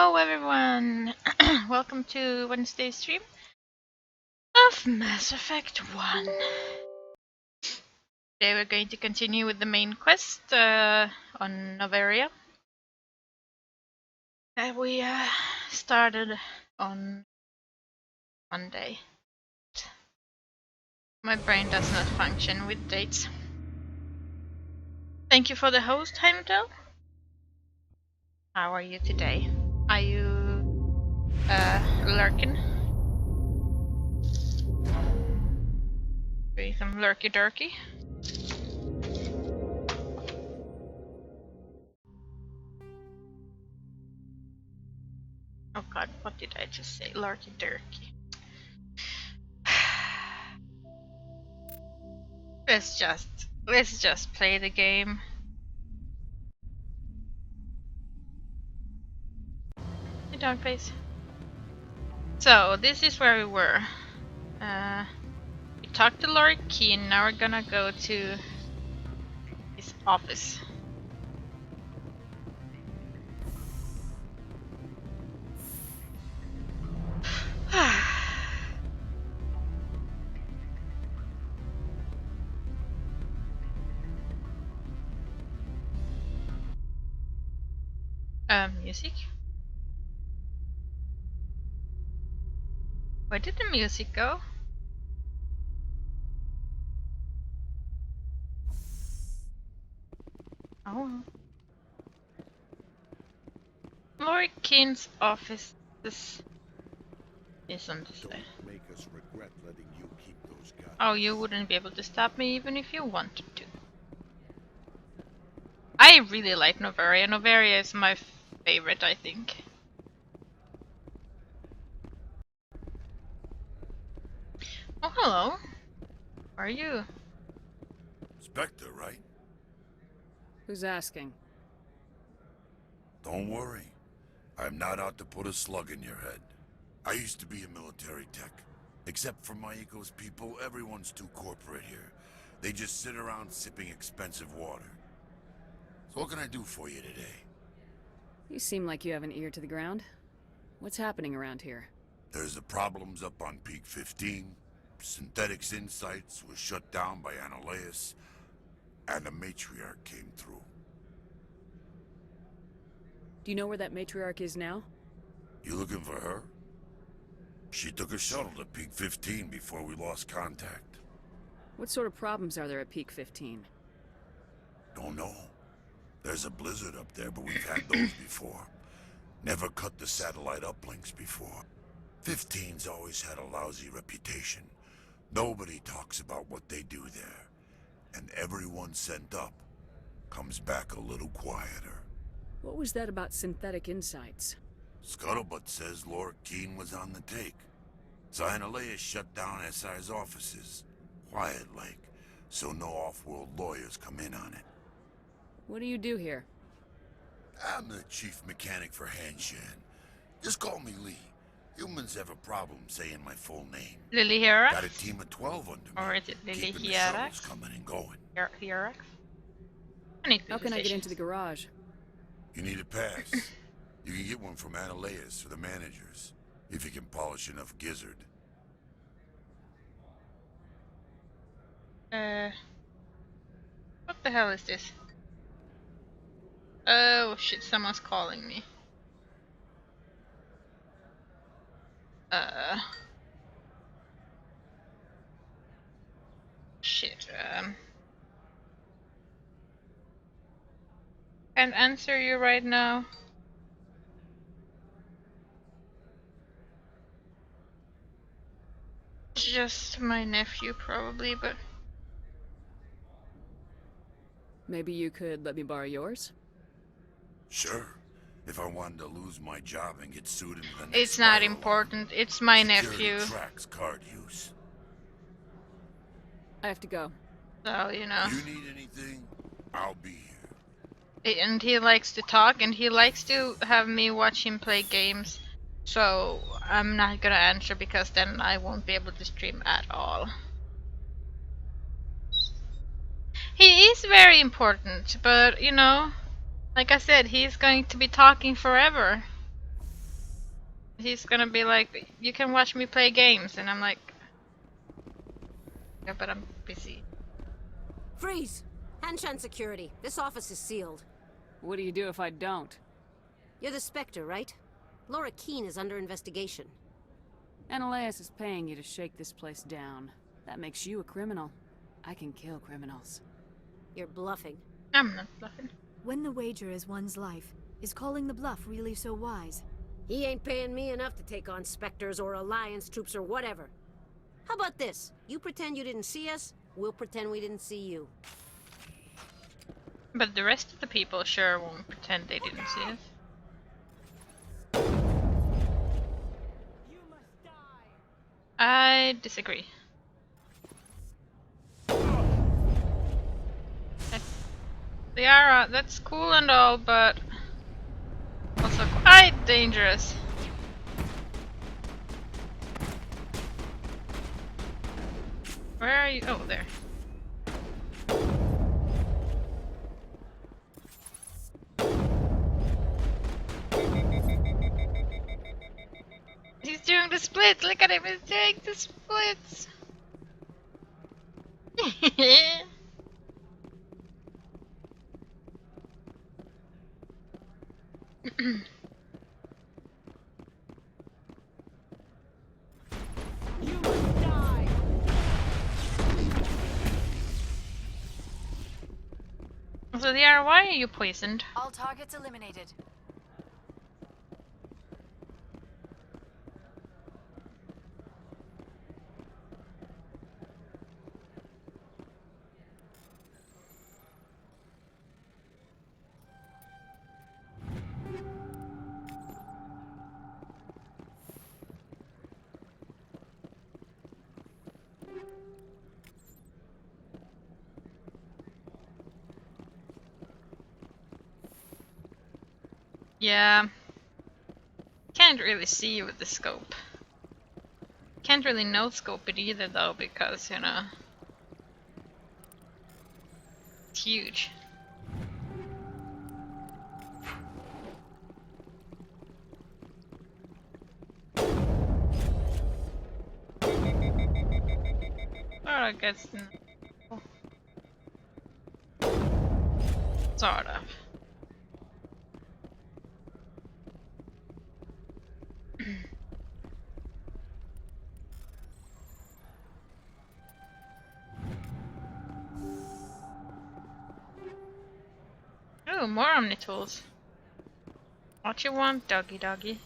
Hello everyone! Welcome to Wednesday's stream of Mass Effect 1. Today we're going to continue with the main quest on Noveria that we started on Monday. My brain does not function with dates. Thank you for the host, Heimdall. How are you today? Are you lurking? Doing some lurky durky? Oh god, what did I just say? Lurky durky. Let's just play the game. Hey, dog face. So this is where we were. We talked to Lord Keen. Now we're gonna go to his office. Music. Where did the music go? Oh. Lord Keen's office is on this way. Make us regret letting you keep those guys. Oh, you wouldn't be able to stop me even if you wanted to. I really like Noveria. Noveria is my favorite, I think. Oh, hello. Where are you? Spectre, right? Who's asking? Don't worry. I'm not out to put a slug in your head. I used to be a military tech. Except for my eco's people, everyone's too corporate here. They just sit around sipping expensive water. So what can I do for you today? You seem like you have an ear to the ground. What's happening around here? There's the problems up on Peak 15. Synthetics Insights was shut down by Annihilus. And the matriarch came through. Do you know where that matriarch is now? You looking for her? She took a shuttle to Peak 15 before we lost contact. What sort of problems are there at Peak 15? Don't know. There's a blizzard up there, but we've had those before. Never cut the satellite uplinks before. 15's always had a lousy reputation. Nobody talks about what they do there. And everyone sent up comes back a little quieter. What was that about Synthetic Insights? Scuttlebutt says Lord Keen was on the take. Annihilus shut down SI's offices. Quiet-like, so no off-world lawyers come in on it. What do you do here? I'm the chief mechanic for Hanshan. Just call me Lee. Humans have a problem saying my full name. Lily Hierax? Got a team of 12 under me. Or is it Lily keeping the Hierax? shuttles coming and going. Hierax? How can I get into the garage? You need a pass. You can get one from Annihilus or the managers, if you can polish enough gizzard. What the hell is this? Oh shit, someone's calling me. Shit, can't answer you right now. It's just my nephew, probably, but... Maybe you could let me borrow yours? Sure. If I wanted to lose my job and get sued into the next It's not spiral important, it's my security nephew. tracks card use. I have to go. So, you know. You need anything, I'll be here. And he likes to talk, and he likes to have me watch him play games. So, I'm not gonna answer because then I won't be able to stream at all. He is very important, but, you know, like I said, he's going to be talking forever. He's gonna be like, you can watch me play games, and I'm like, yeah, but I'm busy. Freeze! Hanshan security. This office is sealed. What do you do if I don't? You're the Spectre, right? Laura Keene is under investigation. Ananias is paying you to shake this place down. That makes you a criminal. I can kill criminals. You're bluffing. I'm not bluffing. When the wager is one's life, is calling the bluff really so wise? He ain't paying me enough to take on Spectres or Alliance troops or whatever. How about this? You pretend you didn't see us, we'll pretend we didn't see you. But the rest of the people sure won't pretend they didn't see us. I disagree. Liara, that's cool and all, but also quite dangerous. Where are you? Oh, there. He's doing the splits. Look at him. He's doing the splits. You must die! So, Liara, why are you poisoned? All targets eliminated. Yeah. Can't really see with the scope. Can't really no scope it either though, because, you know, it's huge. Or I guess no. Sort of. Oh, more Omni tools. What you want, doggy doggy?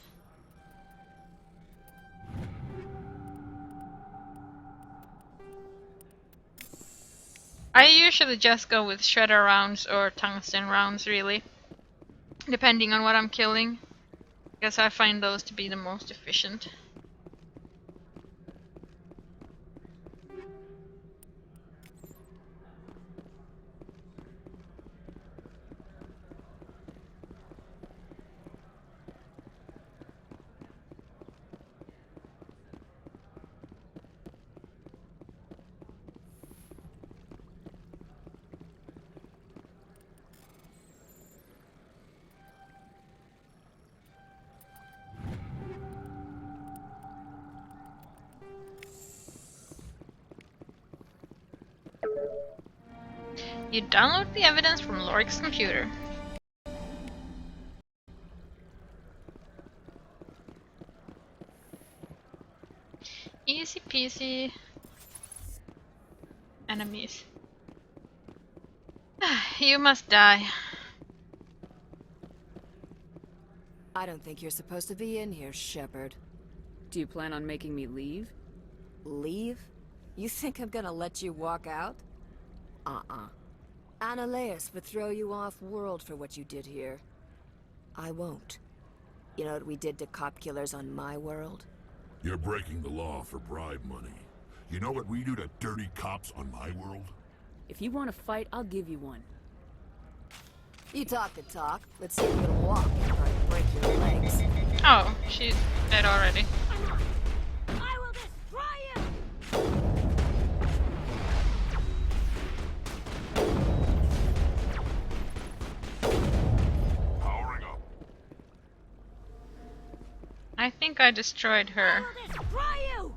I usually just go with shredder rounds or tungsten rounds, really. Depending on what I'm killing. Because I find those to be the most efficient. You download the evidence from Lorik's computer. Easy peasy. Enemies. You must die. I don't think you're supposed to be in here, Shepard. Do you plan on making me leave? Leave? You think I'm gonna let you walk out? Uh-uh. Ananias would throw you off-world for what you did here. I won't. You know what we did to cop killers on my world? You're breaking the law for bribe money. You know what we do to dirty cops on my world? If you want to fight, I'll give you one. You talk the talk. Let's see if you can walk before I break your legs. Oh, she's dead already. I will destroy you! Powering up. I think think I destroyed her. I'll destroy you!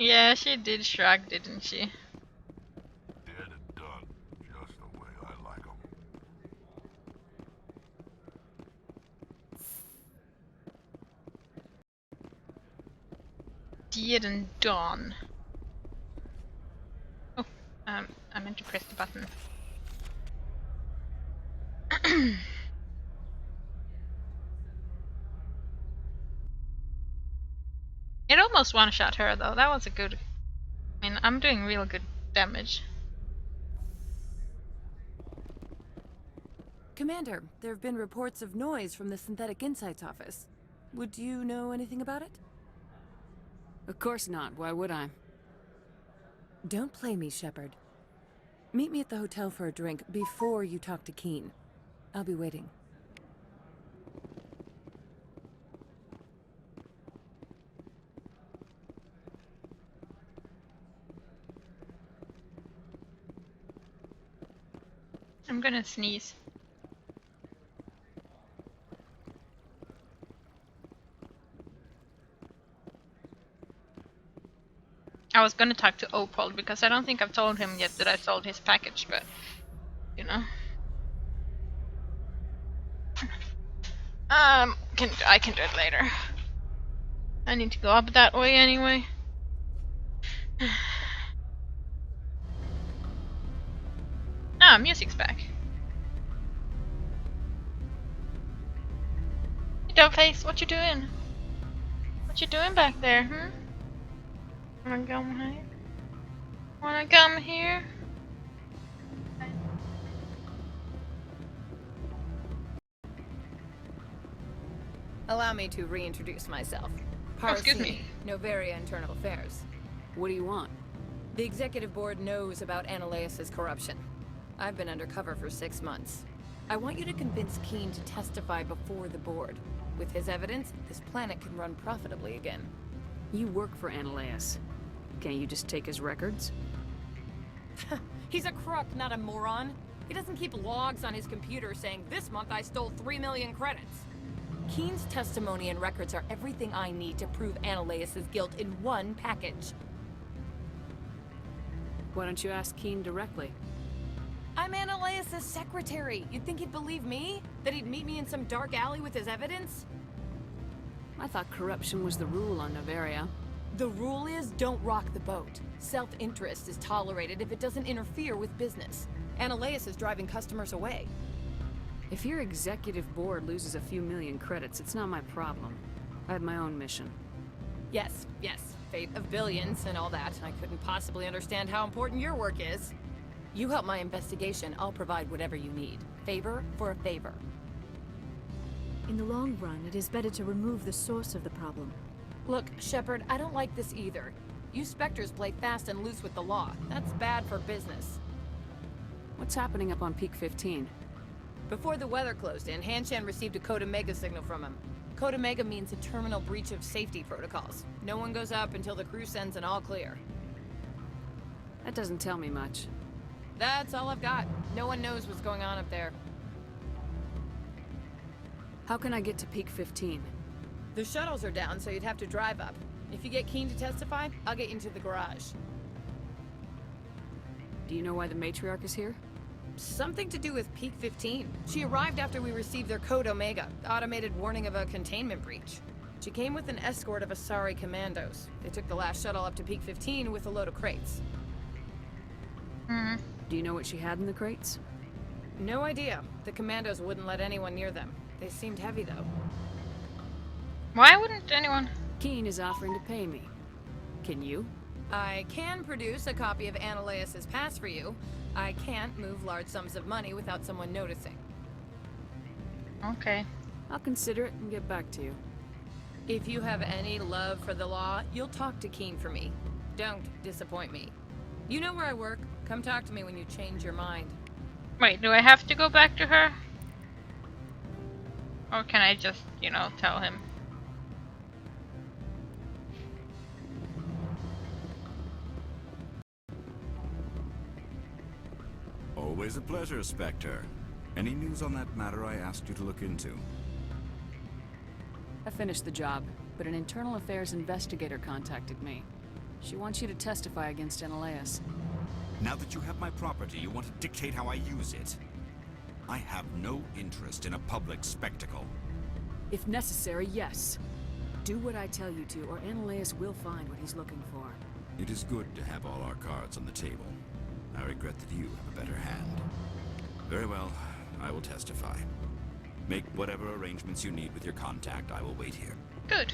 Yeah, she did shrug, didn't she? Dead and done, just the way I like 'em. Dead and done. Oh, I meant to press the button. It almost one-shot her though. That was a good. I mean, I'm doing real good damage. Commander, there have been reports of noise from the Synthetic Insights office. Would you know anything about it? Of course not. Why would I? Don't play me, Shepard. Meet me at the hotel for a drink before you talk to Keen. I'll be waiting. I'm gonna sneeze. I was gonna talk to Opal because I don't think I've told him yet that I sold his package, but you know. I can do it later. I need to go up that way anyway. Ah, music's back. Hey, Doveface, what you doing? What you doing back there, hmm? Wanna come here? Wanna come here? Allow me to reintroduce myself. Oh, excuse me. Novaria Internal Affairs. What do you want? The executive board knows about Ananias' corruption. I've been undercover for 6 months. I want you to convince Keen to testify before the board. With his evidence, this planet can run profitably again. You work for Ananias. Can't you just take his records? He's a crook, not a moron. He doesn't keep logs on his computer saying, "This month I stole 3 million credits." Keen's testimony and records are everything I need to prove Ananias' guilt in one package. Why don't you ask Keen directly? I'm Ananias' secretary. You'd think he'd believe me? That he'd meet me in some dark alley with his evidence? I thought corruption was the rule on Novaria. The rule is don't rock the boat. Self-interest is tolerated if it doesn't interfere with business. Ananias is driving customers away. If your executive board loses a few million credits, it's not my problem. I have my own mission. Yes, fate of billions and all that. I couldn't possibly understand how important your work is. You help my investigation, I'll provide whatever you need. Favor for a favor. In the long run, it is better to remove the source of the problem. Look, Shepard, I don't like this either. You Spectres play fast and loose with the law. That's bad for business. What's happening up on Peak 15? Before the weather closed in, Hanshan received a Code Omega signal from him. Code Omega means a terminal breach of safety protocols. No one goes up until the crew sends an all clear. That doesn't tell me much. That's all I've got. No one knows what's going on up there. How can I get to Peak 15? The shuttles are down, so you'd have to drive up. If you get Keen to testify, I'll get you into the garage. Do you know why the matriarch is here? Something to do with Peak 15. She arrived after we received their Code Omega, automated warning of a containment breach. She came with an escort of Asari commandos. They took the last shuttle up to Peak 15 with a load of crates. Do you know what she had in the crates? No idea. The commandos wouldn't let anyone near them. They seemed heavy, though. Why wouldn't anyone? Keen is offering to pay me. Can you? I can produce a copy of Ananias' pass for you. I can't move large sums of money without someone noticing. Okay. I'll consider it and get back to you. If you have any love for the law, you'll talk to Keen for me. Don't disappoint me. You know where I work. Come talk to me when you change your mind. Wait, do I have to go back to her? Or can I just, you know, tell him? Always a pleasure, Spectre. Any news on that matter I asked you to look into? I finished the job, but an internal affairs investigator contacted me. She wants you to testify against Analeas. Now that you have my property, you want to dictate how I use it? I have no interest in a public spectacle. If necessary, yes. Do what I tell you to, or Analeas will find what he's looking for. It is good to have all our cards on the table. I regret that you have a better hand. Very well, I will testify. Make whatever arrangements you need with your contact. I will wait here. Good.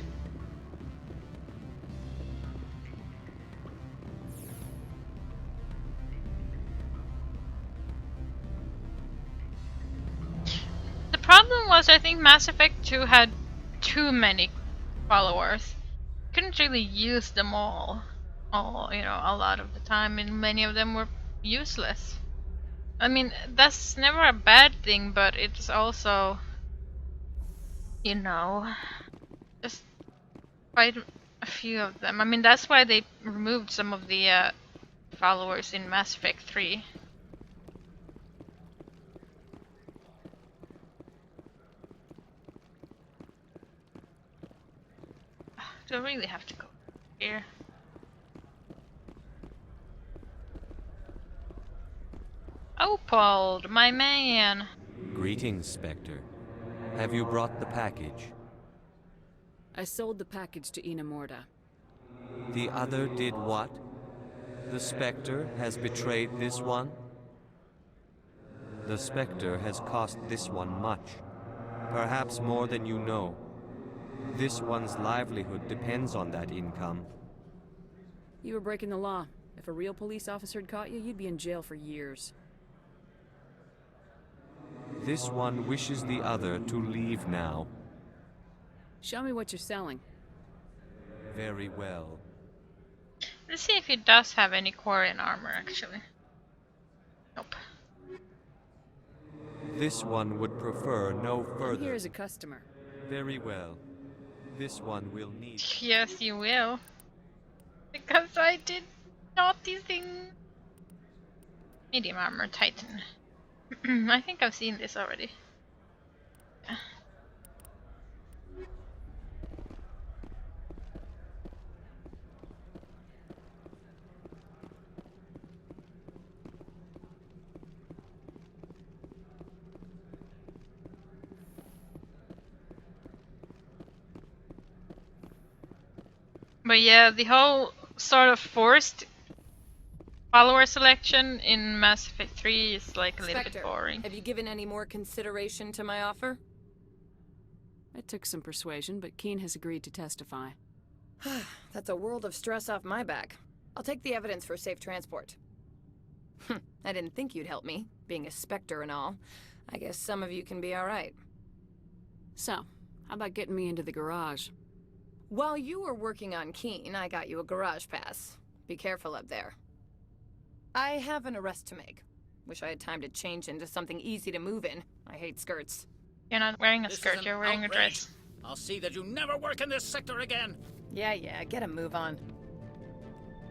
The problem was, I think Mass Effect 2 had too many followers. Couldn't really use them all, you know, a lot of the time, and many of them were useless. I mean, that's never a bad thing, but it's also, you know, just quite a few of them. I mean, that's why they removed some of the followers in Mass Effect 3. Do I really have to go here? Opald, my man! Greetings, Spectre. Have you brought the package? I sold the package to Ina Morda. The other did what? The Spectre has betrayed this one? The Spectre has cost this one much. Perhaps more than you know. This one's livelihood depends on that income. You were breaking the law. If a real police officer had caught you, you'd be in jail for years. This one wishes the other to leave now. Show me what you're selling. Very well. Let's see if he does have any Quarian armor, actually. Nope. This one would prefer no I'm further. here as a customer. Very well. This one will need. Yes, you will. Because I did naughty thing. Medium armor Titan. I think I've seen this already. Yeah. But yeah, the whole sort of forced follower selection in Mass Effect 3 is like a little bit boring. Have you given any more consideration to my offer? It took some persuasion, but Keen has agreed to testify. That's a world of stress off my back. I'll take the evidence for safe transport. I didn't think you'd help me, being a Spectre and all. I guess some of you can be alright. So, how about getting me into the garage? While you were working on Keen, I got you a garage pass. Be careful up there. I have an arrest to make. Wish I had time to change into something easy to move in. I hate skirts. You're not wearing a This is skirt, an you're wearing a outrage. dress. I'll see that you never work in this sector again. Yeah, get a move on.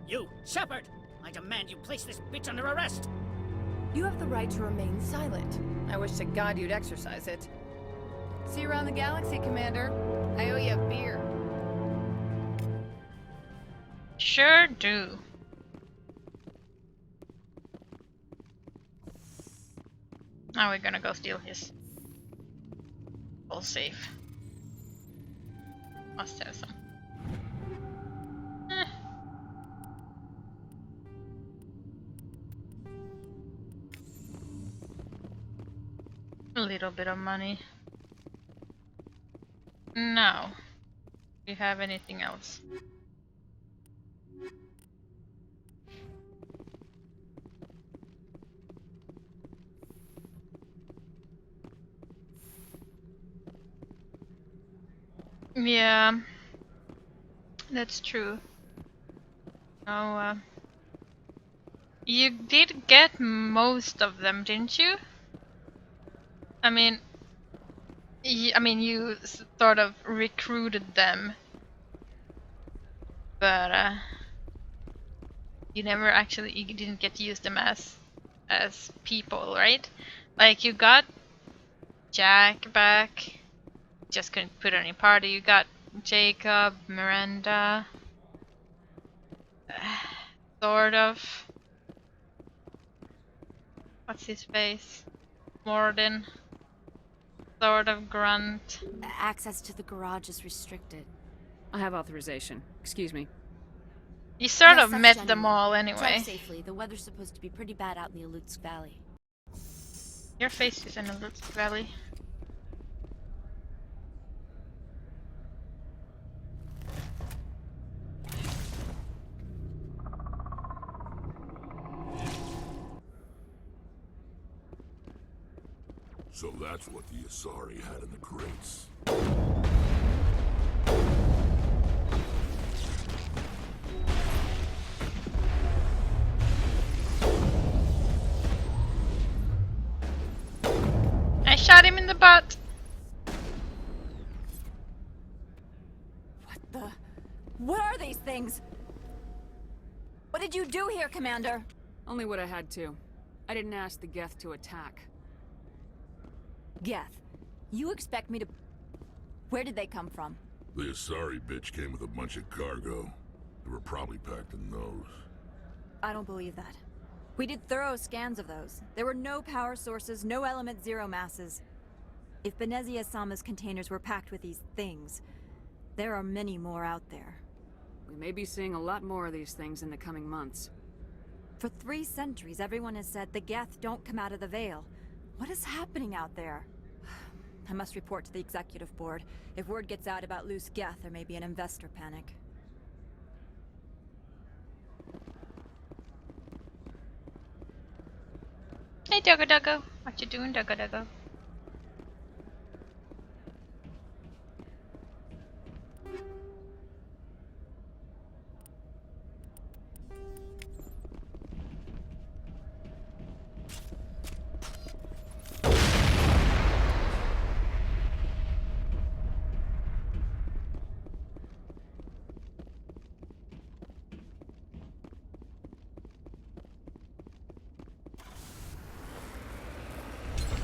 You, Shepard! I demand you place this bitch under arrest. You have the right to remain silent. I wish to God you'd exercise it. See you around the galaxy, Commander. I owe you a beer. Sure do. Now we're gonna go steal his full safe. Must have some. Eh. A little bit of money. No. Do you have anything else? Yeah, that's true. Oh, you did get most of them, didn't you? I mean, I mean, you sort of recruited them, but you never actually, you didn't get to use them as people, right? Like, you got Jack back, just couldn't put on your party. You got Jacob, Miranda, sort of. What's his face? Morden, sort of Grunt. Access to the garage is restricted. I have authorization. Excuse me. You sort Yes, of that's met them genuine. all Drive anyway. safely. The weather's supposed to be pretty bad out in the Alutsk Valley. Your face is in a little valley. So that's what the Asari had in the crates. I shot him in the butt. What the? What are these things? What did you do here, Commander? Only what I had to. I didn't ask the Geth to attack. Geth, you expect me to... Where did they come from? The Asari bitch came with a bunch of cargo. They were probably packed in those. I don't believe that. We did thorough scans of those. There were no power sources, no element zero masses. If Benezia Sama's containers were packed with these things, there are many more out there. We may be seeing a lot more of these things in the coming months. For 3 centuries, everyone has said the Geth don't come out of the Veil. What is happening out there? I must report to the executive board. If word gets out about loose Geth, there may be an investor panic. Hey, Duggo Duggo. What you doing, Duggo Duggo?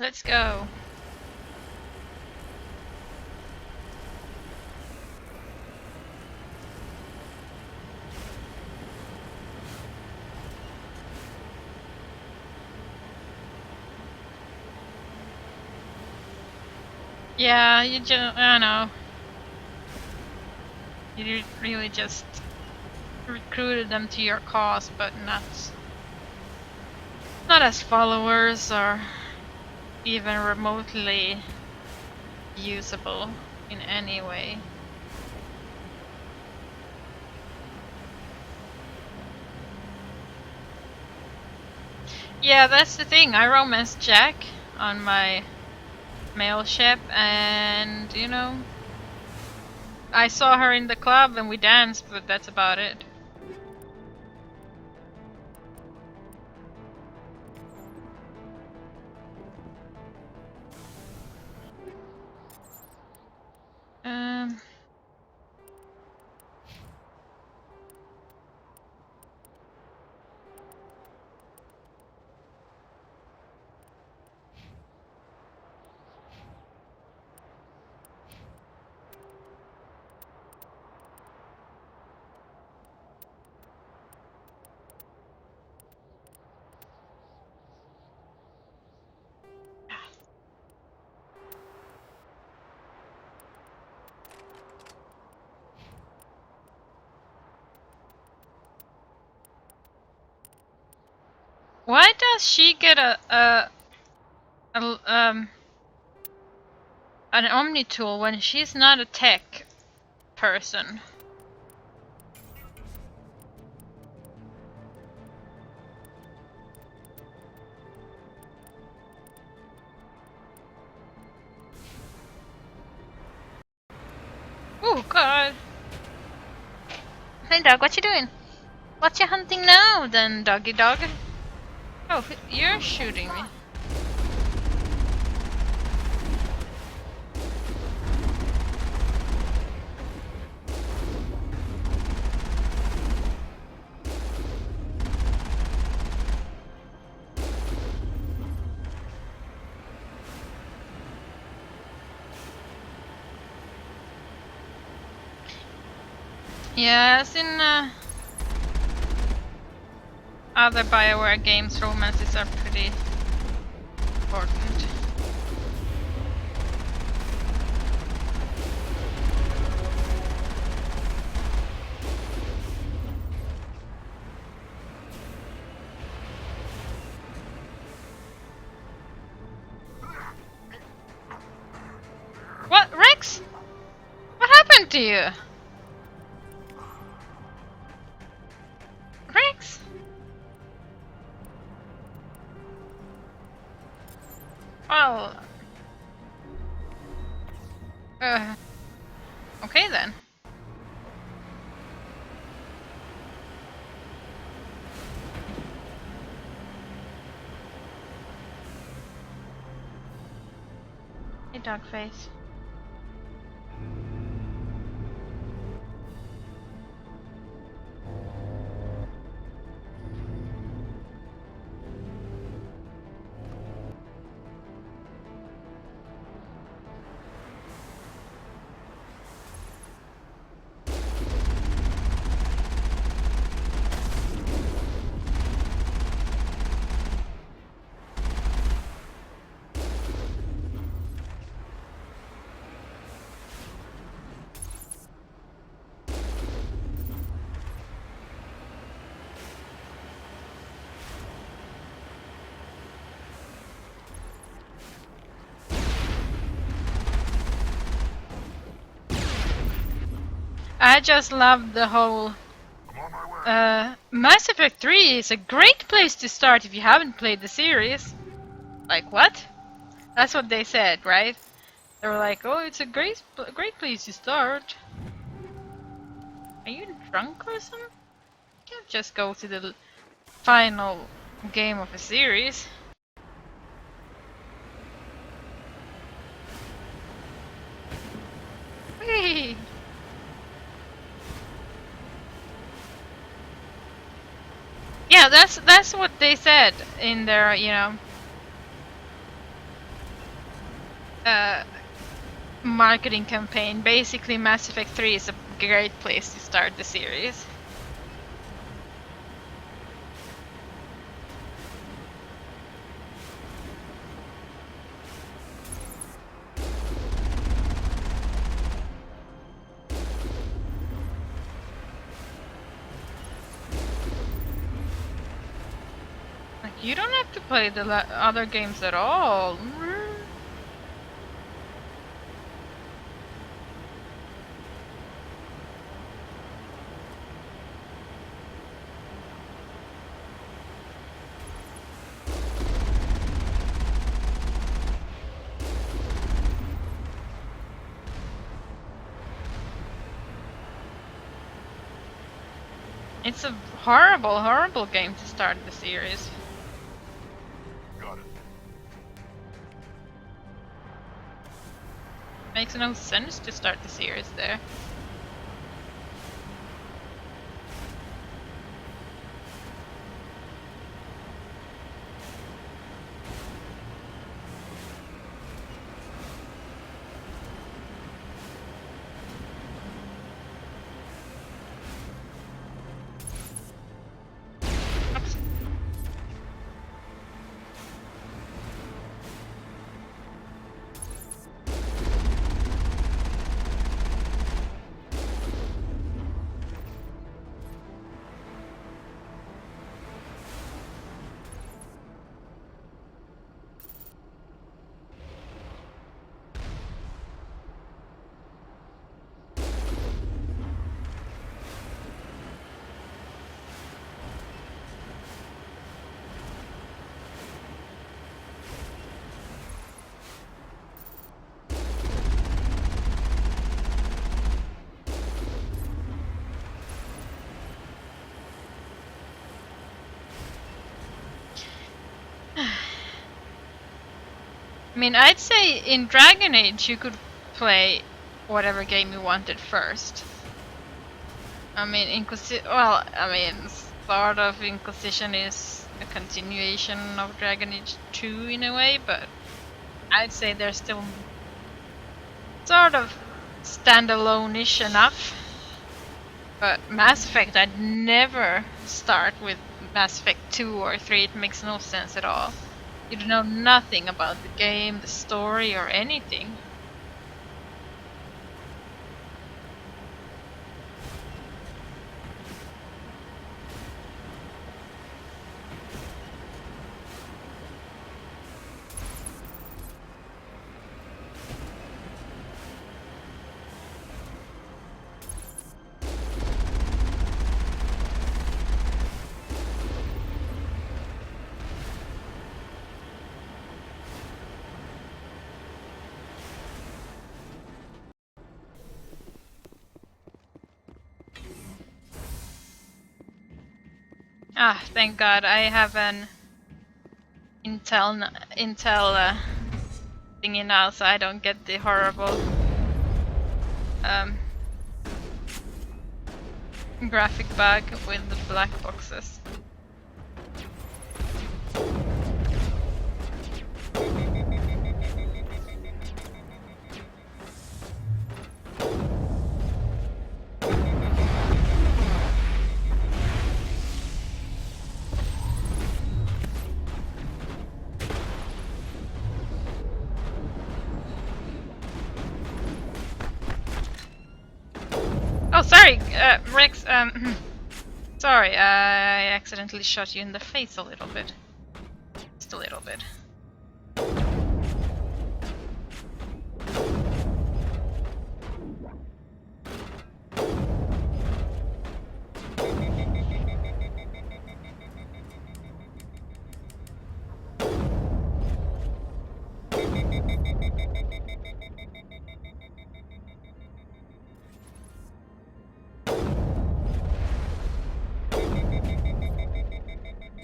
Let's go. Yeah, you just, I know. You really just recruited them to your cause, but not as followers or even remotely usable in any way. Yeah, that's the thing. I romanced Jack on my mail ship, and you know, I saw her in the club and we danced, but that's about it. Um. Why does she get an Omni tool when she's not a tech person? Oh god. Hey dog, what you doing? What you hunting now then, doggy dog? Oh, you're shooting me. Yeah, as in other BioWare games, romances are pretty important. What, Rex? What happened to you? Rex? Well... okay then. Hey, Dogface. I just love the whole... Mass Effect 3 is a great place to start if you haven't played the series. Like, what? That's what they said, right? They were like, oh, it's a great place to start. Are you drunk or something? You can't just go to the final game of a series. Whee! Yeah, that's what they said in their, you know, marketing campaign. Basically, Mass Effect 3 is a great place to start the series. Like, you don't have to play the other games at all. It's a horrible, horrible game to start the series. Got it. Makes no sense to start the series there. Oops. I mean, I'd say in Dragon Age you could play whatever game you wanted first. I mean, sort of Inquisition is a continuation of Dragon Age 2 in a way, but I'd say they're still sort of standalone-ish enough. But Mass Effect, I'd never start with Mass Effect 2 or 3. It makes no sense at all. You know nothing about the game, the story, or anything. Ah, thank God, I have an Intel thingy now, so I don't get the horrible graphic bug with the black boxes. Oh, sorry, Rex, sorry, I accidentally shot you in the face a little bit. Just a little bit.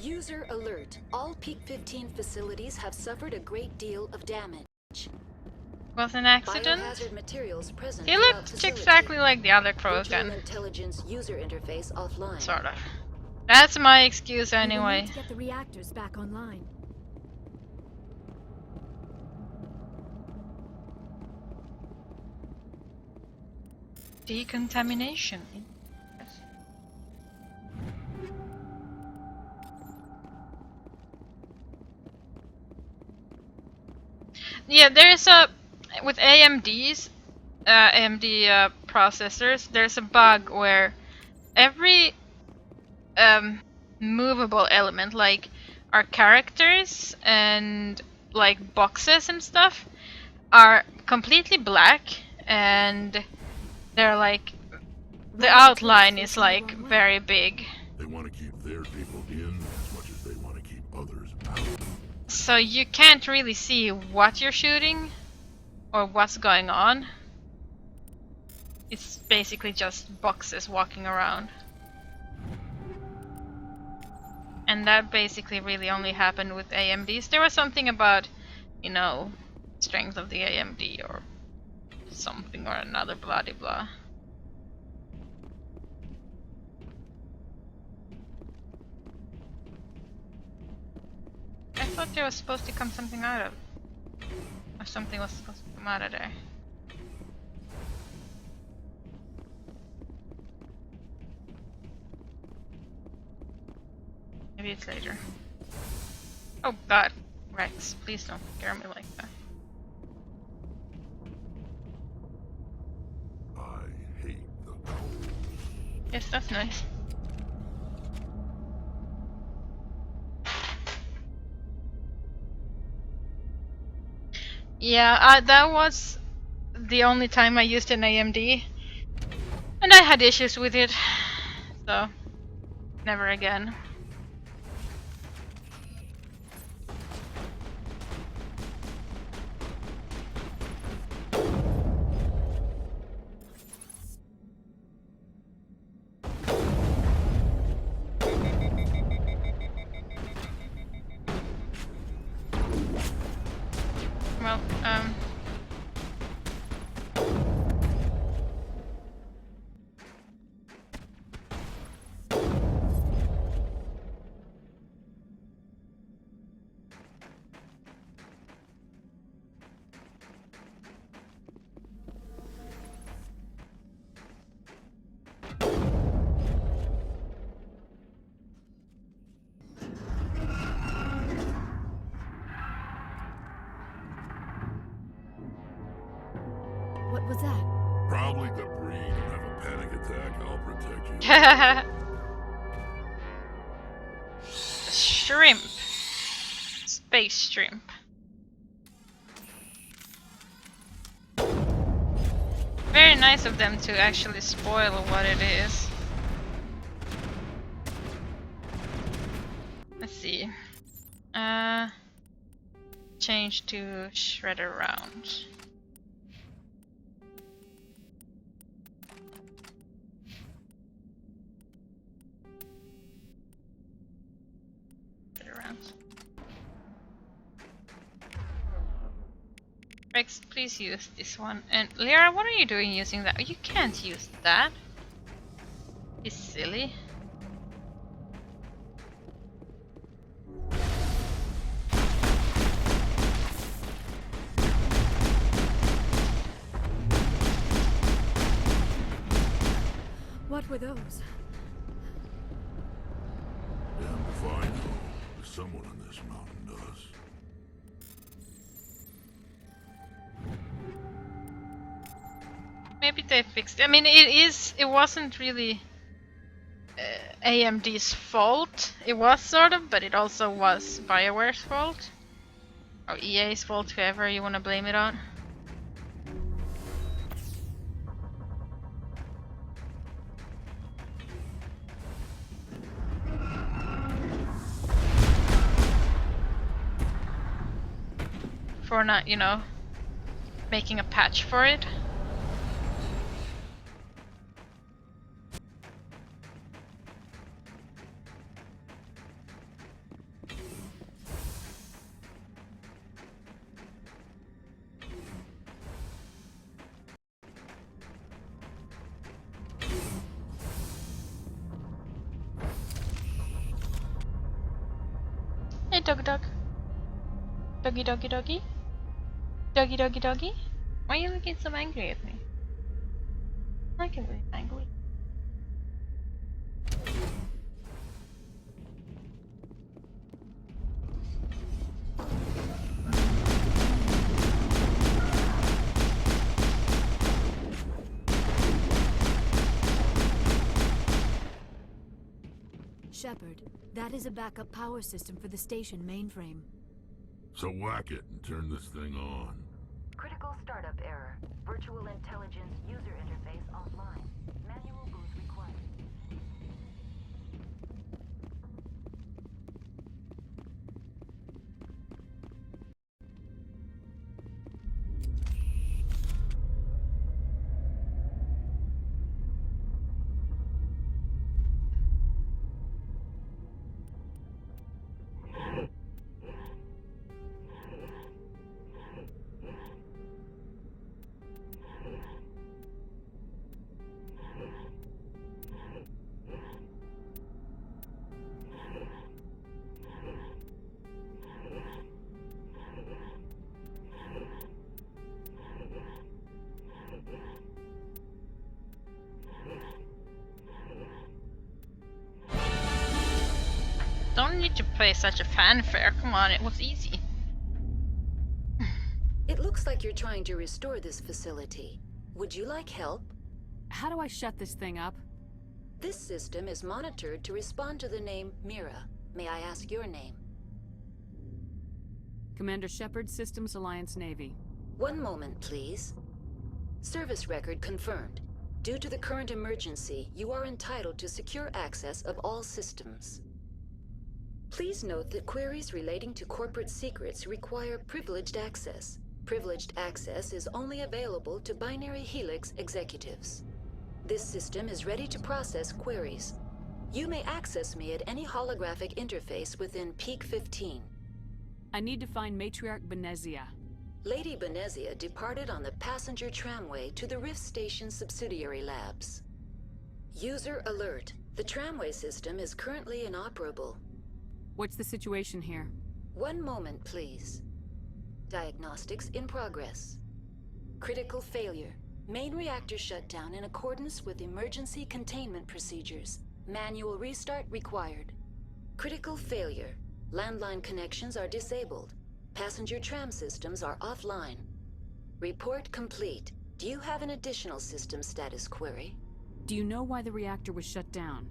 User alert. All Peak 15 facilities have suffered a great deal of damage. Was an accident? Biohazard materials present He throughout looked facility. exactly like the other Krogan. Virtual intelligence user interface offline. Sort of. That's my excuse We will anyway. need to get the reactors back online. Decontamination. Yeah, there's a with AMD processors. There's a bug where every movable element, like our characters and like boxes and stuff, are completely black, and they're like the outline is like very big. They want to keep their people in as much as they want to keep others out. So you can't really see what you're shooting or what's going on. It's basically just boxes walking around. And that basically really only happened with AMDs. There was something about, you know, strength of the AMD or something or another, blah de blah. I thought there was supposed to come something out of, or something was supposed to come out of there. Maybe it's later. Oh God, Rex, please don't scare me like that. I hate the cold. Yes, that's nice. Yeah, that was the only time I used an AMD, and I had issues with it, so never again. Well, Shrimp. Space shrimp. Very nice of them to actually spoil what it is. Let's see. Change to shredder round. Shredder round. Rex, please use this one. And Lyra, what are you doing using that? You can't use that. It's silly. What were those? Damn if I know. Someone on this mountain does. Maybe they fixed it. I mean, it wasn't really AMD's fault. It was sort of, but it also was BioWare's fault. Or EA's fault, whoever you want to blame it on. For not, you know, making a patch for it. Hey, dog dog. Doggy doggy doggy. Doggy doggy doggy. Why are you looking so angry at me? I can be angry. Shepard, that is a backup power system for the station mainframe. So whack it and turn this thing on. Critical startup error. Virtual intelligence user interface offline. Manual boot required. Don't need to play such a fanfare. Come on, it was easy. It looks like you're trying to restore this facility. Would you like help? How do I shut this thing up? This system is monitored to respond to the name Mira. May I ask your name? Commander Shepard, Systems Alliance Navy. One moment, please. Service record confirmed. Due to the current emergency, you are entitled to secure access of all systems. Please note that queries relating to corporate secrets require privileged access. Privileged access is only available to Binary Helix executives. This system is ready to process queries. You may access me at any holographic interface within Peak 15. I need to find Matriarch Benezia. Lady Benezia departed on the passenger tramway to the Rift Station subsidiary labs. User alert. The tramway system is currently inoperable. What's the situation here? One moment, please. Diagnostics in progress. Critical failure. Main reactor shut down in accordance with emergency containment procedures. Manual restart required. Critical failure. Landline connections are disabled. Passenger tram systems are offline. Report complete. Do you have an additional system status query? Do you know why the reactor was shut down?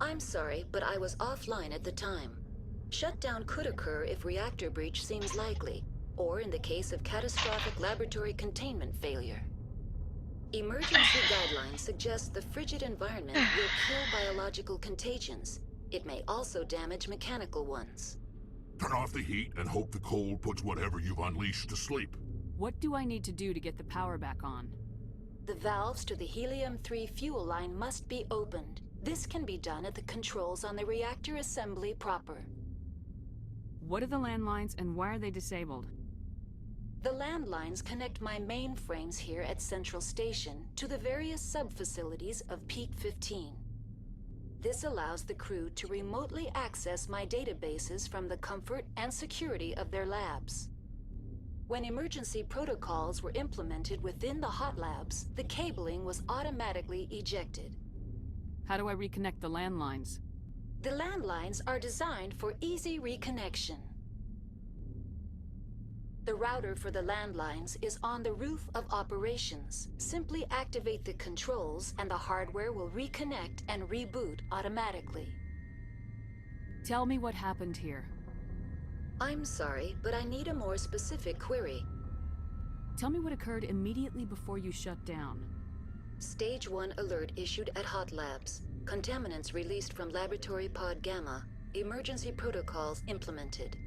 I'm sorry, but I was offline at the time. Shutdown could occur if reactor breach seems likely, or in the case of catastrophic laboratory containment failure. Emergency guidelines suggest the frigid environment will kill biological contagions. It may also damage mechanical ones. Turn off the heat and hope the cold puts whatever you've unleashed to sleep. What do I need to do to get the power back on? The valves to the helium-3 fuel line must be opened. This can be done at the controls on the reactor assembly proper. What are the landlines and why are they disabled? The landlines connect my mainframes here at Central Station to the various sub-facilities of Peak 15. This allows the crew to remotely access my databases from the comfort and security of their labs. When emergency protocols were implemented within the hot labs, the cabling was automatically ejected. How do I reconnect the landlines? The landlines are designed for easy reconnection. The router for the landlines is on the roof of operations. Simply activate the controls and the hardware will reconnect and reboot automatically. Tell me what happened here. I'm sorry, but I need a more specific query. Tell me what occurred immediately before you shut down. Stage 1 alert issued at Hot Labs. Contaminants released from Laboratory Pod Gamma. Emergency protocols implemented.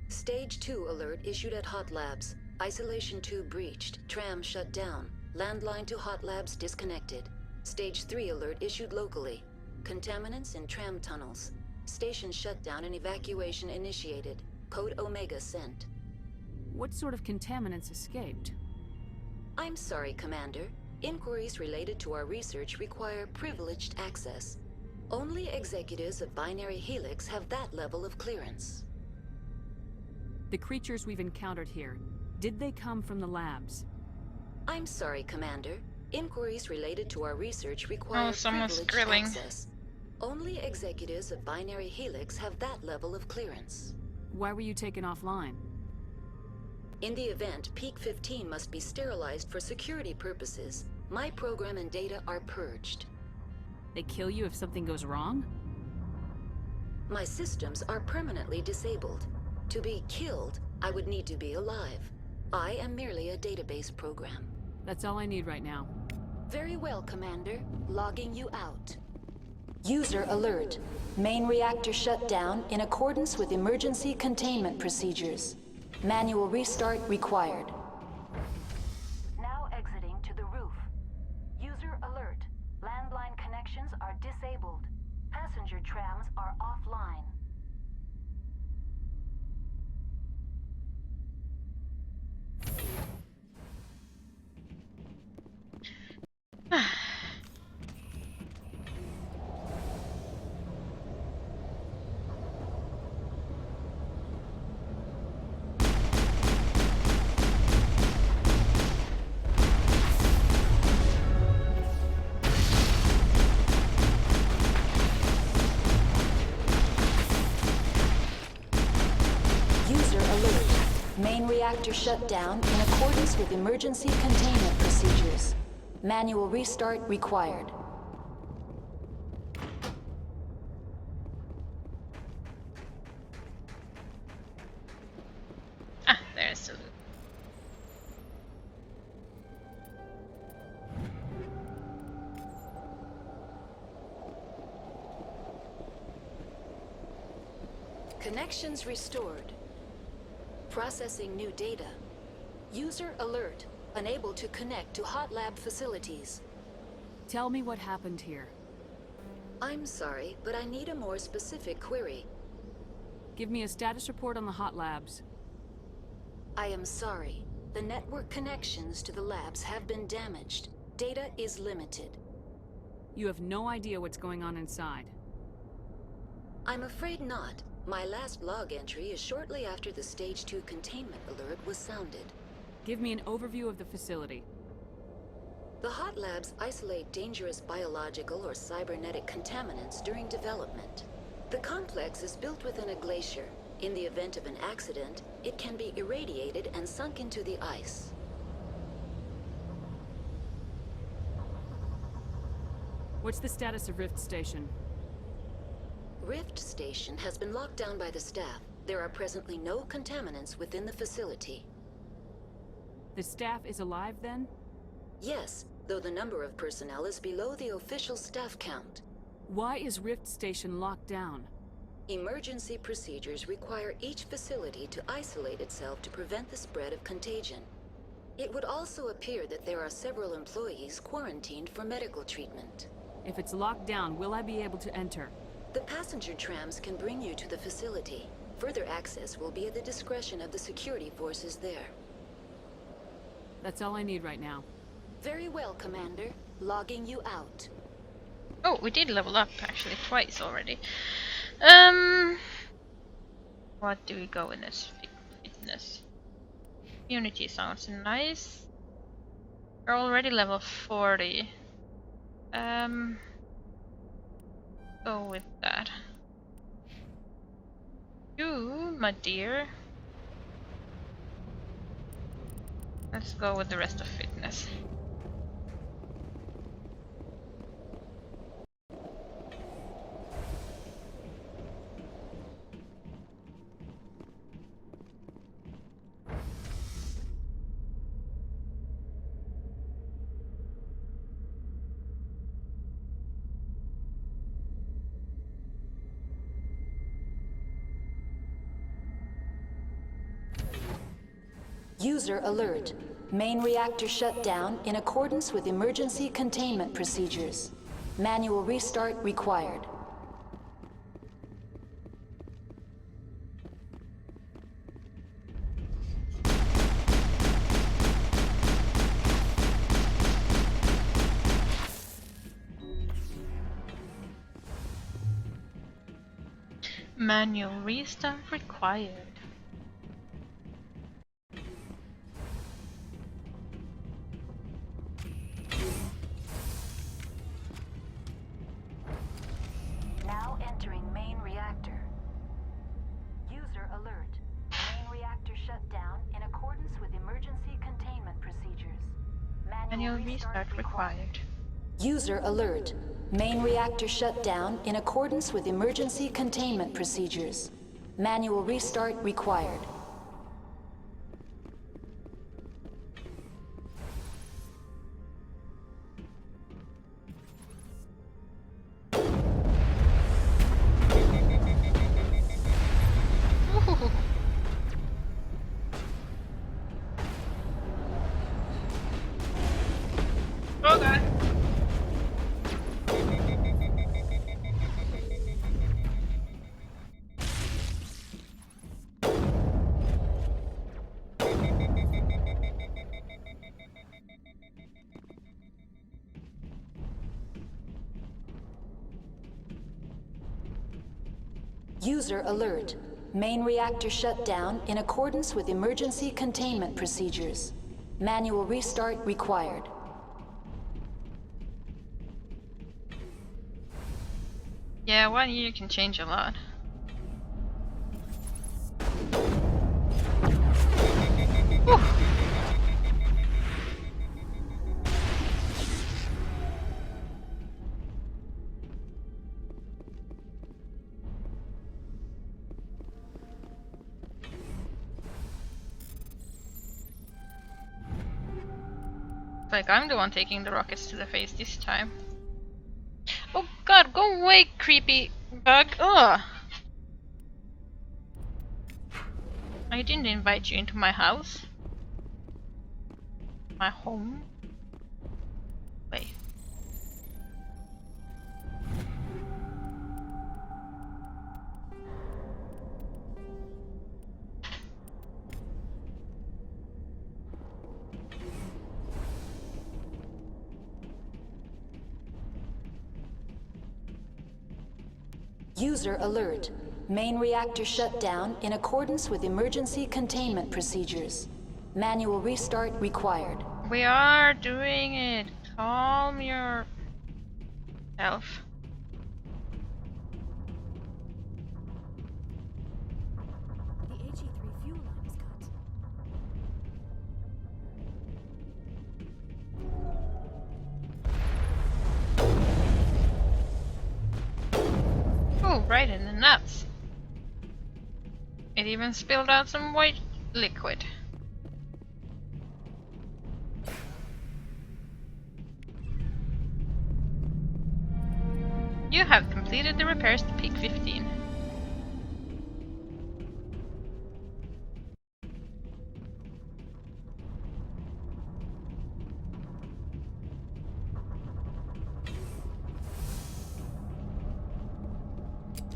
Stage 2 alert issued at Hot Labs. Isolation tube breached. Tram shut down. Landline to Hot Labs disconnected. Stage 3 alert issued locally. Contaminants in tram tunnels. Station shutdown and evacuation initiated. Code Omega sent. What sort of contaminants escaped? I'm sorry, Commander. Inquiries related to our research require privileged access. Only executives of Binary Helix have that level of clearance. The creatures we've encountered here, did they come from the labs? I'm sorry, Commander. Inquiries related to our research require someone's privileged grilling. access. Only executives of Binary Helix have that level of clearance. Why were you taken offline? In the event, Peak 15 must be sterilized for security purposes. My program and data are purged. They kill you if something goes wrong? My systems are permanently disabled. To be killed, I would need to be alive. I am merely a database program. That's all I need right now. Very well, Commander. Logging you out. User alert. Main reactor shut down in accordance with emergency containment procedures. Manual restart required. Now exiting to the roof. User alert. Landline connections are disabled. Passenger trams are offline. User alert. Main reactor shut down in accordance with emergency containment procedures. Manual restart required. Ah, there's the loop. Connections restored. Processing new data. User alert. Unable to connect to hot lab facilities. Tell me what happened here. I'm sorry, but I need a more specific query. Give me a status report on the hot labs. I am sorry. The network connections to the labs have been damaged. Data is limited. You have no idea what's going on inside. I'm afraid not. My last log entry is shortly after the Stage 2 containment alert was sounded. Give me an overview of the facility. The hot labs isolate dangerous biological or cybernetic contaminants during development. The complex is built within a glacier. In the event of an accident, it can be irradiated and sunk into the ice. What's the status of Rift Station? Rift Station has been locked down by the staff. There are presently no contaminants within the facility. The staff is alive then? Yes, though the number of personnel is below the official staff count. Why is Rift Station locked down? Emergency procedures require each facility to isolate itself to prevent the spread of contagion. It would also appear that there are several employees quarantined for medical treatment. If it's locked down, will I be able to enter? The passenger trams can bring you to the facility. Further access will be at the discretion of the security forces there. That's all I need right now. Very well, Commander. Logging you out. Oh, we did level up actually twice already. What do we go in this? Fitness. Unity sounds nice. We're already level 40. Go with that. You, my dear. Let's go with the rest of fitness. User alert. Main reactor shut down in accordance with emergency containment procedures. Manual restart required. Manual restart required. Now entering main reactor. User alert. Main reactor shut down in accordance with emergency containment procedures. Manual restart required. User alert. Main reactor shut down in accordance with emergency containment procedures. Manual restart required. Oh god. User alert. Main reactor shut down in accordance with emergency containment procedures. Manual restart required. Yeah, 1 year can change a lot. Whew. Like I'm the one taking the rockets to the face this time. Oh god, go away, creepy bug. Ugh. I didn't invite you into my house. My home. Wait. User alert. Main reactor shut down in accordance with emergency containment procedures. Manual restart required. We are doing it. Calm yourself. The AG3 fuel line is cut. Ooh, right in the nuts. It even spilled out some white liquid. You have completed the repairs to peak 15.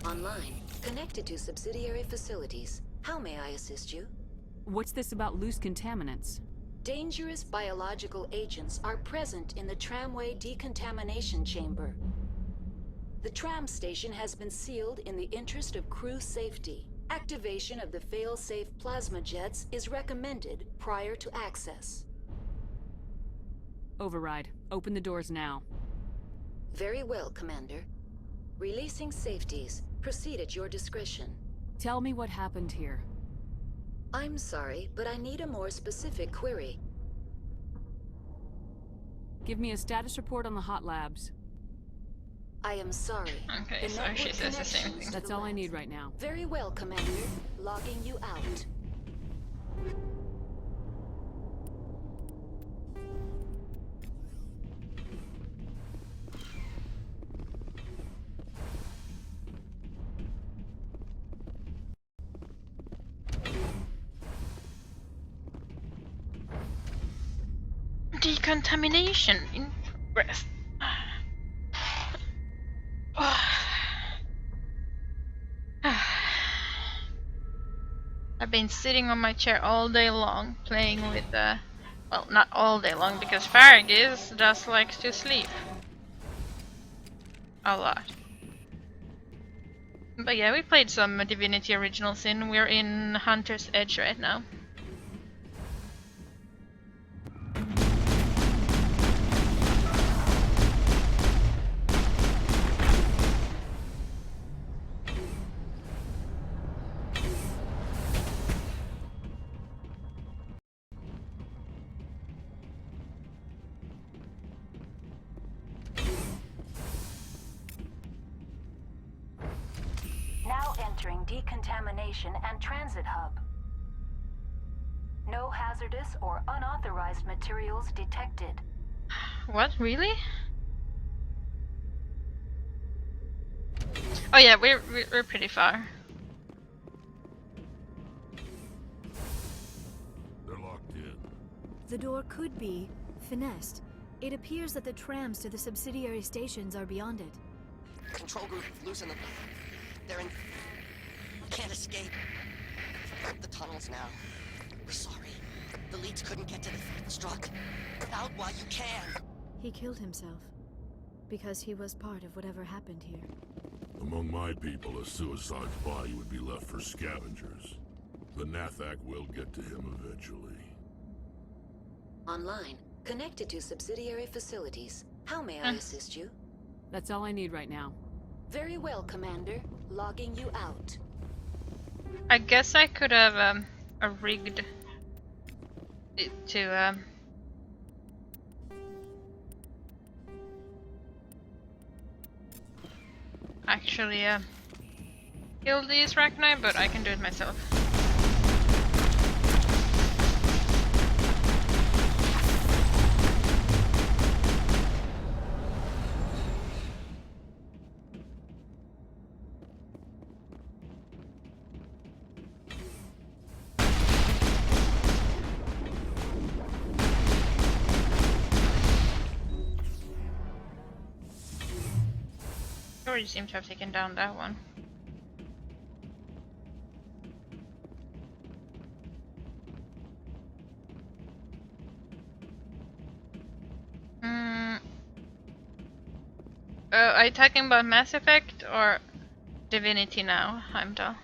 Online. Connected to subsidiary facilities. How may I assist you? What's this about loose contaminants? Dangerous biological agents are present in the tramway decontamination chamber. The tram station has been sealed in the interest of crew safety. Activation of the fail-safe plasma jets is recommended prior to access. Override. Open the doors now. Very well, Commander. Releasing safeties. Proceed at your discretion. Tell me what happened here. I'm sorry, but I need a more specific query. Give me a status report on the hot labs. I am sorry. Okay, so she says the same thing. That's all I need right now. Very well, Commander. Logging you out. Decontamination in progress. I've been sitting on my chair all day long playing with well, not all day long because Faragis just likes to sleep a lot. But yeah, we played some Divinity Original Sin. We're in Hunter's Edge right now. Now entering decontamination and transit hub. No hazardous or unauthorized materials detected. What, really? Oh yeah, we're pretty far. They're locked in. The door could be finessed. It appears that the trams to the subsidiary stations are beyond it. Control group losing them. They're in... Can't escape. The tunnels now. We're sorry. The leads couldn't get to the struck. Out while you can. He killed himself because he was part of whatever happened here. Among my people, a suicide's body would be left for scavengers. The Nathak will get to him eventually. Online. Connected to subsidiary facilities. How may I assist you? That's all I need right now. Very well, Commander. Logging you out. I guess I could have rigged it to actually kill these Rachni, but I can do it myself. Already seem to have taken down that one. Are you talking about Mass Effect or Divinity now, Heimdall?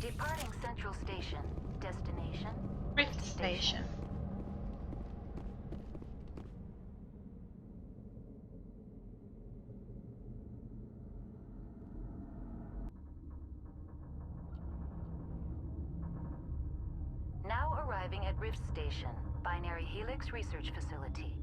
Departing Central Station. Destination? Rift Station. Rift Station, Binary Helix Research Facility.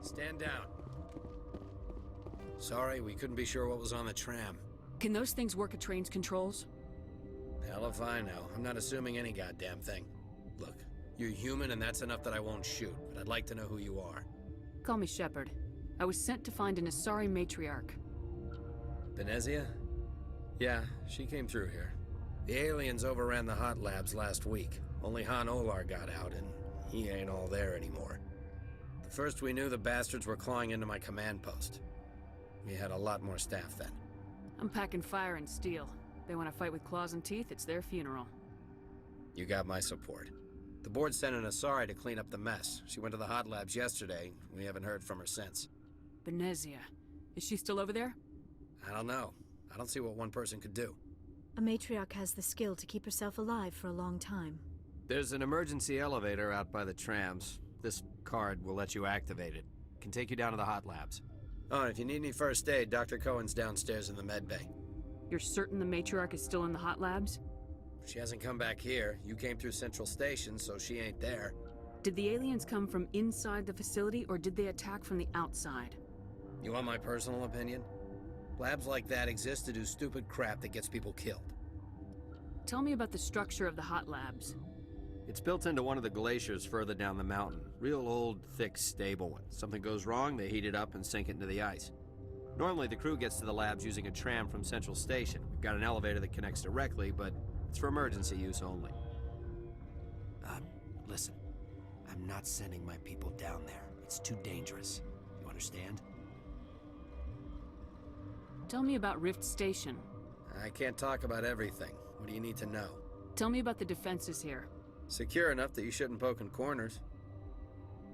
Stand down. Sorry, we couldn't be sure what was on the tram. Can those things work at train's controls? Hell if I know. I'm not assuming any goddamn thing. Look, you're human and that's enough that I won't shoot, but I'd like to know who you are. Call me Shepard. I was sent to find an Asari matriarch. Venezia? Yeah, she came through here. The aliens overran the hot labs last week. Only Han Olar got out, and he ain't all there anymore. The first we knew, the bastards were clawing into my command post. We had a lot more staff then. I'm packing fire and steel. They want to fight with claws and teeth, it's their funeral. You got my support. The board sent an Asari to clean up the mess. She went to the hot labs yesterday. We haven't heard from her since. Venezia. Is she still over there? I don't know. I don't see what one person could do. A matriarch has the skill to keep herself alive for a long time. There's an emergency elevator out by the trams. This card will let you activate it. Can take you down to the hot labs. Oh, and if you need any first aid, Dr. Cohen's downstairs in the med bay. You're certain the matriarch is still in the hot labs? She hasn't come back here. You came through Central Station, so she ain't there. Did the aliens come from inside the facility, or did they attack from the outside? You want my personal opinion? Labs like that exist to do stupid crap that gets people killed. Tell me about the structure of the hot labs. It's built into one of the glaciers further down the mountain. Real old, thick, stable one. Something goes wrong, they heat it up and sink it into the ice. Normally, the crew gets to the labs using a tram from Central Station. We've got an elevator that connects directly, but it's for emergency use only. Listen. I'm not sending my people down there. It's too dangerous. You understand? Tell me about Rift Station. I can't talk about everything. What do you need to know? Tell me about the defenses here. Secure enough that you shouldn't poke in corners.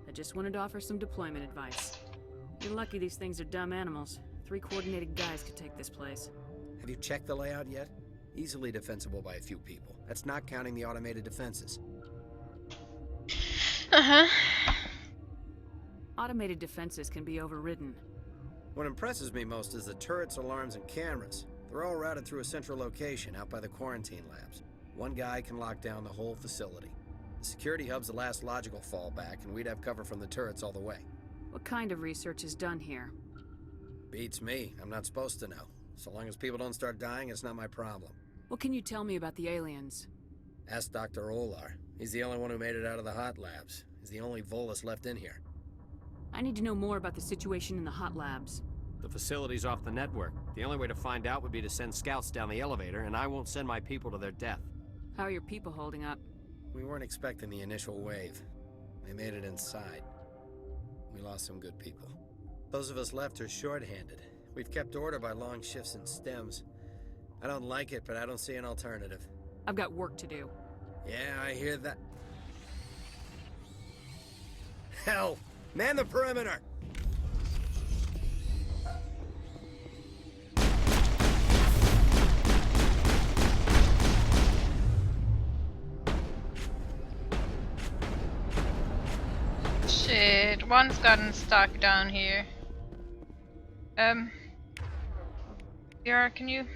I just wanted to offer some deployment advice. You're lucky these things are dumb animals. 3 coordinated guys could take this place. Have you checked the layout yet? Easily defensible by a few people. That's not counting the automated defenses. Uh-huh. Automated defenses can be overridden. What impresses me most is the turrets, alarms, and cameras. They're all routed through a central location out by the quarantine labs. One guy can lock down the whole facility. The security hub's the last logical fallback, and we'd have cover from the turrets all the way. What kind of research is done here? Beats me. I'm not supposed to know. So long as people don't start dying, it's not my problem. What can you tell me about the aliens? Ask Dr. Olar. He's the only one who made it out of the hot labs. He's the only Volus left in here. I need to know more about the situation in the hot labs. The facility's off the network. The only way to find out would be to send scouts down the elevator, and I won't send my people to their death. How are your people holding up? We weren't expecting the initial wave. They made it inside. We lost some good people. Those of us left are short-handed. We've kept order by long shifts and stems. I don't like it, but I don't see an alternative. I've got work to do. Yeah, I hear that. Hell! Man the perimeter! Shit, one's gotten stuck down here. Yara, can you?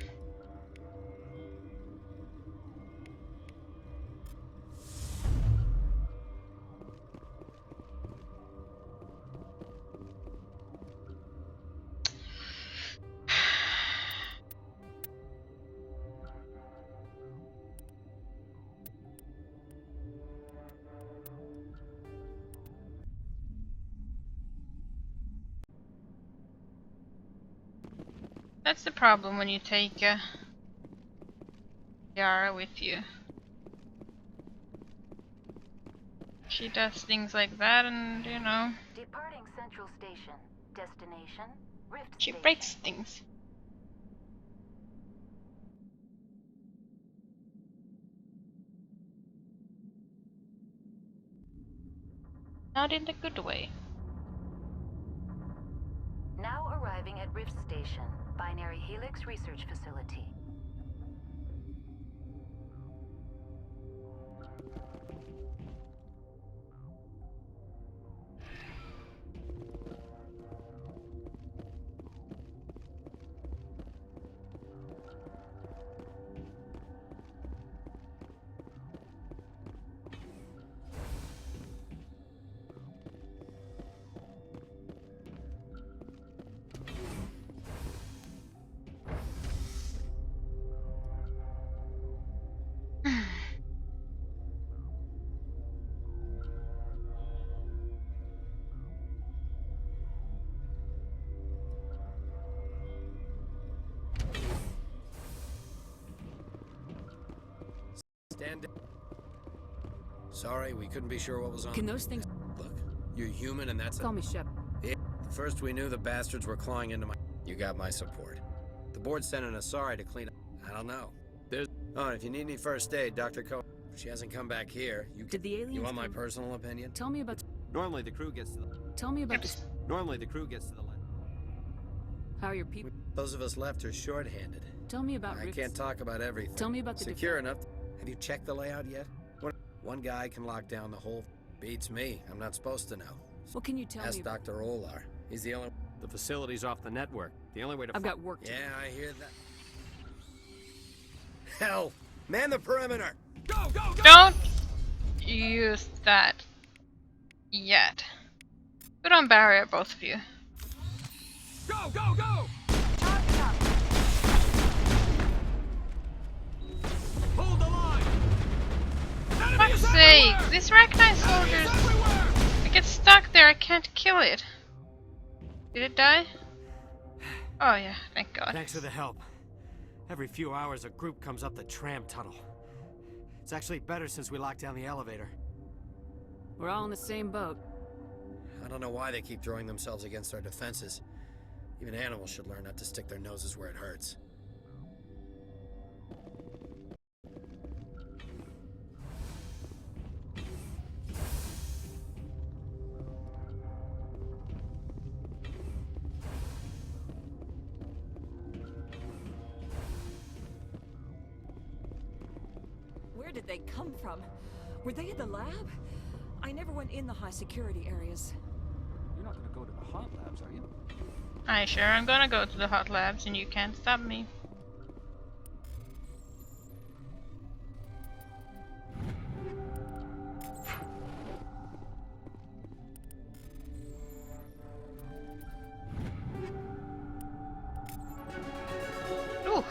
That's the problem when you take Yara with you. She does things like that, and you know, Departing Central Station. Destination Rift she Station. breaks things. Not in the good way. Now arriving at Rift Station, Binary Helix Research Facility. Stand down. Sorry, we couldn't be sure what was on. Can those things... Look, you're human and that's Call me Shep. Yeah. First we knew the bastards were clawing into my... You got my support. The board's sending us sorry to clean up. I don't know. There's... Oh, if you need any first aid, Dr. Co... She hasn't come back here. Did the aliens You want my come? personal opinion? Tell me about... Normally the crew gets to the... Tell me about this... Normally the crew gets to the land. How are your people... Those of us left are short-handed. Tell me about I Rift... can't talk about everything. Tell me about the... Secure enough. Have you checked the layout yet? One guy can lock down the whole... Beats me. I'm not supposed to know. What can you tell Ask me... Dr. Olar. He's the only... The facility's off the network. The only way to... I've got work to do. Yeah, I hear that. Hell! Man the perimeter! Go, go, go! Don't use that yet. Put on barrier, both of you. Go, go, go! Hold the line! Fuck's sake, these Rachni soldiers, I get stuck there, I can't kill it. Did it die? Oh yeah, thank God. Thanks for the help. Every few hours a group comes up the tram tunnel. It's actually better since we locked down the elevator. We're all in the same boat. I don't know why they keep throwing themselves against our defenses. Even animals should learn not to stick their noses where it hurts. Where did they come from? Were they in the lab? I never went in the high security areas. You're not gonna go to the hot labs, are you? I sure am gonna go to the hot labs and you can't stop me. Ooh.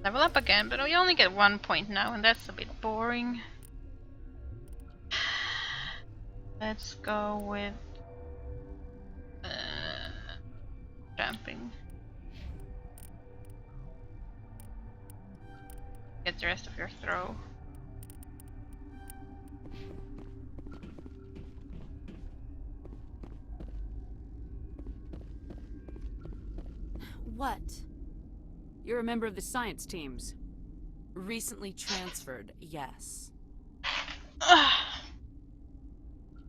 Level up again, but we only get 1 point now and that's a bit boring. Let's go with jumping. Get the rest of your throw. What? You're a member of the science teams. Recently transferred, yes.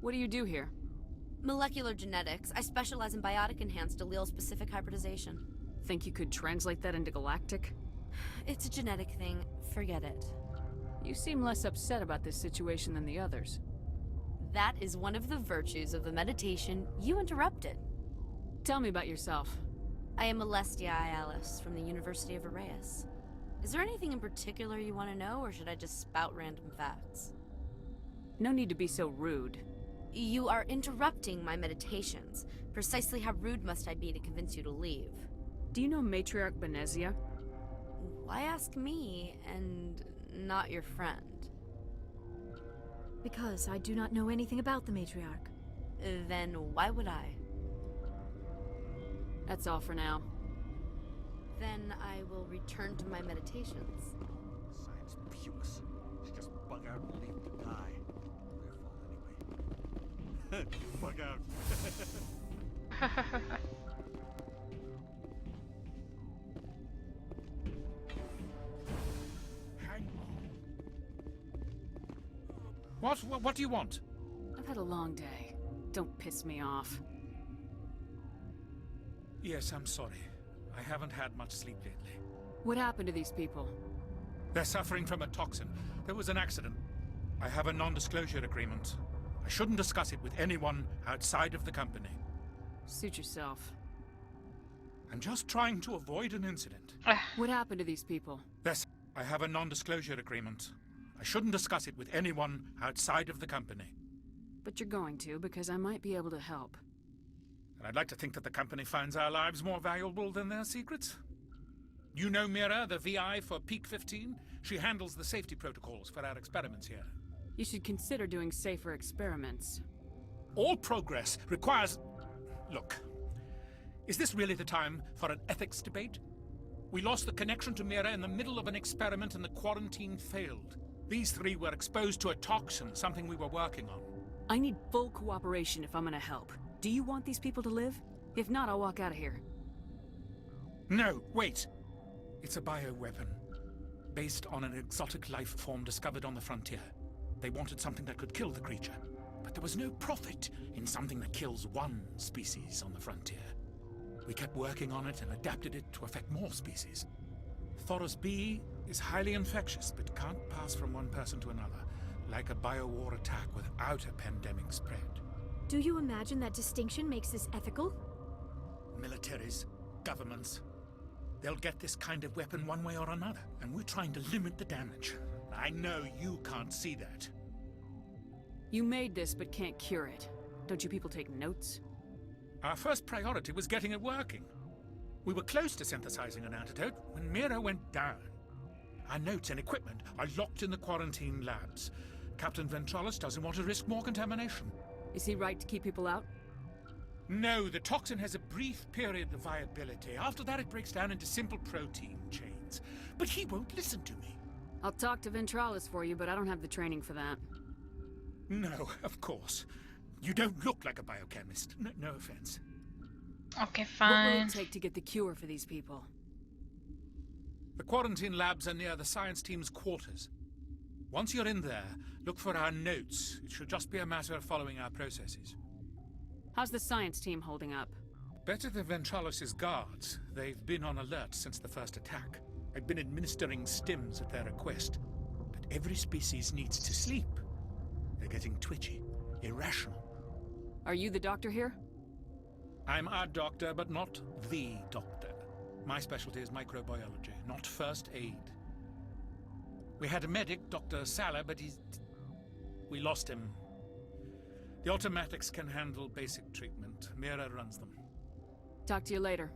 What do you do here? Molecular genetics. I specialize in biotic-enhanced allele-specific hybridization. Think you could translate that into galactic? It's a genetic thing. Forget it. You seem less upset about this situation than the others. That is one of the virtues of the meditation you interrupted. Tell me about yourself. I am Alestia Ialis from the University of Arraeus. Is there anything in particular you want to know, or should I just spout random facts? No need to be so rude. You are interrupting my meditations. Precisely how rude must I be to convince you to leave? Do you know Matriarch Benezia? Why ask me, and not your friend? Because I do not know anything about the matriarch. Then why would I? That's all for now. Then I will return to my meditations. innocuous. Should just bug out and leave him to die. Their fault, anyway. Bug out. Hang on. What do you want? I've had a long day. Don't piss me off. Yes, I'm sorry. I haven't had much sleep lately. What happened to these people? They're suffering from a toxin. There was an accident. I have a non-disclosure agreement. I shouldn't discuss it with anyone outside of the company. Suit yourself. I'm just trying to avoid an incident. What happened to these people? Yes, I have a non-disclosure agreement. I shouldn't discuss it with anyone outside of the company. But you're going to, because I might be able to help. And I'd like to think that the company finds our lives more valuable than their secrets. You know Mira, the VI for Peak 15? She handles the safety protocols for our experiments here. You should consider doing safer experiments. All progress requires... Look, is this really the time for an ethics debate? We lost the connection to Mira in the middle of an experiment and the quarantine failed. These three were exposed to a toxin, something we were working on. I need full cooperation if I'm gonna help. Do you want these people to live? If not, I'll walk out of here. No, wait. It's a bioweapon, based on an exotic life form discovered on the frontier. They wanted something that could kill the creature, but there was no profit in something that kills one species on the frontier. We kept working on it and adapted it to affect more species. Thoros B is highly infectious, but can't pass from one person to another, like a biowar attack without a pandemic spread. Do you imagine that distinction makes this ethical? Militaries, governments, they'll get this kind of weapon one way or another, and we're trying to limit the damage. I know you can't see that. You made this, but can't cure it. Don't you people take notes? Our first priority was getting it working. We were close to synthesizing an antidote when Mira went down. Our notes and equipment are locked in the quarantine labs. Captain Ventralis doesn't want to risk more contamination. Is he right to keep people out? No, the toxin has a brief period of viability. After that, it breaks down into simple protein chains. But he won't listen to me. I'll talk to Ventralis for you, but I don't have the training for that. No, of course. You don't look like a biochemist. No offense. Okay, What fine. will it take to get the cure for these people? The quarantine labs are near the science team's quarters. Once you're in there, look for our notes. It should just be a matter of following our processes. How's the science team holding up? Better than Ventralis' guards. They've been on alert since the first attack. I've been administering stims at their request. But every species needs to sleep. They're getting twitchy, irrational. Are you the doctor here? I'm our doctor, but not the doctor. My specialty is microbiology, not first aid. We had a medic, Dr. Salah, but we lost him. The automatics can handle basic treatment. Mira runs them. Talk to you later.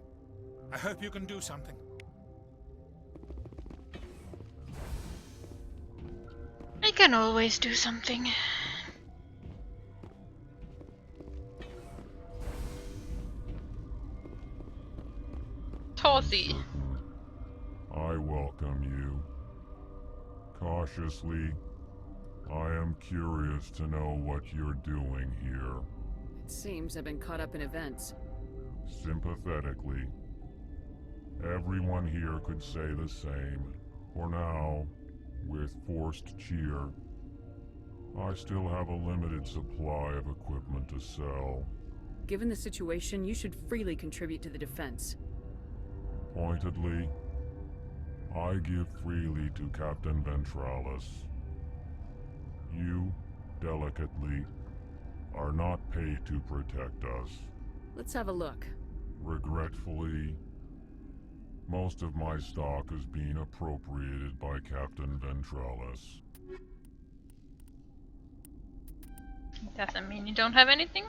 I hope you can do something. I can always do something. Tothy. I welcome you. Cautiously, I am curious to know what you're doing here. It seems I've been caught up in events. Sympathetically, everyone here could say the same. For now, with forced cheer, I still have a limited supply of equipment to sell. Given the situation, you should freely contribute to the defense. Pointedly, I give freely to Captain Ventralis. You, delicately, are not paid to protect us. Let's have a look. Regretfully, most of my stock is being appropriated by Captain Ventralis. Doesn't mean you don't have anything.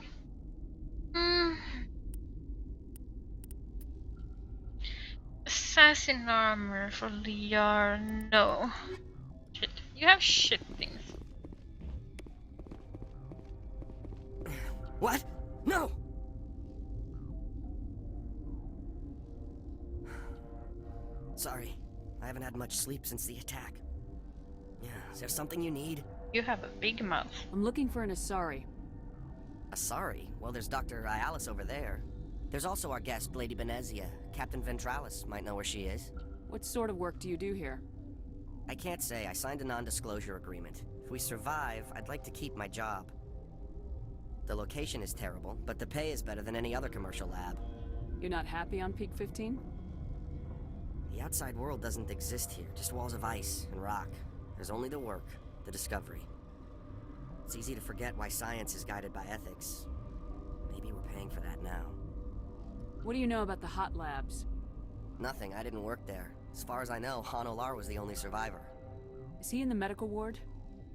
Assassin armor for Liar. No. Shit. You have shit things. What? No! Sorry, I haven't had much sleep since the attack. Yeah, is there something you need? You have a big mouth. I'm looking for an Asari. Sorry. Well, there's Dr. Ialis over there. There's also our guest, Lady Benezia. Captain Ventralis might know where she is. What sort of work do you do here? I can't say. I signed a non-disclosure agreement. If we survive, I'd like to keep my job. The location is terrible, but the pay is better than any other commercial lab. You're not happy on Peak 15? The outside world doesn't exist here, just walls of ice and rock. There's only the work, the discovery. It's easy to forget why science is guided by ethics. Maybe we're paying for that now. What do you know about the hot labs? Nothing, I didn't work there. As far as I know, Han Olar was the only survivor. Is he in the medical ward?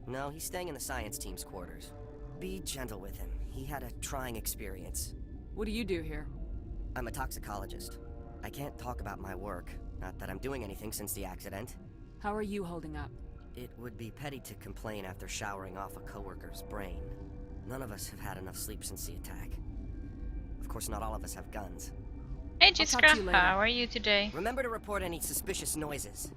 No, he's staying in the science team's quarters. Be gentle with him. He had a trying experience. What do you do here? I'm a toxicologist. I can't talk about my work. Not that I'm doing anything since the accident. How are you holding up? It would be petty to complain after showering off a coworker's brain. None of us have had enough sleep since the attack. Of course, not all of us have guns. Hey, Jiskra, how are you today? Remember to report any suspicious noises.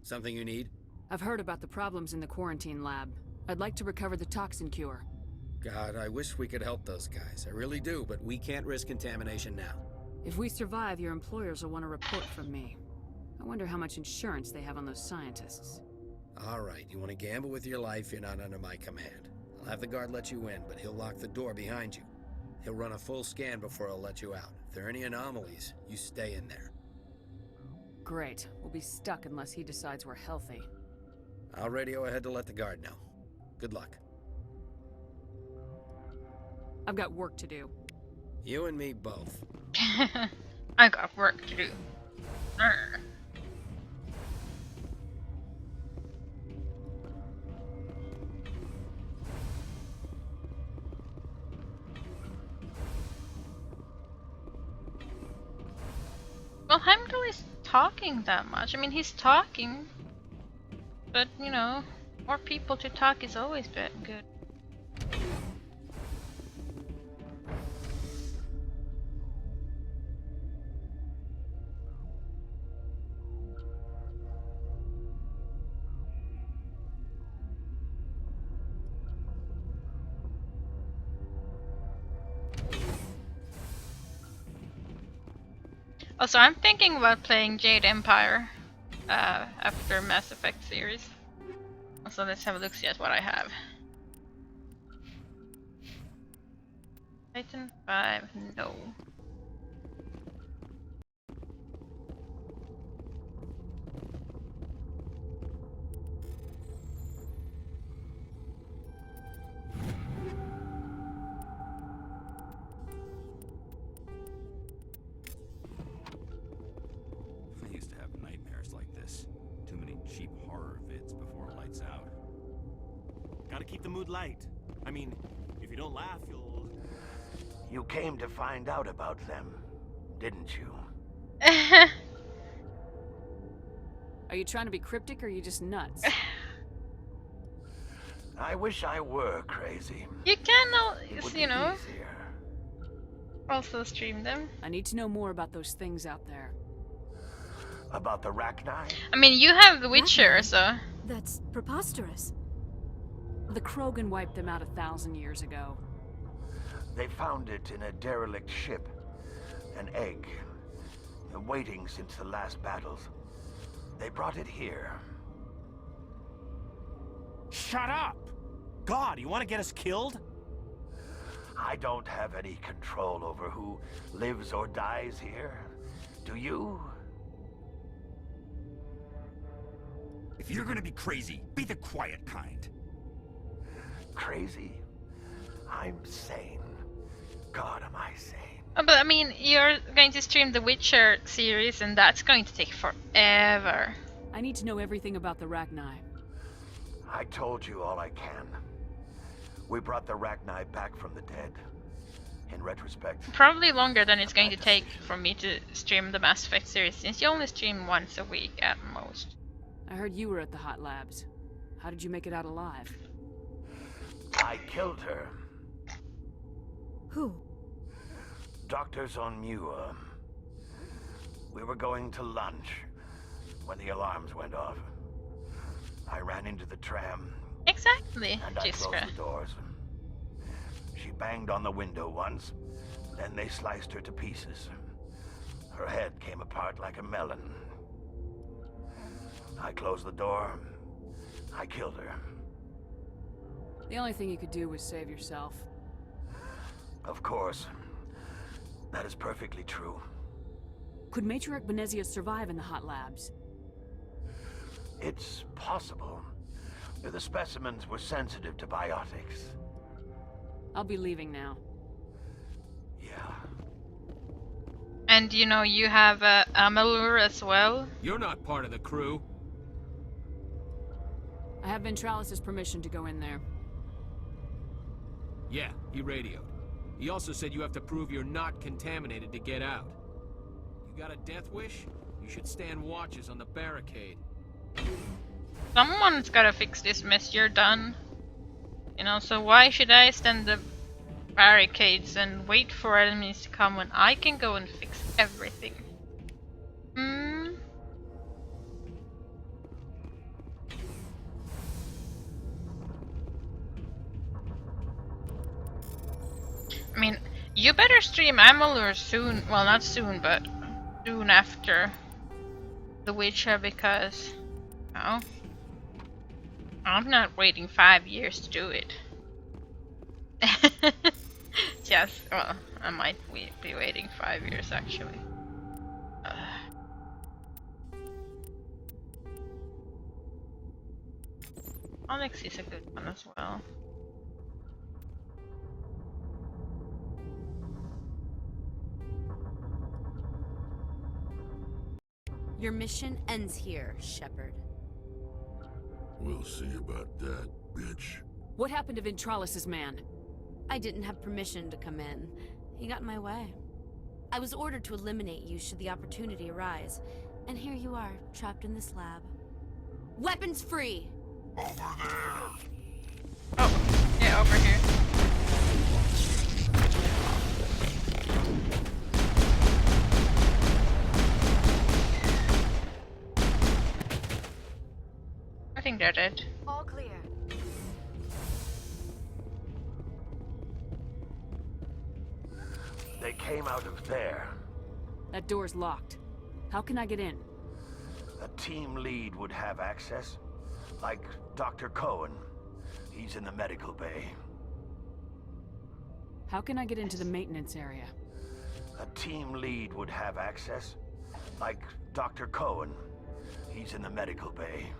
Something you need? I've heard about the problems in the quarantine lab. I'd like to recover the toxin cure. God, I wish we could help those guys. I really do, but we can't risk contamination now. If we survive, your employers will want a report from me. I wonder how much insurance they have on those scientists. All right, you want to gamble with your life, you're not under my command. I'll have the guard let you in, but he'll lock the door behind you. He'll run a full scan before he'll let you out. If there are any anomalies, you stay in there. Great. We'll be stuck unless he decides we're healthy. I'll radio ahead to let the guard know. Good luck. I've got work to do. You and me both. I got work to do. Arr. Well, Heimdall is talking that much. I mean, he's talking, but you know, more people to talk is always good. Also, I'm thinking about playing Jade Empire after Mass Effect series. So let's have a look, see at what I have. Titan 5, no. I used to have nightmares like this. Too many cheap horror vids before it lights out. Gotta keep the mood light. I mean, if you don't laugh, you'll... You came to find out about them, didn't you? Are you trying to be cryptic or are you just nuts? I wish I were crazy. You can, you be know, easier. also stream them. I need to know more about those things out there. About the Rachni? I mean, you have The Witcher, so... That's preposterous. The Krogan wiped them out 1,000 years ago. They found it in a derelict ship. An egg. Waiting since the last battles. They brought it here. Shut up! God, you want to get us killed? I don't have any control over who lives or dies here. Do you? If you're gonna be crazy, be the quiet kind. Crazy? I'm sane. God, am I sane? Oh, but I mean, you're going to stream the Witcher series and that's going to take forever. I need to know everything about the Rachni. I told you all I can. We brought the Rachni back from the dead. In retrospect, Probably longer than it's going to take for me to stream the Mass Effect series, since you only stream once a week at most. I heard you were at the hot labs. How did you make it out alive? I killed her. Who? Doctors on Muir. We were going to lunch when the alarms went off. I ran into the tram. Exactly, and I closed Jiskra. the doors. She banged on the window once, then they sliced her to pieces. Her head came apart like a melon. I closed the door. I killed her. The only thing you could do was save yourself. Of course. That is perfectly true. Could Matriarch Benezia survive in the hot labs? It's possible. The specimens were sensitive to biotics. I'll be leaving now. And you know, you have Amalur as well. You're not part of the crew. I have Ventralis' permission to go in there. Yeah, he radioed. He also said you have to prove you're not contaminated to get out. You got a death wish? You should stand watches on the barricade. Someone's gotta fix this mess, you're done. You know, so why should I stand the barricades and wait for enemies to come when I can go and fix everything? Hmm? I mean, you better stream Amalur soon. Well, not soon, but soon after The Witcher, because, oh, I'm not waiting 5 years to do it. Yes, well, I might be waiting 5 years actually. Onyx is a good one as well. Your mission ends here, Shepard. We'll see about that, bitch. What happened to Ventralis' man? I didn't have permission to come in. He got in my way. I was ordered to eliminate you should the opportunity arise. And here you are, trapped in this lab. Weapons free! Over there! Oh, yeah, over here. I think they're dead. All clear. They came out of there. That door's locked. How can I get in? A team lead would have access. Like Dr. Cohen. He's in the medical bay. How can I get into the maintenance area? A team lead would have access. Like Dr. Cohen. He's in the medical bay.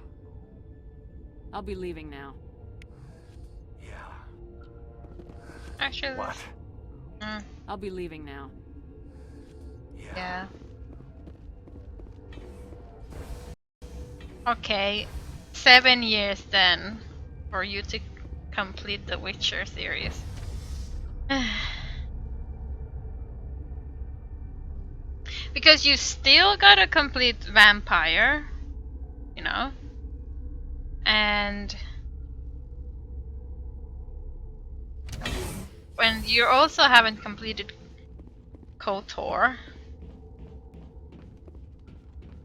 I'll be leaving now. Actually, what? I'll be leaving now. Yeah. Okay, 7 years then for you to complete the Witcher series. Because you still gotta complete Vampire, you know, and when you also haven't completed KOTOR.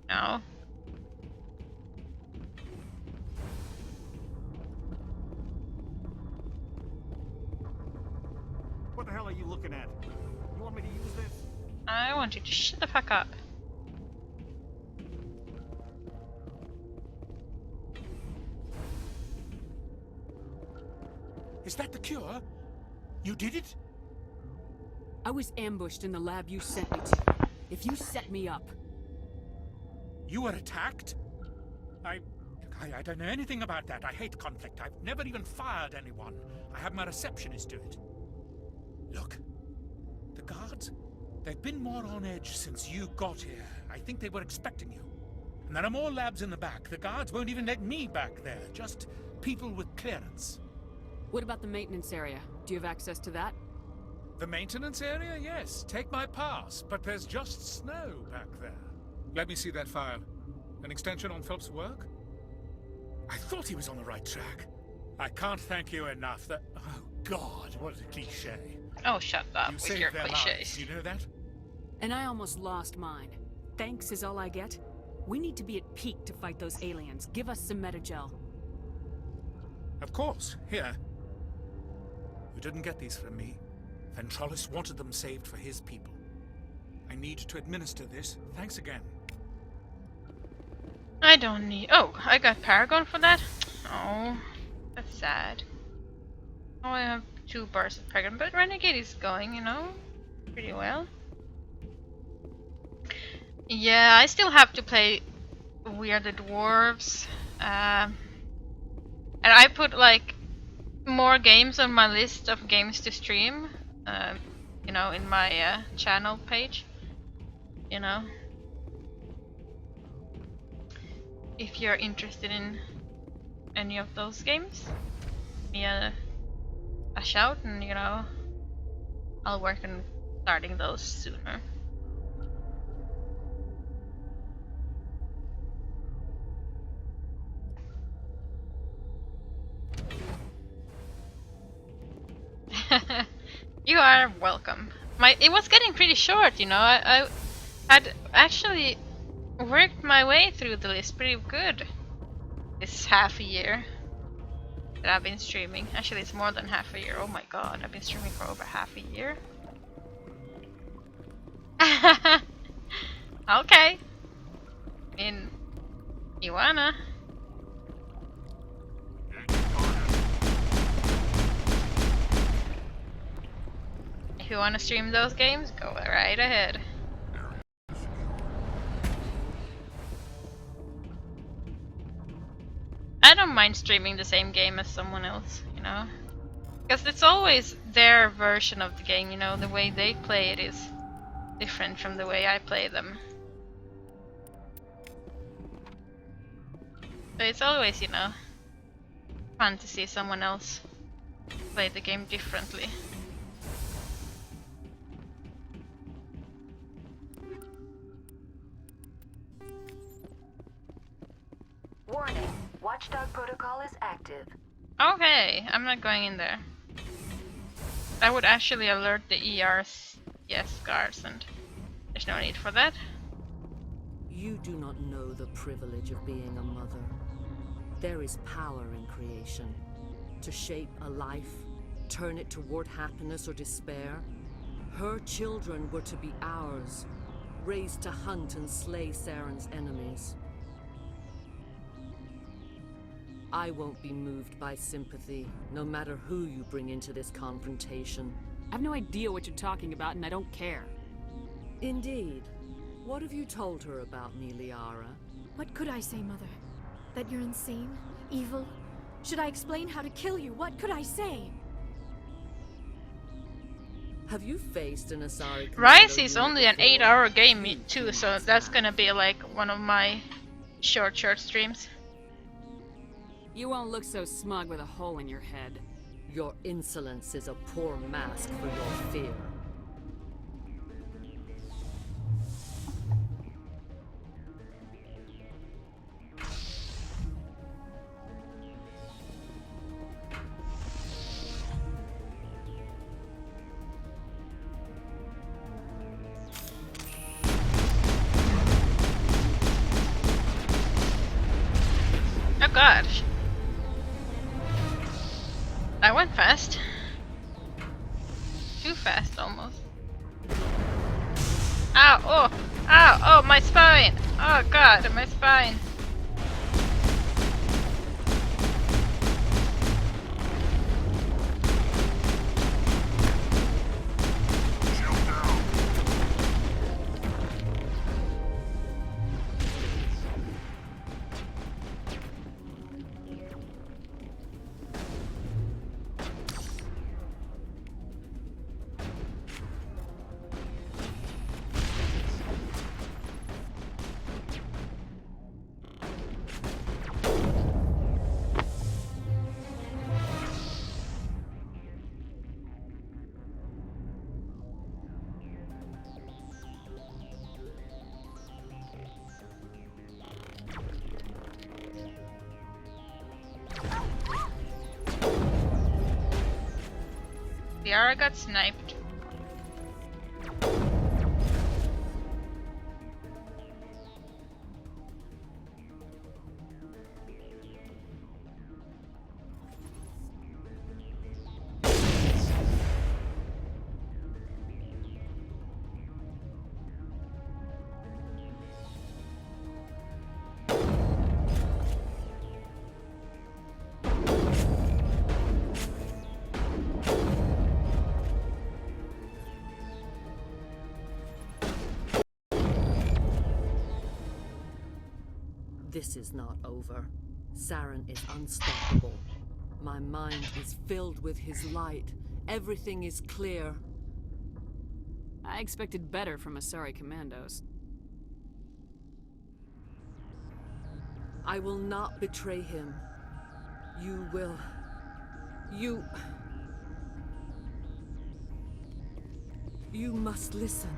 No. What the hell are you looking at? You want me to use this? I want you to shut the fuck up. Is that the cure? You did it? I was ambushed in the lab you sent me to. If you set me up... You were attacked? I don't know anything about that. I hate conflict. I've never even fired anyone. I have my receptionist do it. Look, the guards, they've been more on edge since you got here. I think they were expecting you. And there are more labs in the back. The guards won't even let me back there. Just people with clearance. What about the maintenance area? Do you have access to that? The maintenance area? Yes. Take my pass. But there's just snow back there. Let me see that file. An extension on Phelps' work? I thought he was on the right track. I can't thank you enough. That... Oh, God, what a cliche. Oh, shut up You with saved your their cliches. lives. You know that? And I almost lost mine. Thanks is all I get. We need to be at peak to fight those aliens. Give us some Metagel. Of course. Here. You didn't get these from me. Ventrollis wanted them saved for his people. I need to administer this. Thanks again. I don't need... Oh, I got Paragon for that? Oh, that's sad. Oh, I have 2 bars of Paragon, but Renegade is going, you know, pretty well. Yeah, I still have to play Weird the Dwarves. And I put, like, more games on my list of games to stream. You know, in my channel page. You know. If you're interested in any of those games, give me a shout, and you know, I'll work on starting those sooner. You are welcome. It was getting pretty short, you know. I had actually worked my way through the list pretty good this half a year that I've been streaming. Actually, it's more than half a year. Oh my god, I've been streaming for over half a year. Okay. I mean, you wanna? If you wanna stream those games, go right ahead. I don't mind streaming the same game as someone else, you know? Because it's always their version of the game, you know? The way they play it is different from the way I play them. So it's always, you know, fun to see someone else play the game differently. Warning, Watchdog protocol is active. Okay, I'm not going in there. I would actually alert the ERs, yes, guards, and there's no need for that. You do not know the privilege of being a mother. There is power in creation. To shape a life, turn it toward happiness or despair. Her children were to be ours, raised to hunt and slay Saren's enemies. I won't be moved by sympathy, no matter who you bring into this confrontation. I've no idea what you're talking about, and I don't care. Indeed. What have you told her about me, Liara? What could I say, Mother? That you're insane? Evil? Should I explain how to kill you? What could I say? Have you faced an Asari? Rise is only an 8-hour game too, so that's gonna be like one of my short streams. You won't look so smug with a hole in your head. Your insolence is a poor mask for your fear. Oh god. That went fast. Too fast almost. Ow, oh, ow, oh, my spine. Oh god, my spine. Liara got sniped. This is not over. Saren is unstoppable. My mind is filled with his light. Everything is clear. I expected better from Asari commandos. I will not betray him. You will. You must listen.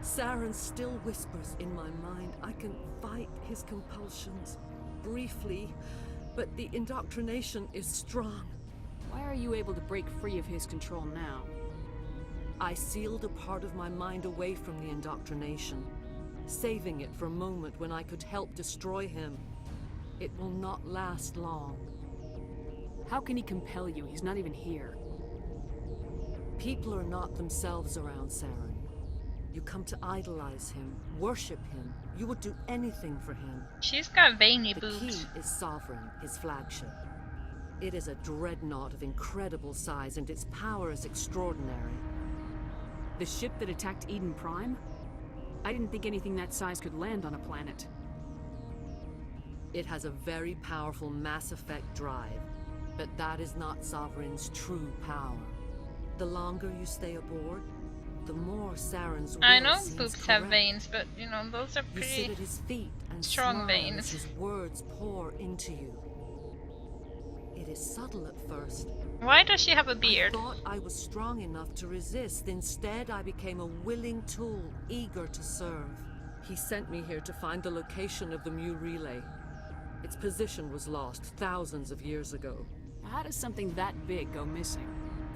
Saren still whispers in my mind. I can fight his compulsions. Briefly, but the indoctrination is strong. Why are you able to break free of his control now? I sealed a part of my mind away from the indoctrination, saving it for a moment when I could help destroy him. It will not last long. How can he compel you? He's not even here. People are not themselves around Saren. You come to idolize him, worship him. You would do anything for him. She's got veiny boobs. The key is Sovereign, his flagship. It is a dreadnought of incredible size, and its power is extraordinary. The ship that attacked Eden Prime? I didn't think anything that size could land on a planet. It has a very powerful Mass Effect drive, but that is not Sovereign's true power. The longer you stay aboard, the more Saren's will I know seems boobs have correct. veins, but you know, those are You sit pretty at his feet and strong smile veins. as his words pour into you. It is subtle at first. Why does she have a beard? I thought I was strong enough to resist. Instead, I became a willing tool, eager to serve. He sent me here to find the location of the Mu relay. Its position was lost thousands of years ago. How does something that big go missing?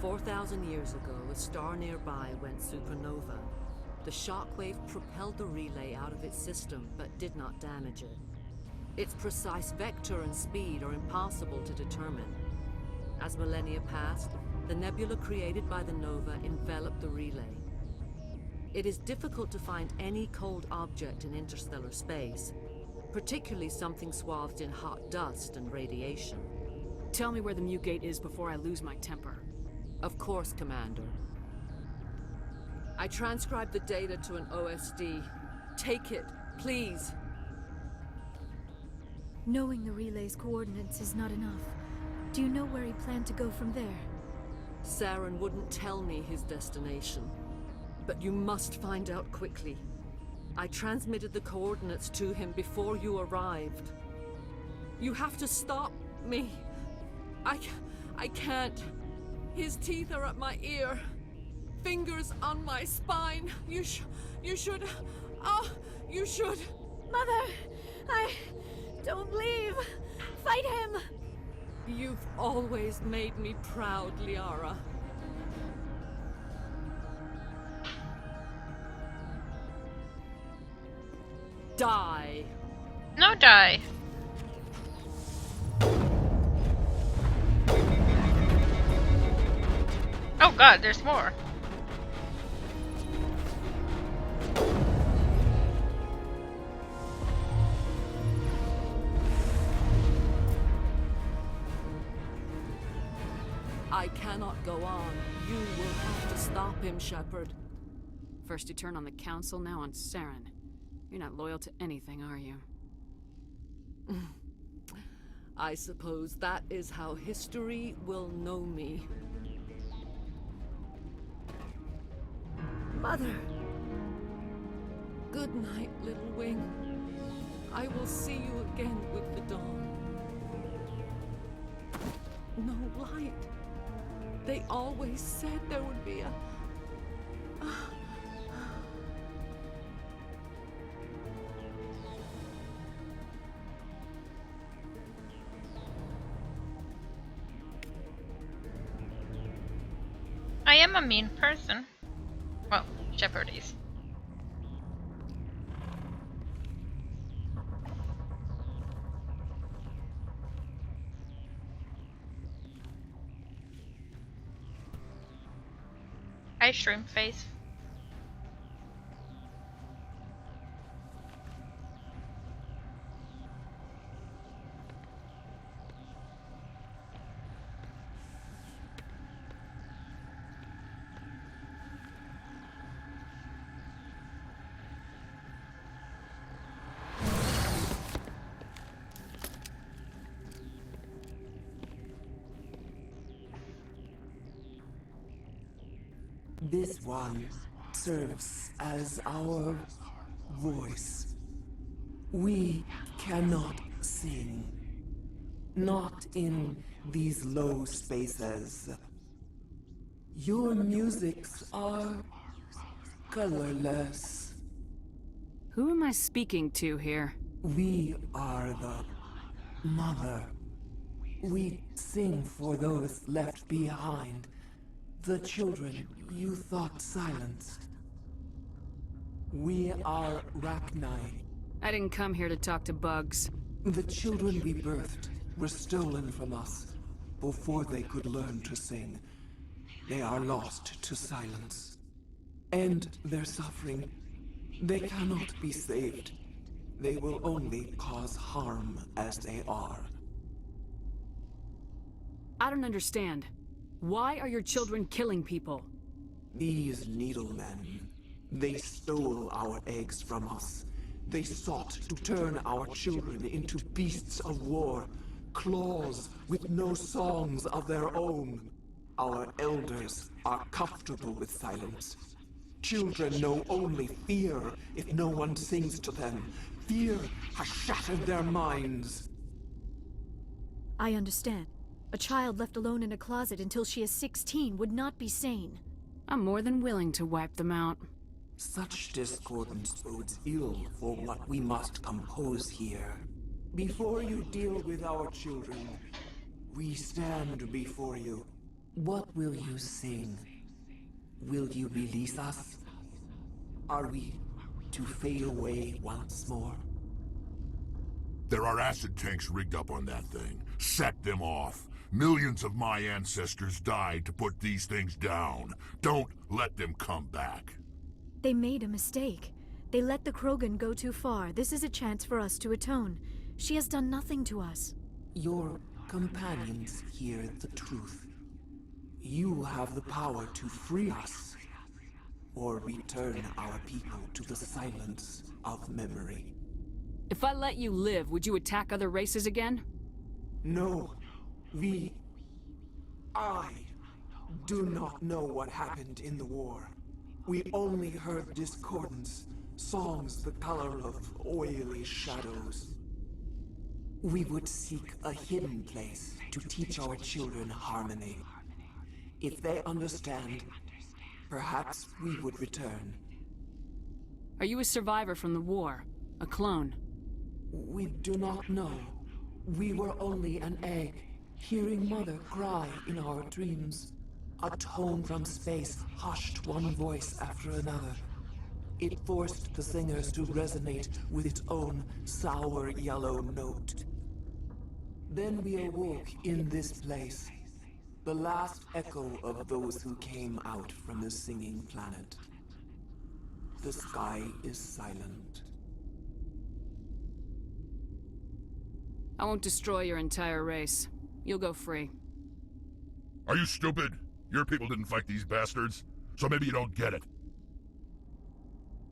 4,000 years ago, a star nearby went supernova. The shockwave propelled the relay out of its system, but did not damage it. Its precise vector and speed are impossible to determine. As millennia passed, the nebula created by the nova enveloped the relay. It is difficult to find any cold object in interstellar space, particularly something swathed in hot dust and radiation. Tell me where the Mu Gate is before I lose my temper. Of course, Commander. I transcribed the data to an OSD. Take it, please. Knowing the relay's coordinates is not enough. Do you know where he planned to go from there? Saren wouldn't tell me his destination. But you must find out quickly. I transmitted the coordinates to him before you arrived. You have to stop me. I can't. His teeth are at my ear. Fingers on my spine. You should. Oh, you should. Mother! Don't leave! Fight him! You've always made me proud, Liara. Die. No, die. Oh god, there's more. I cannot go on. You will have to stop him, Shepard. First you turn on the Council, now on Saren. You're not loyal to anything, are you? I suppose that is how history will know me. Mother! Good night, little wing. I will see you again with the dawn. No light. They always said there would be a... I am a mean person. Well, Shepard is. Hi, shrimp face. This one serves as our voice. We cannot sing. Not in these low spaces. Your musics are colorless. Who am I speaking to here? We are the mother. We sing for those left behind. The children you thought silenced. We are Rachni. I didn't come here to talk to bugs. The children we birthed were stolen from us before they could learn to sing. They are lost to silence. And their suffering, they cannot be saved. They will only cause harm as they are. I don't understand. Why are your children killing people? These needlemen, they stole our eggs from us. They sought to turn our children into beasts of war, claws with no songs of their own. Our elders are comfortable with silence. Children know only fear if no one sings to them. Fear has shattered their minds. I understand. A child left alone in a closet until she is 16 would not be sane. I'm more than willing to wipe them out. Such discordance bodes ill for what we must compose here. Before you deal with our children, we stand before you. What will you sing? Will you release us? Are we to fade away once more? There are acid tanks rigged up on that thing. Set them off. Millions of my ancestors died to put these things down. Don't let them come back. They made a mistake. They let the Krogan go too far. This is a chance for us to atone. She has done nothing to us. Your companions hear the truth. You have the power to free us, or return our people to the silence of memory. If I let you live, would you attack other races again? No. I do not know what happened in the war. We only heard discordance, songs the color of oily shadows. We would seek a hidden place to teach our children harmony. If they understand, perhaps we would return. Are you a survivor from the war? A clone? We do not know. We were only an egg, hearing Mother cry in our dreams. A tone from space hushed one voice after another. It forced the singers to resonate with its own sour yellow note. Then we awoke in this place, the last echo of those who came out from the singing planet. The sky is silent. I won't destroy your entire race. You'll go free. Are you stupid? Your people didn't fight these bastards, so maybe you don't get it.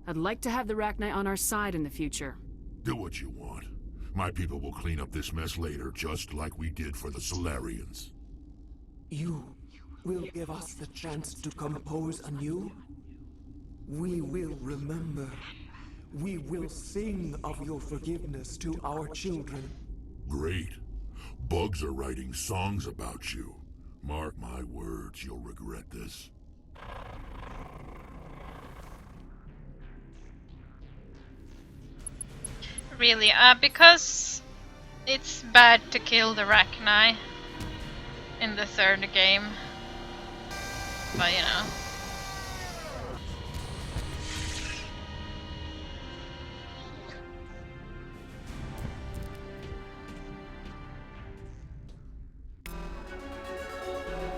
I'd like to have the Rachni on our side in the future. Do what you want. My people will clean up this mess later, just like we did for the Solarians. You will give us the chance to compose anew? We will remember. We will sing of your forgiveness to our children. Great. Bugs are writing songs about you. Mark my words, you'll regret this. Really, because it's bad to kill the Rachni in the third game. But you know.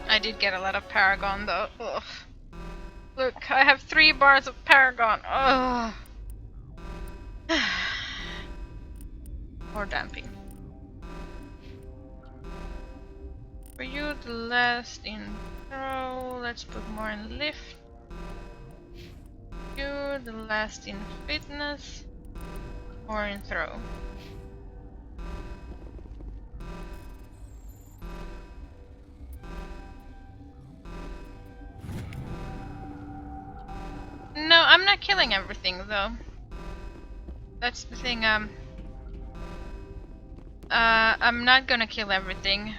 I did get a lot of Paragon though. Ugh. Look, I have 3 bars of Paragon. Ugh. Or damping. For you, the last in throw. Let's put more in lift. You, the last in fitness. More in throw. No, I'm not killing everything though. That's the thing. I'm not gonna kill everything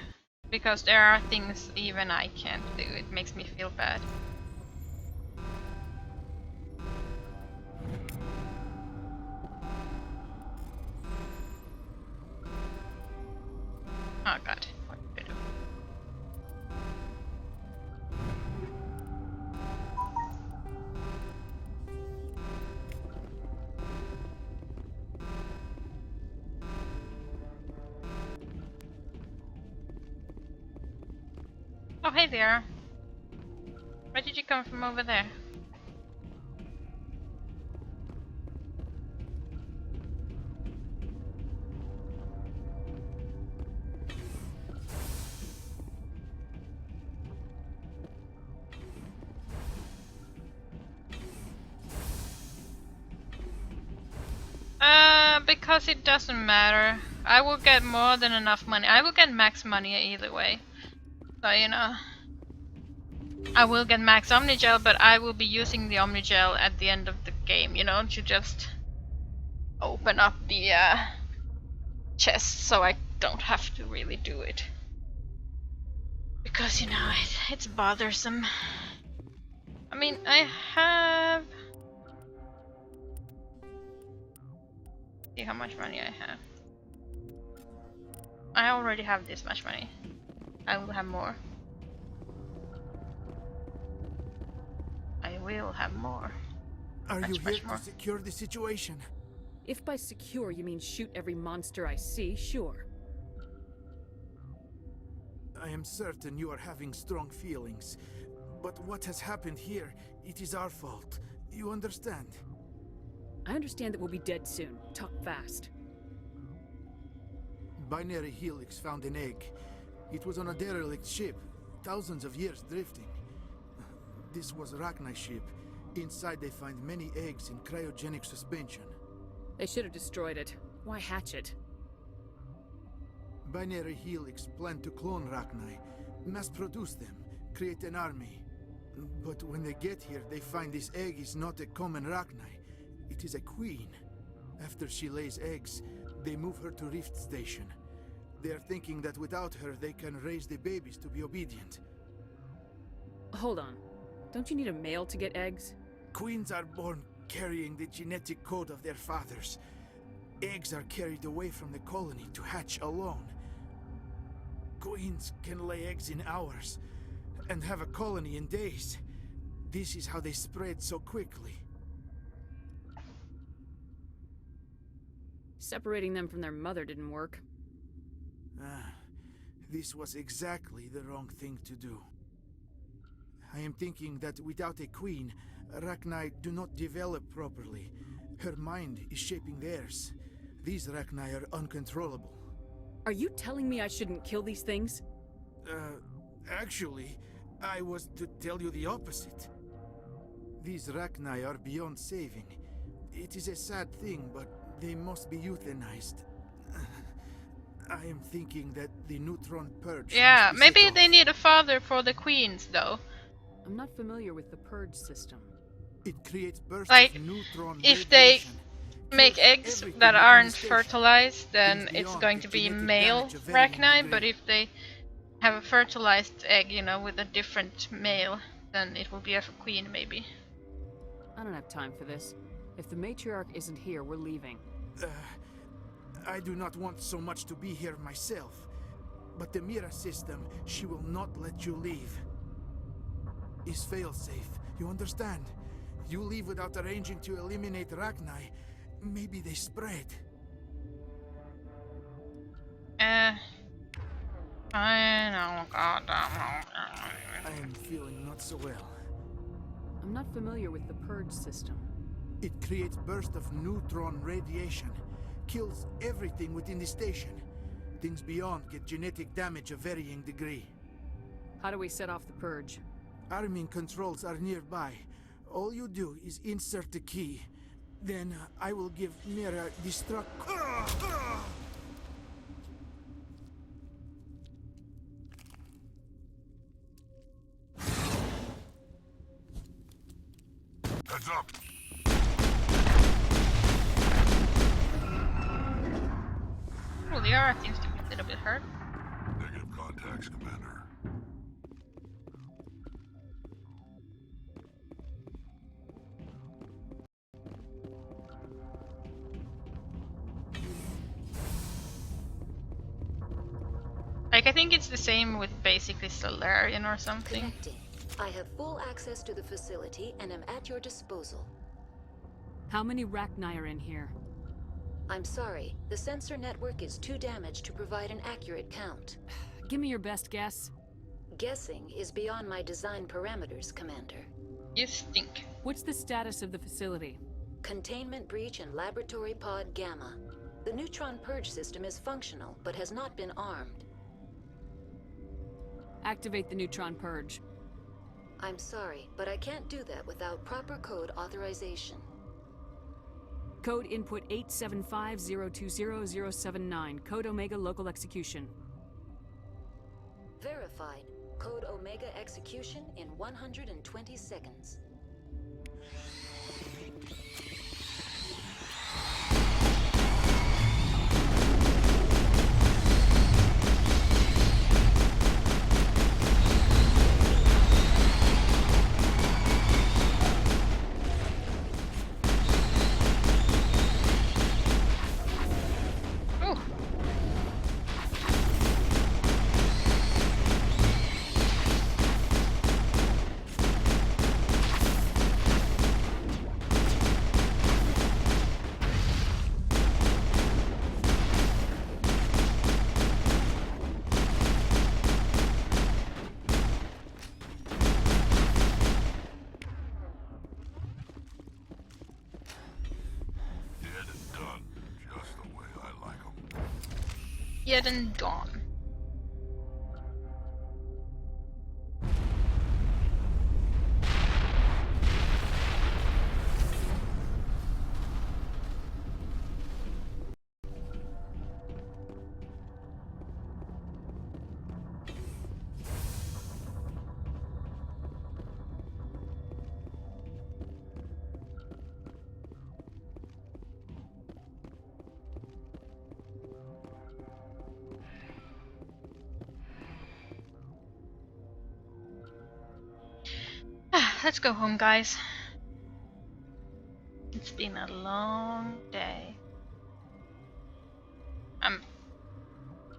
because there are things even I can't do. It makes me feel bad. Oh god, what did I do? Oh hey there. Where did you come from over there? Because it doesn't matter. I will get more than enough money. I will get max money either way. So, you know. I will get max Omnigel, but I will be using the Omnigel at the end of the game, you know, to just open up the chest so I don't have to really do it. Because, you know, it's bothersome. I mean, I have... See how much money I have. I already have this much money. I will have more. I will have more. Are you here more. to secure the situation? If by secure you mean shoot every monster I see, sure. I am certain you are having strong feelings. But what has happened here, it is our fault. You understand? I understand that we'll be dead soon. Talk fast. Binary Helix found an egg. It was on a derelict ship, thousands of years drifting. This was Rachni's ship. Inside they find many eggs in cryogenic suspension. They should have destroyed it. Why hatch it? Binary Helix planned to clone Rachni, mass-produce them, create an army. But when they get here, they find this egg is not a common Rachni. It is a queen. After she lays eggs, they move her to Rift Station. They are thinking that without her, they can raise the babies to be obedient. Hold on. Don't you need a male to get eggs? Queens are born carrying the genetic code of their fathers. Eggs are carried away from the colony to hatch alone. Queens can lay eggs in hours and have a colony in days. This is how they spread so quickly. Separating them from their mother didn't work. This was exactly the wrong thing to do. I am thinking that without a queen, Rachni do not develop properly. Her mind is shaping theirs. These Rachni are uncontrollable. Are you telling me I shouldn't kill these things? Actually, I was to tell you the opposite. These Rachni are beyond saving. It is a sad thing, but they must be euthanized. I am thinking that the neutron purge. Yeah, maybe they need a father for the queens, though. I'm not familiar with the purge system. It creates bursts like, of neutron if they make eggs that aren't station. fertilized, then it's going to be male Rachni, but if they have a fertilized egg, you know, with a different male, then it will be a queen, maybe. I don't have time for this. If the matriarch isn't here, we're leaving. I do not want so much to be here myself. But the Mira system, she will not let you leave. is failsafe. You understand? You leave without arranging to eliminate Rachni, maybe they spread. I know, I am feeling not so well. I'm not familiar with the purge system. It creates bursts of neutron radiation, kills everything within the station. Things beyond get genetic damage of varying degree. How do we set off the purge? Arming controls are nearby. All you do is insert the key. Then I will give Mira destruct. Heads up! Oh, Liara seems to be a little bit hurt. Negative contacts, Commander. Like, I think it's the same with basically Solarian or something. Connecting. I have full access to the facility and am at your disposal. How many Rachni are in here? I'm sorry, the sensor network is too damaged to provide an accurate count. Give me your best guess. Guessing is beyond my design parameters, Commander. You stink. What's the status of the facility? Containment breach in Laboratory Pod Gamma. The neutron purge system is functional, but has not been armed. Activate the neutron purge. I'm sorry, but I can't do that without proper code authorization. Code input 875020079. Code Omega local execution. Verified. Code Omega execution in 120 seconds. Yet and dawn. Let's go home, guys. It's been a long day.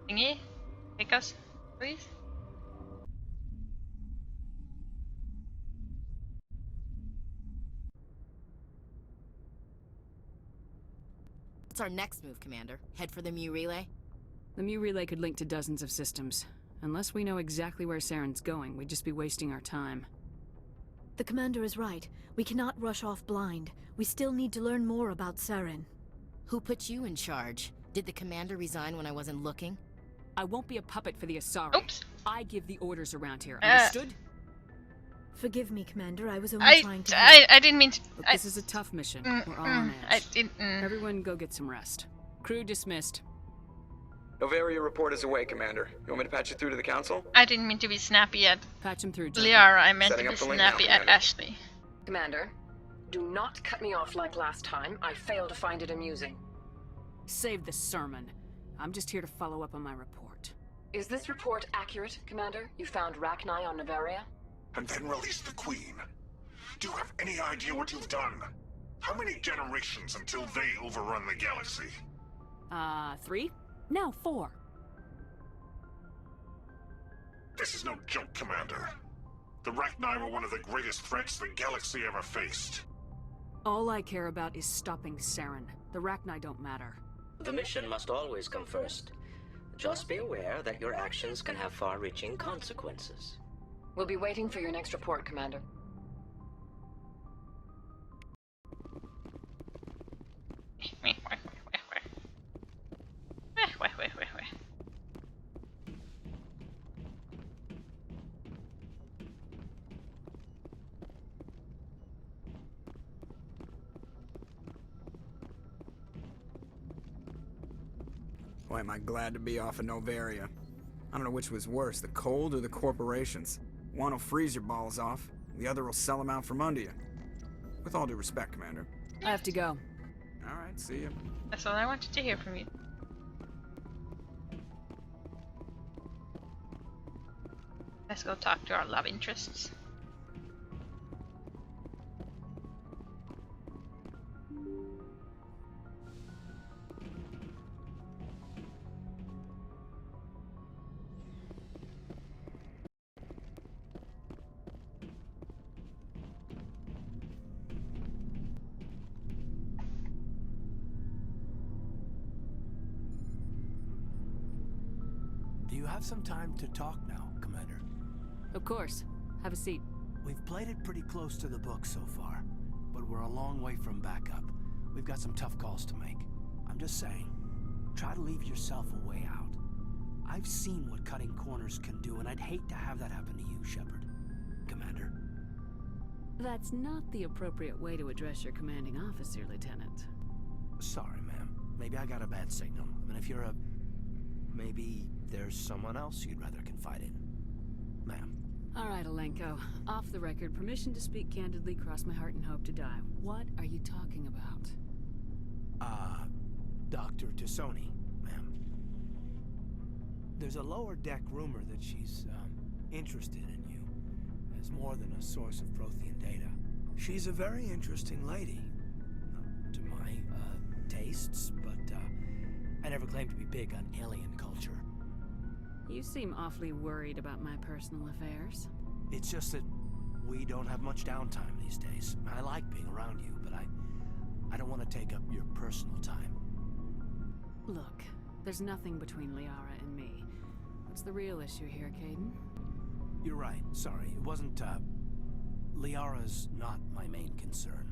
Thingy? Take us, please? What's our next move, Commander? Head for the Mu Relay? The Mu Relay could link to dozens of systems. Unless we know exactly where Saren's going, we'd just be wasting our time. The commander is right. We cannot rush off blind. We still need to learn more about Saren. Who put you in charge? Did the commander resign when I wasn't looking? I won't be a puppet for the Asari. Oops. I give the orders around here. Understood? Forgive me, Commander. I was only trying to... I didn't mean to... Look, this is a tough mission. We're all on edge. Everyone go get some rest. Crew dismissed. Novaria report is away, Commander. You want me to patch you through to the Council? I didn't mean to be snappy at Patch him through, Liara. I meant Setting to be up the link snappy now, at Commander. Ashley. Commander, do not cut me off like last time. I fail to find it amusing. Save the sermon. I'm just here to follow up on my report. Is this report accurate, Commander? You found Rachni on Novaria? And then release the Queen. Do you have any idea what you've done? How many generations until they overrun the galaxy? 3? Now 4. This is no joke, Commander. The Rachni were one of the greatest threats the galaxy ever faced. All I care about is stopping Saren. The Rachni don't matter. The mission must always come first. Just be aware that your actions can have far-reaching consequences. We'll be waiting for your next report, Commander. Boy, am I glad to be off of Novaria. I don't know which was worse, the cold or the corporations. One will freeze your balls off, the other will sell them out from under you. With all due respect, Commander. I have to go. Alright, see you. That's all I wanted to hear from you. Let's go talk to our love interests. Do you have some time to talk now, Commander? Of course. Have a seat. We've played it pretty close to the book so far, but we're a long way from backup. We've got some tough calls to make. I'm just saying, try to leave yourself a way out. I've seen what cutting corners can do, and I'd hate to have that happen to you, Shepard. Commander. That's not the appropriate way to address your commanding officer, Lieutenant. Sorry, ma'am. Maybe I got a bad signal. I mean, if you're a... Maybe there's someone else you'd rather confide in. Ma'am. All right, Alenko. Off the record, permission to speak candidly, cross my heart and hope to die. What are you talking about? Dr. Tassoni, ma'am. There's a lower deck rumor that she's, interested in you as more than a source of Prothean data. She's a very interesting lady. To my, tastes, but, I never claimed to be big on alien culture. You seem awfully worried about my personal affairs. It's just that we don't have much downtime these days. I like being around you, but I don't want to take up your personal time. Look, there's nothing between Liara and me. What's the real issue here, Caden? You're right. Sorry. It wasn't, Liara's not my main concern.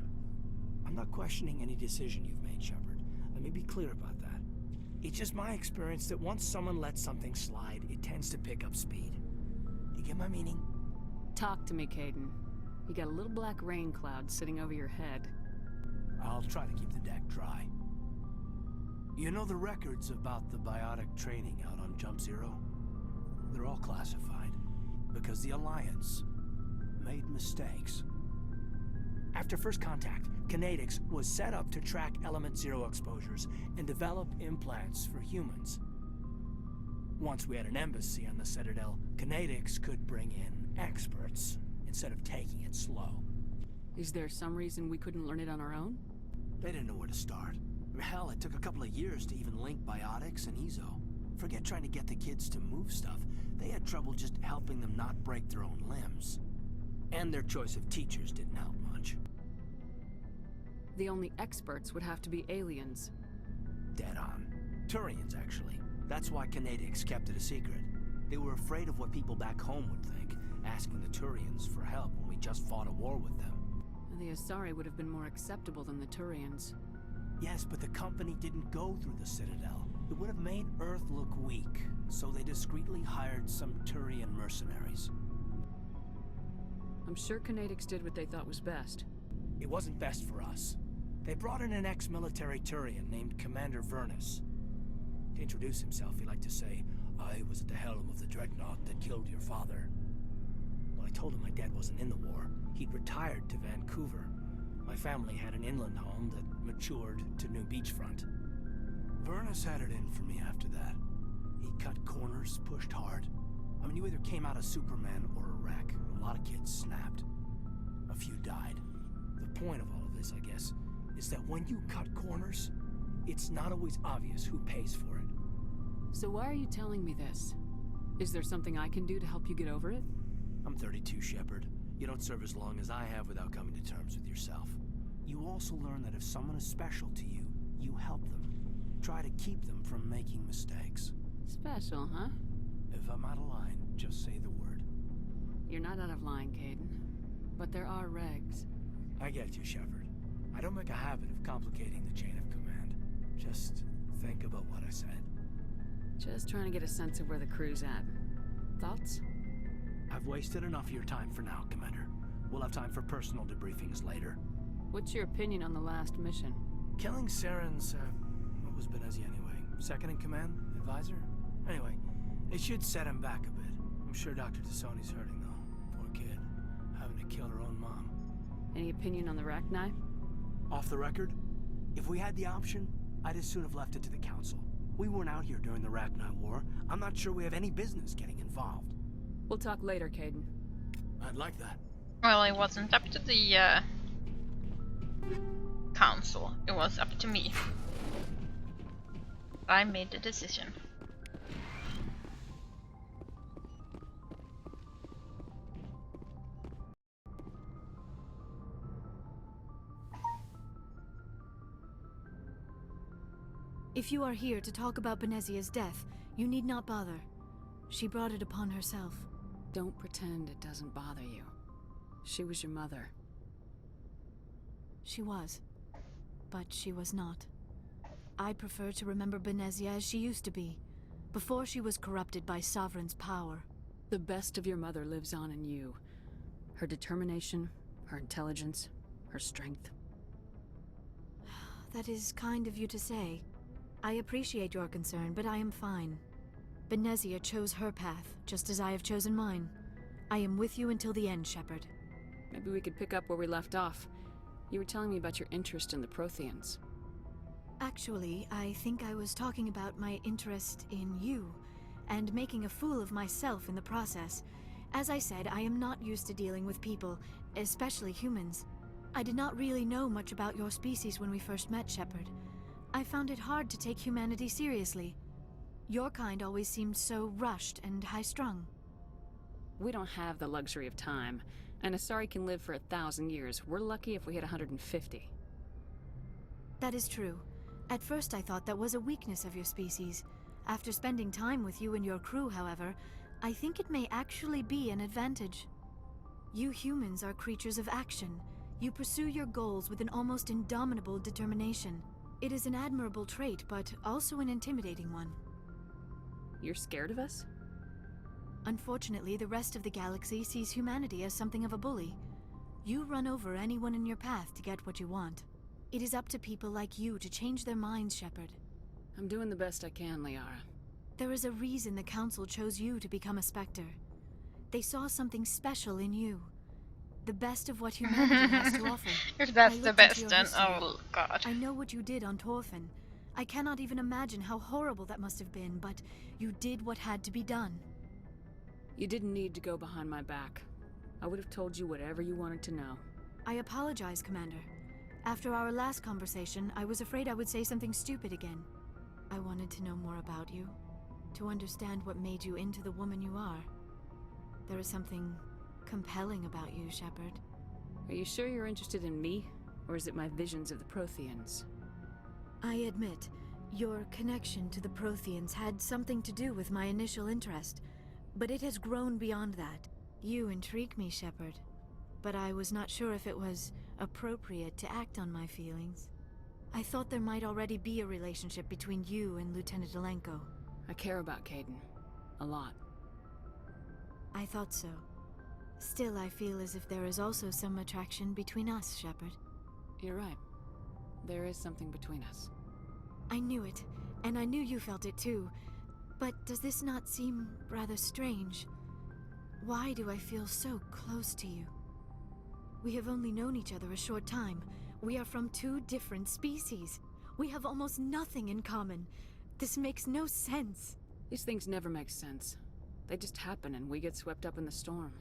I'm not questioning any decision you've made, Shepard. Let me be clear about that. It's just my experience that once someone lets something slide, it tends to pick up speed. You get my meaning? Talk to me, Caden. You got a little black rain cloud sitting over your head. I'll try to keep the deck dry. You know the records about the biotic training out on Jump Zero? They're all classified, because the Alliance made mistakes. After first contact, Kinetics was set up to track Element Zero exposures and develop implants for humans. Once we had an embassy on the Citadel, Kinetics could bring in experts instead of taking it slow. Is there some reason we couldn't learn it on our own? They didn't know where to start. Hell, it took a couple of years to even link biotics and Ezo. Forget trying to get the kids to move stuff. They had trouble just helping them not break their own limbs. And their choice of teachers didn't help much. The only experts would have to be aliens. Dead on. Turians, actually. That's why Kinetics kept it a secret. They were afraid of what people back home would think, asking the Turians for help when we just fought a war with them. The Asari would have been more acceptable than the Turians. Yes, but the company didn't go through the Citadel. It would have made Earth look weak, so they discreetly hired some Turian mercenaries. I'm sure Kinetics did what they thought was best. It wasn't best for us. They brought in an ex-military Turian named Commander Vernus. To introduce himself, he liked to say, "I was at the helm of the dreadnought that killed your father." When I told him my dad wasn't in the war, he'd retired to Vancouver. My family had an inland home that matured to new beachfront. Vernus had it in for me after that. He cut corners, pushed hard. I mean, you either came out a Superman or a wreck. A lot of kids snapped. A few died. The point of all of this, I guess, is that when you cut corners, it's not always obvious who pays for it. So why are you telling me this? Is there something I can do to help you get over it? I'm 32, Shepard. You don't serve as long as I have without coming to terms with yourself. You also learn that if someone is special to you, you help them. Try to keep them from making mistakes. Special, huh? If I'm out of line, just say the word. You're not out of line, Caden. But there are regs. I get you, Shepard. I don't make a habit of complicating the chain of command. Just think about what I said. Just trying to get a sense of where the crew's at. Thoughts? I've wasted enough of your time for now, Commander. We'll have time for personal debriefings later. What's your opinion on the last mission? Killing Saren's, what was Benezi anyway? Second in command? Advisor? Anyway, it should set him back a bit. I'm sure Dr. Tassoni's hurting, though. Poor kid. Having to kill her own mom. Any opinion on the Rachni? Off the record? If we had the option, I'd as soon have left it to the Council. We weren't out here during the Rachni War. I'm not sure we have any business getting involved. We'll talk later, Caden. I'd like that. Well, it wasn't up to the council. It was up to me. I made the decision. If you are here to talk about Benezia's death, you need not bother. She brought it upon herself. Don't pretend it doesn't bother you. She was your mother. She was. But she was not. I prefer to remember Benezia as she used to be, before she was corrupted by Sovereign's power. The best of your mother lives on in you. Her determination, her intelligence, her strength. That is kind of you to say. I appreciate your concern, but I am fine. Benezia chose her path, just as I have chosen mine. I am with you until the end, Shepard. Maybe we could pick up where we left off. You were telling me about your interest in the Protheans. Actually, I think I was talking about my interest in you, and making a fool of myself in the process. As I said, I am not used to dealing with people, especially humans. I did not really know much about your species when we first met, Shepard. I found it hard to take humanity seriously. Your kind always seemed so rushed and high-strung. We don't have the luxury of time, and Asari can live for 1,000 years. We're lucky if we hit 150. That is true. At first I thought that was a weakness of your species. After spending time with you and your crew, however, I think it may actually be an advantage. You humans are creatures of action. You pursue your goals with an almost indomitable determination. It is an admirable trait, but also an intimidating one. You're scared of us? Unfortunately, the rest of the galaxy sees humanity as something of a bully. You run over anyone in your path to get what you want. It is up to people like you to change their minds, Shepard. I'm doing the best I can, Liara. There is a reason the Council chose you to become a Spectre. They saw something special in you. The best of what humanity has to offer. If that's the best, then oh god. I know what you did on Torfin. I cannot even imagine how horrible that must have been, but you did what had to be done. You didn't need to go behind my back. I would have told you whatever you wanted to know. I apologize, Commander. After our last conversation, I was afraid I would say something stupid again. I wanted to know more about you, to understand what made you into the woman you are. There is something compelling about you, Shepard. Are you sure you're interested in me, or is it my visions of the Protheans? I admit, your connection to the Protheans had something to do with my initial interest, but it has grown beyond that. You intrigue me, Shepard, but I was not sure if it was appropriate to act on my feelings. I thought there might already be a relationship between you and Lieutenant Alenko. I care about Caden. A lot. I thought so. Still, I feel as if there is also some attraction between us, Shepard. You're right. There is something between us. I knew it, and I knew you felt it too. But does this not seem rather strange? Why do I feel so close to you? We have only known each other a short time. We are from two different species. We have almost nothing in common. This makes no sense. These things never make sense. They just happen and we get swept up in the storm.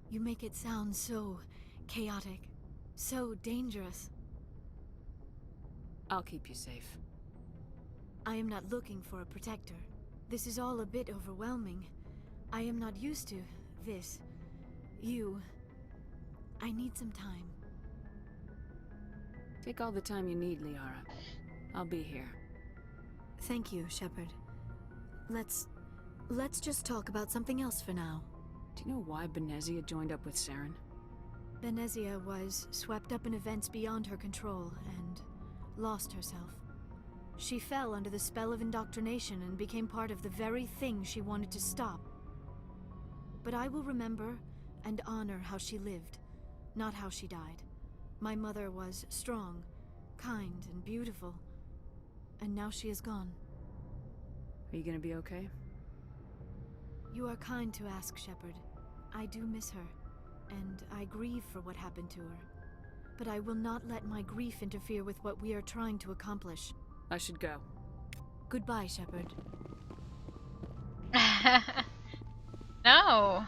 You make it sound so chaotic, so dangerous. I'll keep you safe. I am not looking for a protector. This is all a bit overwhelming. I am not used to this. I need some time. Take all the time you need, Liara. I'll be here. Thank you, Shepard. Let's just talk about something else for now. Do you know why Benezia joined up with Saren? Benezia was swept up in events beyond her control and lost herself. She fell under the spell of indoctrination and became part of the very thing she wanted to stop. But I will remember and honor how she lived, not how she died. My mother was strong, kind, and beautiful, and now she is gone. Are you gonna be okay? You are kind to ask, Shepard. I do miss her, and I grieve for what happened to her. But I will not let my grief interfere with what we are trying to accomplish. I should go. Goodbye, Shepard. No.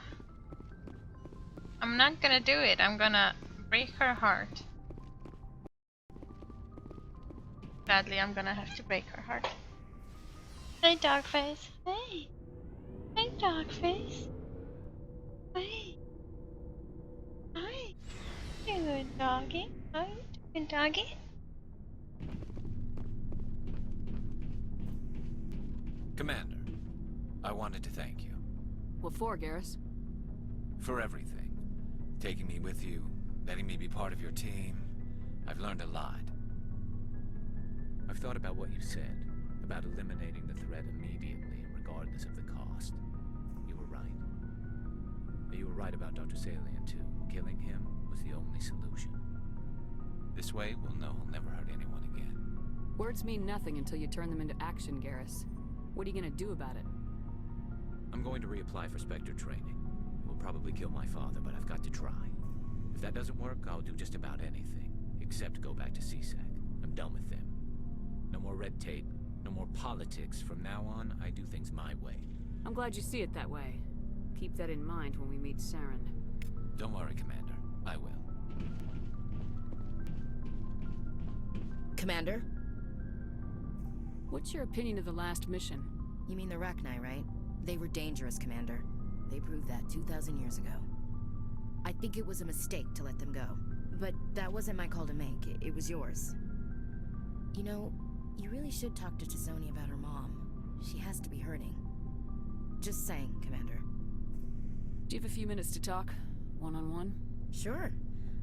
I'm not gonna do it. I'm gonna break her heart. Sadly, I'm gonna have to break her heart. Hey, Dogface. Hey. Hey, Dogface. Hey. Hi. Good doggy. Hi, good doggy. Commander, I wanted to thank you. What for, Garrus? For everything. Taking me with you, letting me be part of your team. I've learned a lot. I've thought about what you said, about eliminating the threat immediately, regardless of the cost. You were right. But you were right about Dr. Salian, too. Killing him was the only solution. This way, we'll know he'll never hurt anyone again. Words mean nothing until you turn them into action, Garrus. What are you gonna do about it? I'm going to reapply for Spectre training. It will probably kill my father, but I've got to try. If that doesn't work, I'll do just about anything, except go back to CSAC. I'm done with them. No more red tape, no more politics. From now on, I do things my way. I'm glad you see it that way. Keep that in mind when we meet Saren. Don't worry, Commander. I will. Commander? What's your opinion of the last mission? You mean the Rachni, right? They were dangerous, Commander. They proved that 2,000 years ago. I think it was a mistake to let them go. But that wasn't my call to make. It was yours. You know, you really should talk to T'Soni about her mom. She has to be hurting. Just saying, Commander. Do you have a few minutes to talk? One-on-one? Sure.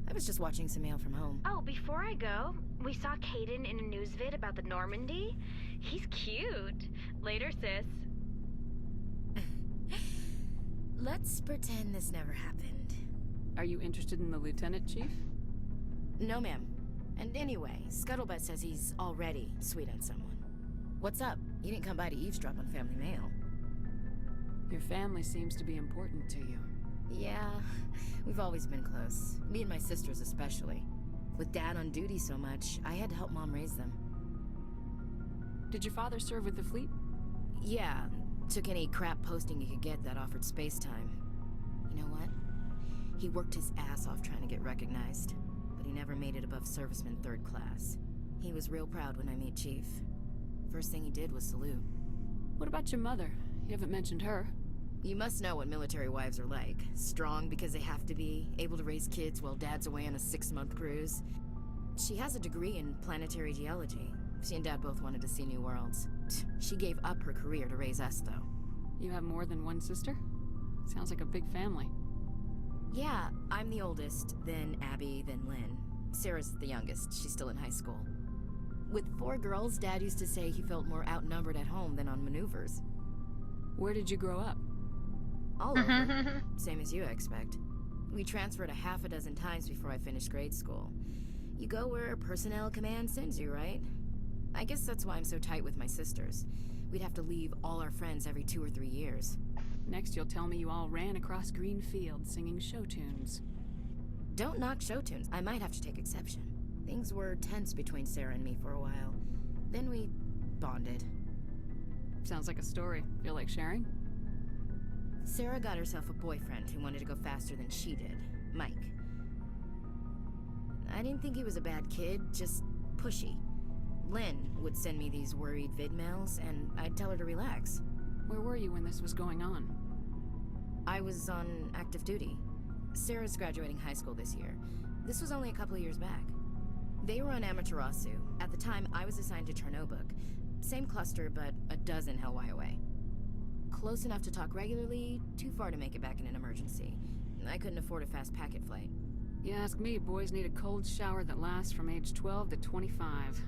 I was just watching some mail from home. Oh, before I go, we saw Caden in a news vid about the Normandy. He's cute. Later, sis. Let's pretend this never happened. Are you interested in the Lieutenant, Chief? No, ma'am. And anyway, Scuttlebutt says he's already sweet on someone. What's up? You didn't come by to eavesdrop on family mail. Your family seems to be important to you. Yeah, we've always been close. Me and my sisters especially. With Dad on duty so much, I had to help Mom raise them. Did your father serve with the fleet? Yeah, took any crap posting he could get that offered space time. You know what? He worked his ass off trying to get recognized, but he never made it above serviceman 3rd class. He was real proud when I met Chief. First thing he did was salute. What about your mother? You haven't mentioned her. You must know what military wives are like. Strong because they have to be, able to raise kids while Dad's away on a 6-month cruise. She has a degree in planetary geology. She and Dad both wanted to see new worlds. She gave up her career to raise us, though. You have more than one sister? Sounds like a big family. Yeah, I'm the oldest, then Abby, then Lynn. Sarah's the youngest. She's still in high school. With 4 girls, Dad used to say he felt more outnumbered at home than on maneuvers. Where did you grow up? All over. Same as you, I expect. We transferred a half a dozen times before I finished grade school. You go where personnel command sends you, right? I guess that's why I'm so tight with my sisters. We'd have to leave all our friends every 2 or 3 years. Next you'll tell me you all ran across green fields singing show tunes. Don't knock show tunes. I might have to take exception. Things were tense between Sarah and me for a while. Then we bonded. Sounds like a story. Feel like sharing? Sarah got herself a boyfriend who wanted to go faster than she did, Mike. I didn't think he was a bad kid, just pushy. Lynn would send me these worried vid mails, and I'd tell her to relax. Where were you when this was going on? I was on active duty. Sarah's graduating high school this year. This was only a couple of years back. They were on Amaterasu. At the time, I was assigned to Chernobog. Same cluster, but a dozen Hellwire away. Close enough to talk regularly, too far to make it back in an emergency. I couldn't afford a fast packet flight. You ask me, boys need a cold shower that lasts from age 12 to 25.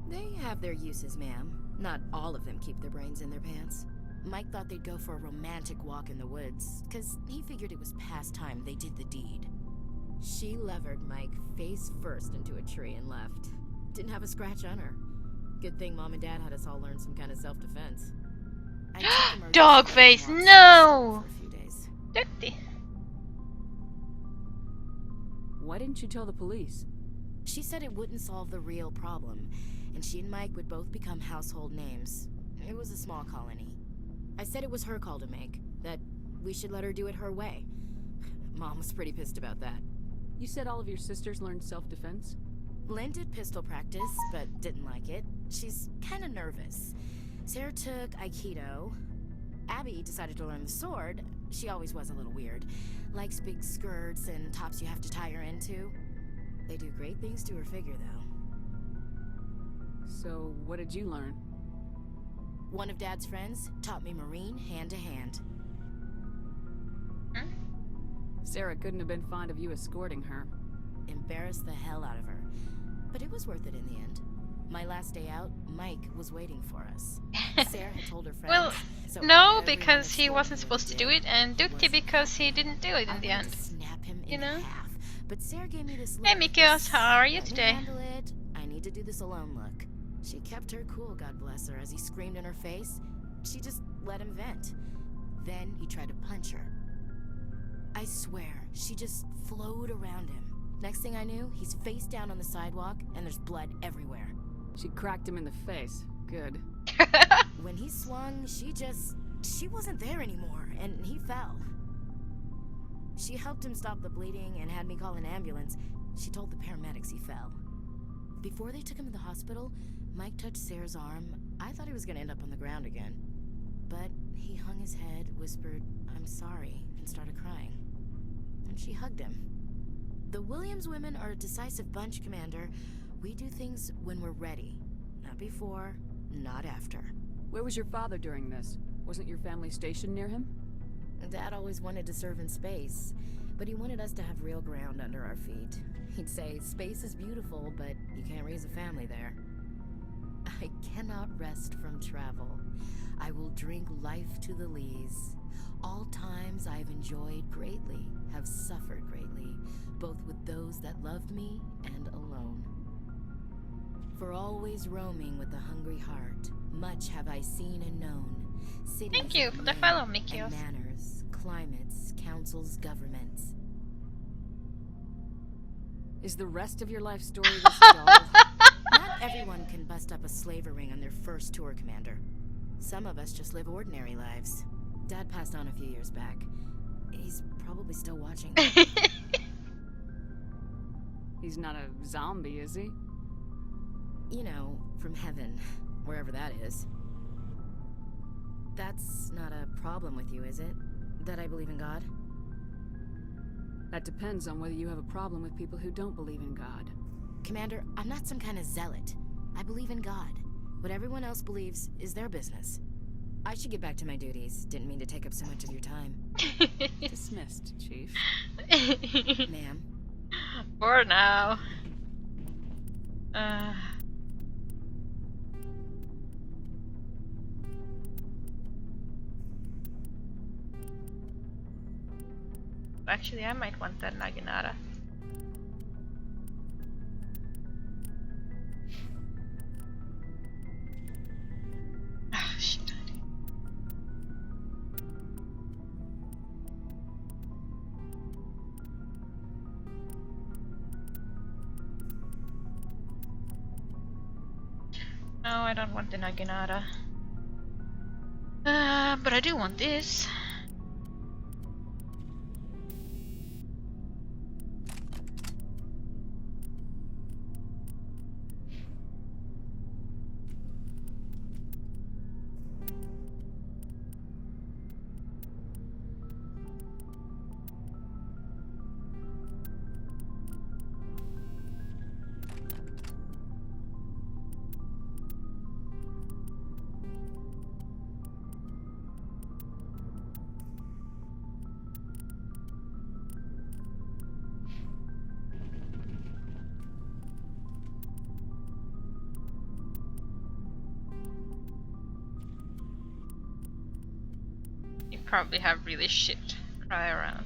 They have their uses, ma'am. Not all of them keep their brains in their pants. Mike thought they'd go for a romantic walk in the woods, because he figured it was past time they did the deed. She levered Mike face first into a tree and left. Didn't have a scratch on her. Good thing Mom and Dad had us all learn some kind of self-defense. Dogface, no! For a few days. Dirty. Why didn't you tell the police? She said it wouldn't solve the real problem, and she and Mike would both become household names. It was a small colony. I said it was her call to make, that we should let her do it her way. Mom was pretty pissed about that. You said all of your sisters learned self-defense? Lynn did pistol practice, but didn't like it. She's kinda nervous. Sarah took Aikido. Abby decided to learn the sword. She always was a little weird. Likes big skirts and tops you have to tie her into. They do great things to her figure, though. So, what did you learn? One of Dad's friends taught me Marine hand-to-hand. Sarah couldn't have been fond of you escorting her. Embarrassed the hell out of her. But it was worth it in the end. My last day out, Mike was waiting for us. Sarah had told her friends. Well, so no, because he wasn't supposed to do it, and Duty because he didn't do it in the end. Snap him you in know? half. But Sarah gave me this look. Hey, Mikios, how are you "Let me today? handle it. I need to do this alone look. She kept her cool, God bless her, as he screamed in her face. She just let him vent. Then he tried to punch her. I swear, she just flowed around him. Next thing I knew, he's face down on the sidewalk, and there's blood everywhere. She cracked him in the face. Good. When he swung, she wasn't there anymore, and he fell. She helped him stop the bleeding and had me call an ambulance. She told the paramedics he fell. Before they took him to the hospital, Mike touched Sarah's arm. I thought he was gonna end up on the ground again. But he hung his head, whispered, "I'm sorry," and started crying. And she hugged him. The Williams women are a decisive bunch, Commander. We do things when we're ready. Not before, not after. Where was your father during this? Wasn't your family stationed near him? Dad always wanted to serve in space, but he wanted us to have real ground under our feet. He'd say, space is beautiful, but you can't raise a family there. I cannot rest from travel. I will drink life to the lees. All times I've enjoyed greatly, have suffered greatly, both with those that loved me and alone. For always roaming with a hungry heart, much have I seen and known. Cities Thank you of for the men follow, and Mikios. manners, climates, councils, governments. Is the rest of your life story this dull? Not everyone can bust up a slaver ring on their first tour, Commander. Some of us just live ordinary lives. Dad passed on a few years back. He's probably still watching. He's not a zombie, is he? You know, from heaven, wherever that is. That's not a problem with you, is it? That I believe in God? That depends on whether you have a problem with people who don't believe in God. Commander, I'm not some kind of zealot. I believe in God. What everyone else believes is their business. I should get back to my duties. Didn't mean to take up so much of your time. Dismissed, Chief. Ma'am. For now. Actually, I might want that Naginata. Ah, shit. No, I don't want the Naginata. But I do want this. probably have really shit cry around.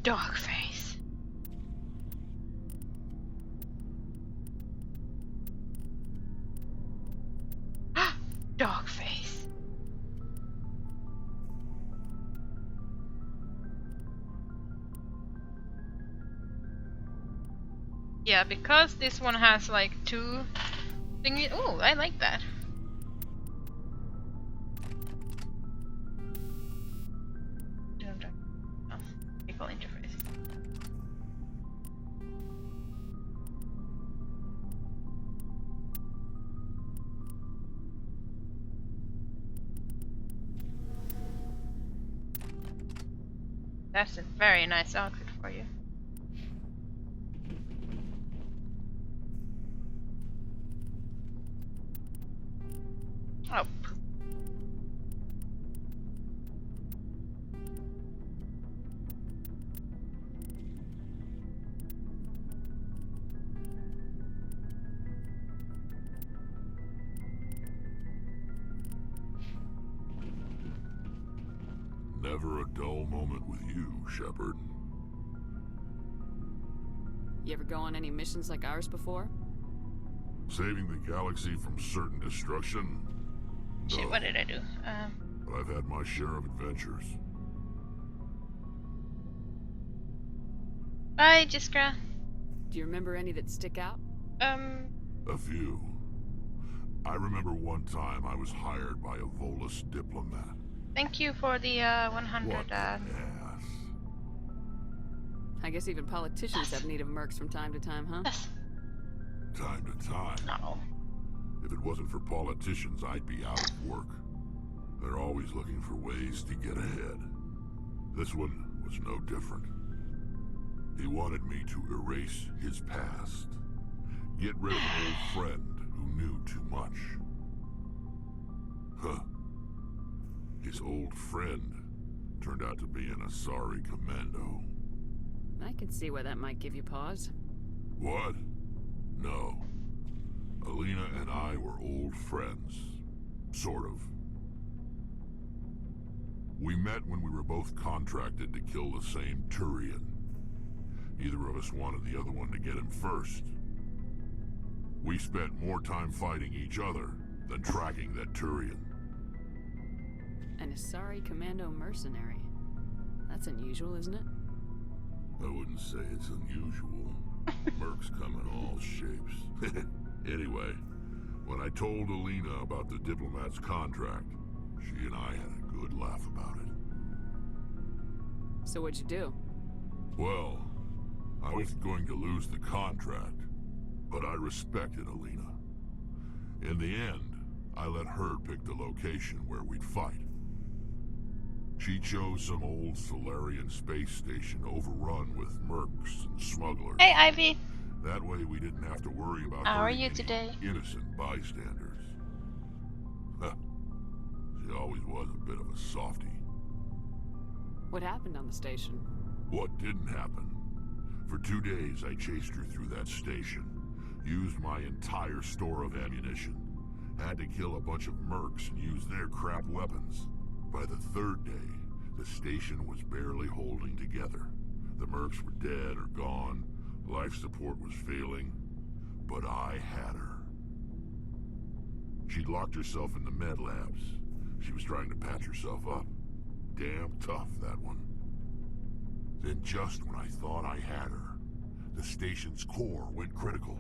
Dog face. Dog face. Yeah, because this one has like two thingy. Oh, I like that. Vehicle interface. That's a very nice outfit for you. Oh. Never a dull moment with you, Shepard. You ever go on any missions like ours before? Saving the galaxy from certain destruction? Shit, No. what did I do? But I've had my share of adventures. Bye, Jiskra. Do you remember any that stick out? A few. I remember one time I was hired by a Volus diplomat. Thank you for the 100. What an ass. I guess even politicians have need of mercs from time to time, huh? Time to time. No. If it wasn't for politicians, I'd be out of work. They're always looking for ways to get ahead. This one was no different. He wanted me to erase his past. Get rid of an old friend who knew too much. Huh. His old friend turned out to be an Asari commando. I can see why that might give you pause. What? No. Alina and I were old friends. Sort of. We met when we were both contracted to kill the same Turian. Neither of us wanted the other one to get him first. We spent more time fighting each other than tracking that Turian. An Asari commando mercenary. That's unusual, isn't it? I wouldn't say it's unusual. Mercs come in all shapes. Anyway, when I told Alina about the diplomat's contract, she and I had a good laugh about it. So what'd you do? Well, I was going to lose the contract, but I respected Alina. In the end, I let her pick the location where we'd fight. She chose some old Solarian space station overrun with mercs and smugglers. Hey, Ivy. That way we didn't have to worry about How are hurting you any today? innocent bystanders. Huh. She always was a bit of a softie. What happened on the station? What didn't happen? For 2 days I chased her through that station. Used my entire store of ammunition. Had to kill a bunch of mercs and use their crap weapons. By the 3rd day, the station was barely holding together. The mercs were dead or gone, life support was failing, but I had her. She'd locked herself in the med labs. She was trying to patch herself up. Damn tough, that one. Then just when I thought I had her, the station's core went critical.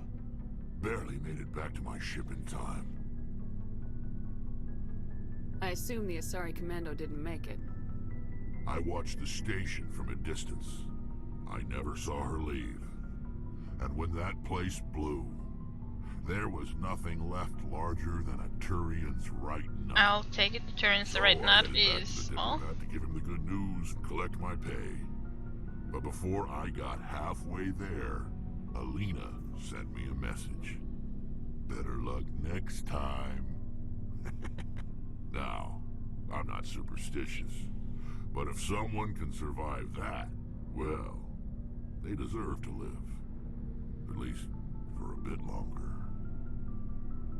Barely made it back to my ship in time. I assume the Asari Commando didn't make it. I watched the station from a distance. I never saw her leave. And when that place blew, there was nothing left larger than a Turian's right nut. I'll take it. The Turian's So right I nut headed back is to the small. diplomat to give him the good news and collect my pay. But before I got halfway there, Alina sent me a message. Better luck next time. Now, I'm not superstitious, but if someone can survive that, well, they deserve to live. At least for a bit longer.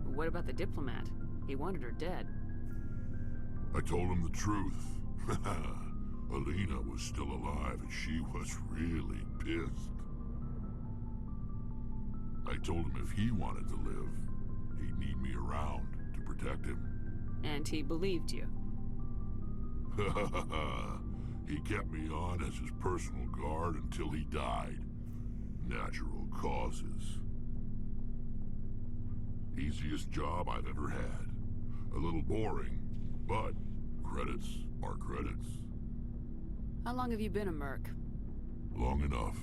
What about the diplomat? He wanted her dead. I told him the truth. Alina was still alive and she was really pissed. I told him if he wanted to live, he'd need me around to protect him. And he believed you. He kept me on as his personal guard until he died. Natural causes. Easiest job I've ever had. A little boring, but credits are credits. How long have you been a merc? Long enough.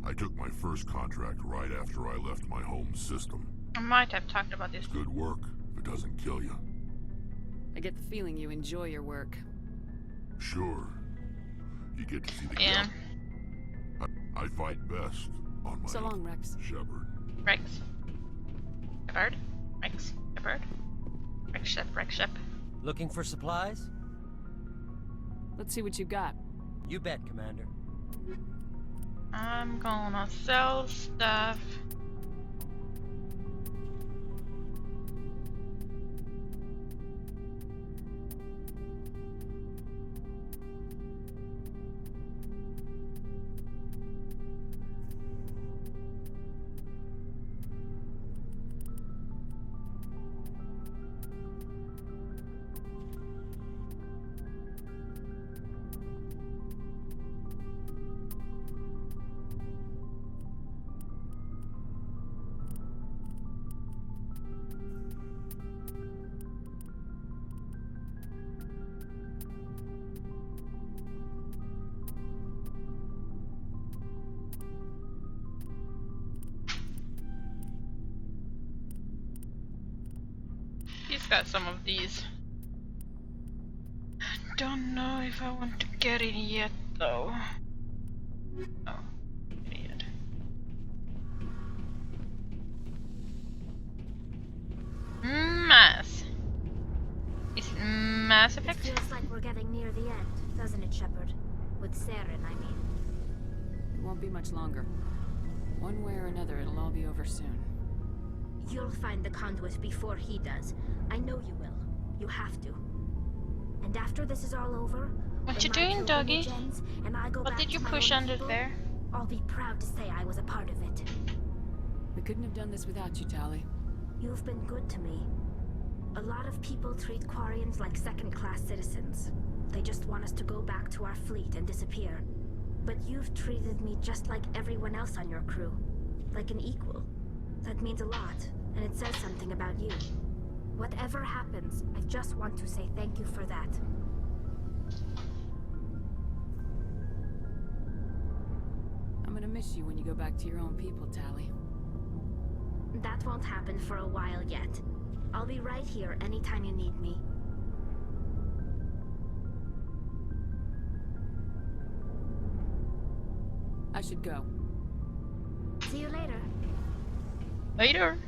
I took my first contract right after I left my home system. I might have talked about this. It's good work if it doesn't kill you. I get the feeling you enjoy your work. Sure. You get to see the Yeah. I fight best on my So long, Rex. Shepard. Rex. Shepard. Rex. Shepard. Rex Shep. Rex Shep. Looking for supplies? Let's see what you got. You bet, Commander. I'm gonna sell stuff. He's got some of these. Don't know if I want to get it yet, though. Oh, idiot. Mass. Is it Mass Effect? It feels like we're getting near the end, doesn't it, Shepard? With Saren, I mean. It won't be much longer. One way or another, it'll all be over soon. You'll find the conduit before he does. I know you will. You have to. And after this is all over, What you when my doing, pilgrimage doggy? ends and I go What back did you to my push own under people, there? I'll be proud to say I was a part of it. We couldn't have done this without you, Tali. You've been good to me. A lot of people treat Quarians like second-class citizens. They just want us to go back to our fleet and disappear. But you've treated me just like everyone else on your crew. Like an equal. That means a lot, and it says something about you. Whatever happens, I just want to say thank you for that. I'm gonna miss you when you go back to your own people, Tali. That won't happen for a while yet. I'll be right here anytime you need me. I should go. See you later. Later.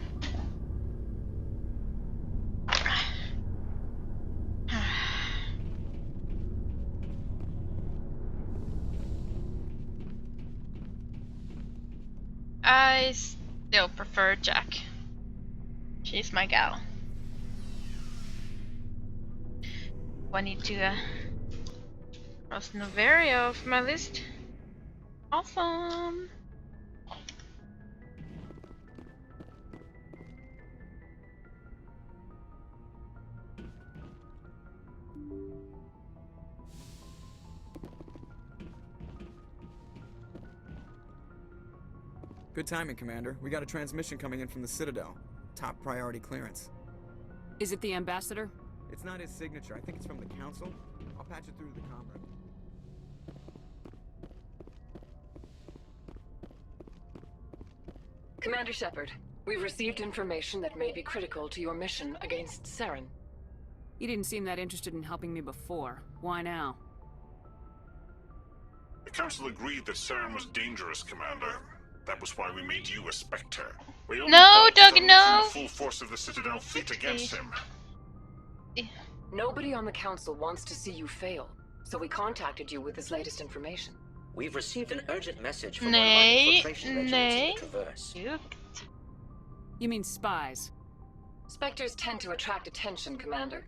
I still prefer Jack. She's my gal. I need to cross Noveria off my list. Awesome. Good timing, Commander. We got a transmission coming in from the Citadel. Top priority clearance. Is it the ambassador? It's not his signature. I think it's from the Council. I'll patch it through to the comrade. Commander Shepard, we've received information that may be critical to your mission against Saren. You didn't seem that interested in helping me before. Why now? The Council agreed that Saren was dangerous, Commander. That was why we made you a Spectre. We only No, thought Doug, unleashing no! the full force of the Citadel fleet against him. Nobody on the Council wants to see you fail, so we contacted you with this latest information. We've received an urgent message from one of our infiltration regiments in the Traverse. You mean spies? Spectres tend to attract attention, Commander,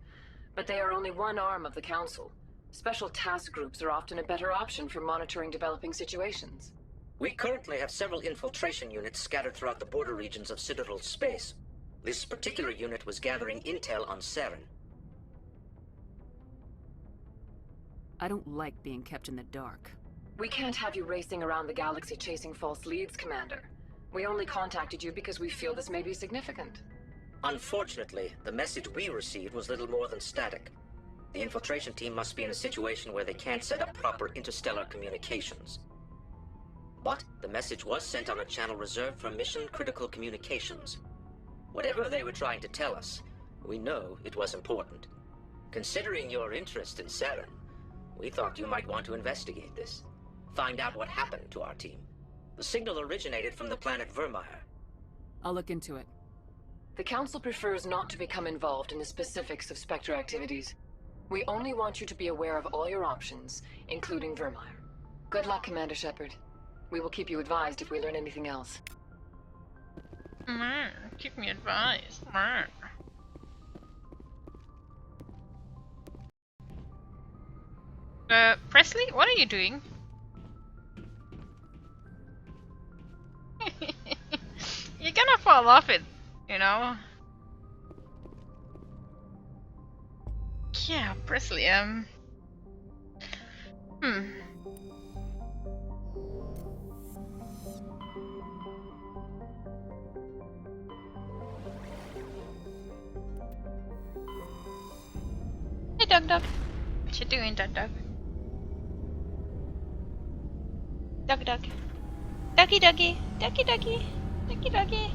but they are only one arm of the Council. Special task groups are often a better option for monitoring developing situations. We currently have several infiltration units scattered throughout the border regions of Citadel space. This particular unit was gathering intel on Saren. I don't like being kept in the dark. We can't have you racing around the galaxy chasing false leads, Commander. We only contacted you because we feel this may be significant. Unfortunately, the message we received was little more than static. The infiltration team must be in a situation where they can't set up proper interstellar communications. But the message was sent on a channel reserved for mission-critical communications. Whatever they were trying to tell us, we know it was important. Considering your interest in Saren, we thought you might want to investigate this. Find out what happened to our team. The signal originated from the planet Vermeer. I'll look into it. The Council prefers not to become involved in the specifics of Spectre activities. We only want you to be aware of all your options, including Vermeer. Good luck, Commander Shepard. We will keep you advised if we learn anything else. Keep me advised. Presley, what are you doing? You're gonna fall off it, you know? Yeah, Presley, Hey, Doug. What you doing, Doug? Doug. Ducky. Hey, Ducky. Hey, Ducky. Hey, Ducky.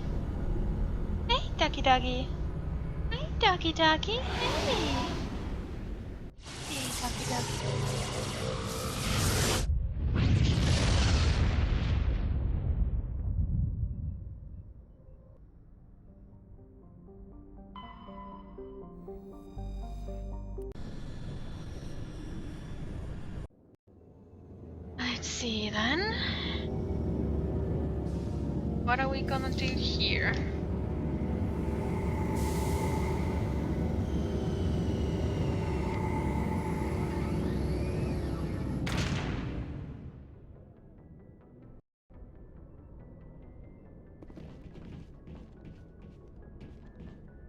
Let's see then. What are we gonna do here?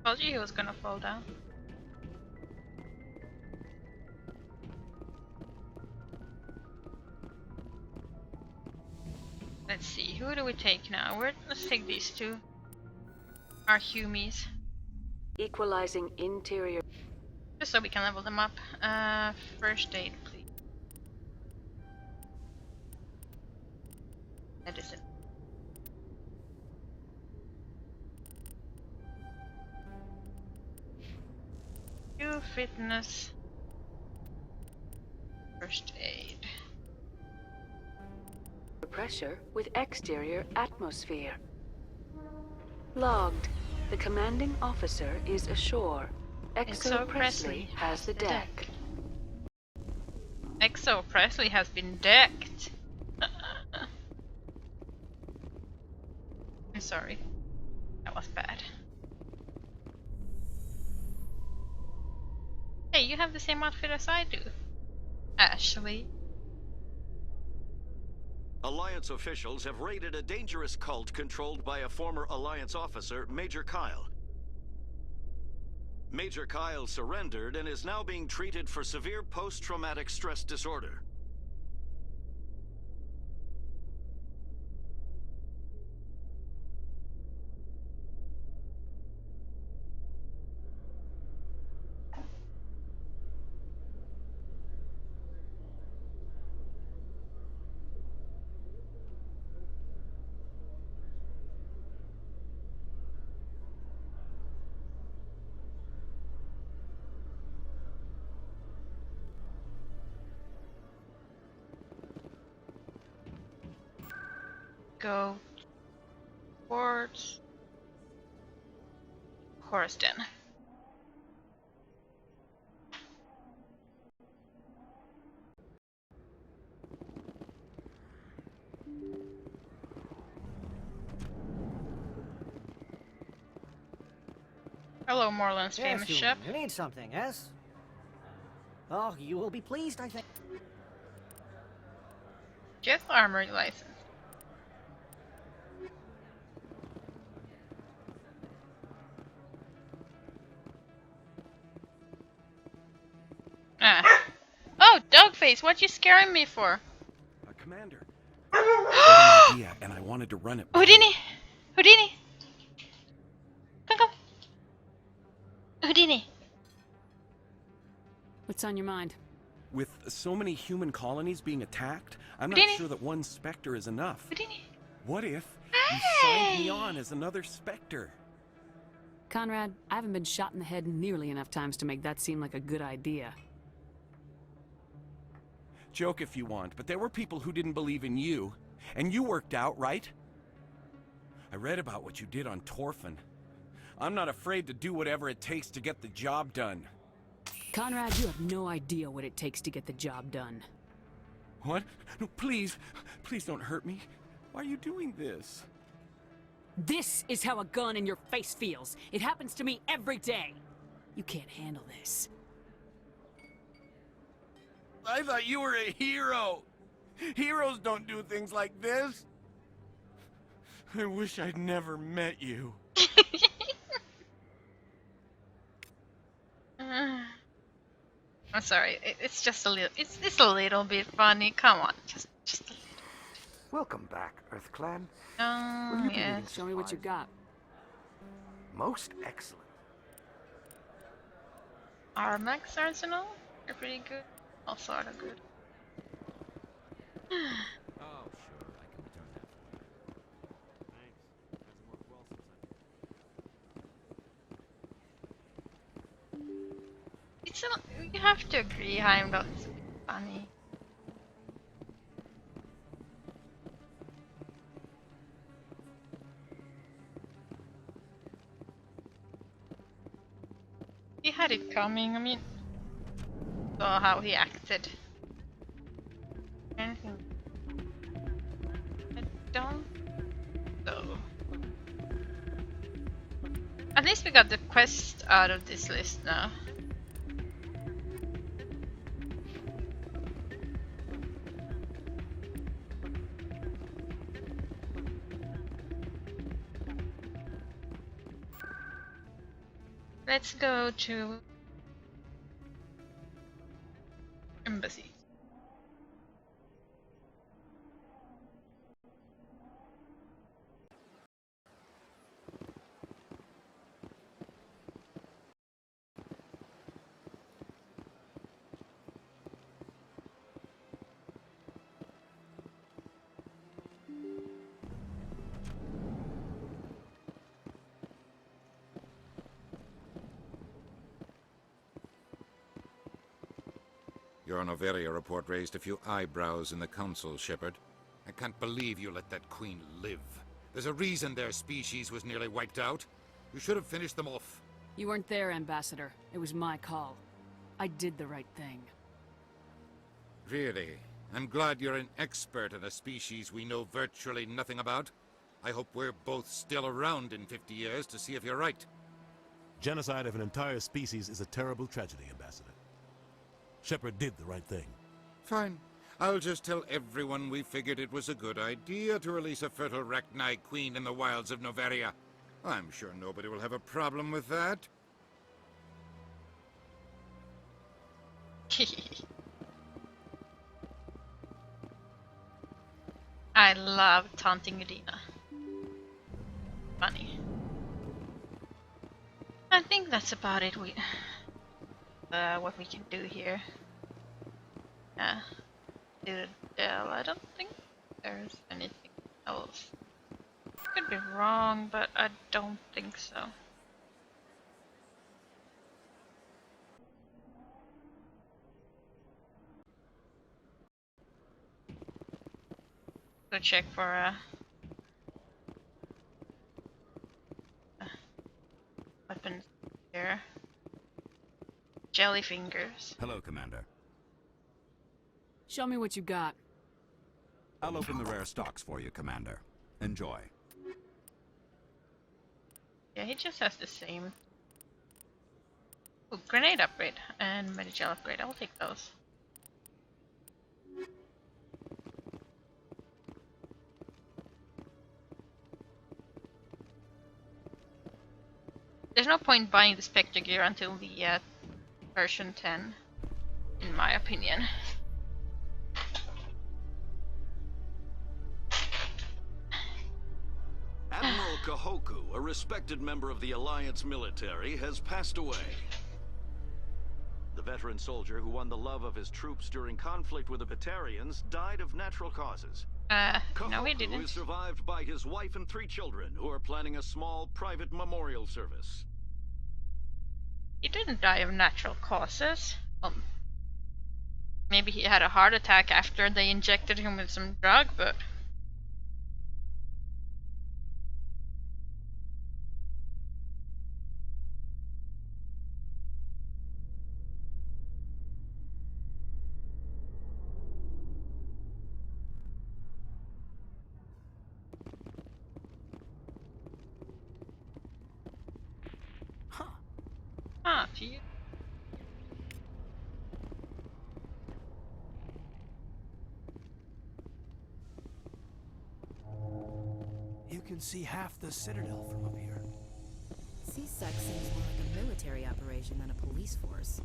Told you he was gonna fall down. Let's see, who do we take now? Let's take these two. Our Humies. Equalizing interior. Just so we can level them up. First aid, please. Medicine. Fitness. First aid. Pressure with exterior atmosphere. Logged. The commanding officer is ashore. Exo Presley has the deck. Exo Presley has been decked. I'm sorry. That was bad. Hey, you have the same outfit as I do. Ashley. Alliance officials have raided a dangerous cult controlled by a former Alliance officer, Major Kyle. Major Kyle surrendered and is now being treated for severe post-traumatic stress disorder. go towards Horiston. Hello, Morland's famous Yes, ship. you need something, yes? Oh, you will be pleased, I think. Jet armory license. Ah. Oh, Dogface, what you scaring me for? Commander, I had an idea and I wanted to run it by Houdini! Houdini! Come. Houdini! What's on your mind? With so many human colonies being attacked, I'm not Houdini. sure that one Spectre is enough. Houdini. What if you signed me on as another Spectre? Conrad, I haven't been shot in the head nearly enough times to make that seem like a good idea. Joke if you want, but there were people who didn't believe in you, and you worked out, right? I read about what you did on Torfin. I'm not afraid to do whatever it takes to get the job done. Conrad, you have no idea what it takes to get the job done. What? No, please. Please don't hurt me. Why are you doing this? This is how a gun in your face feels. It happens to me every day. You can't handle this. I thought you were a hero. Heroes don't do things like this. I wish I'd never met you. I'm sorry. It's just a little. It's a little bit funny. Come on, just a little. Welcome back, Earth Clan. Will you be Yeah. needing Show me what you got. Most excellent. Armax Arsenal? They're pretty good. All sort of good. Oh, sure, I can return that for you. Thanks. Hasn't worked well since I... You have to agree, Heimdall. It's funny. He had it coming. I mean, saw how he acted. Anything? I don't. So. At least we got the quest out of this list now. Let's go to embassy. Your Noveria report raised a few eyebrows in the Council, Shepard. I can't believe you let that Queen live. There's a reason their species was nearly wiped out. You should have finished them off. You weren't there, Ambassador. It was my call. I did the right thing. Really? I'm glad you're an expert in a species we know virtually nothing about. I hope we're both still around in 50 years to see if you're right. Genocide of an entire species is a terrible tragedy, Ambassador. Shepard did the right thing. Fine. I'll just tell everyone we figured it was a good idea to release a fertile Rachni queen in the wilds of Noveria. I'm sure nobody will have a problem with that. I love taunting Udina. Funny. I think that's about it. What we can do here. Yeah. I don't think there's anything else. Could be wrong, but I don't think so. Go check for weapons here. Jelly fingers. Hello, Commander. Show me what you got. I'll open the rare stocks for you, Commander. Enjoy. Yeah, he just has the same. Ooh, grenade upgrade and Medigel upgrade. I'll take those. There's no point buying the Spectre gear until the version 10, in my opinion. Admiral Kahoku, a respected member of the Alliance military, has passed away. The veteran soldier who won the love of his troops during conflict with the Batarians died of natural causes. No he didn't. Kahoku is survived by his wife and 3 children, who are planning a small private memorial service. He didn't die of natural causes. Maybe he had a heart attack after they injected him with some drug, but... to you. You can see half the Citadel from up here. CSEC seems more like a military operation than a police force.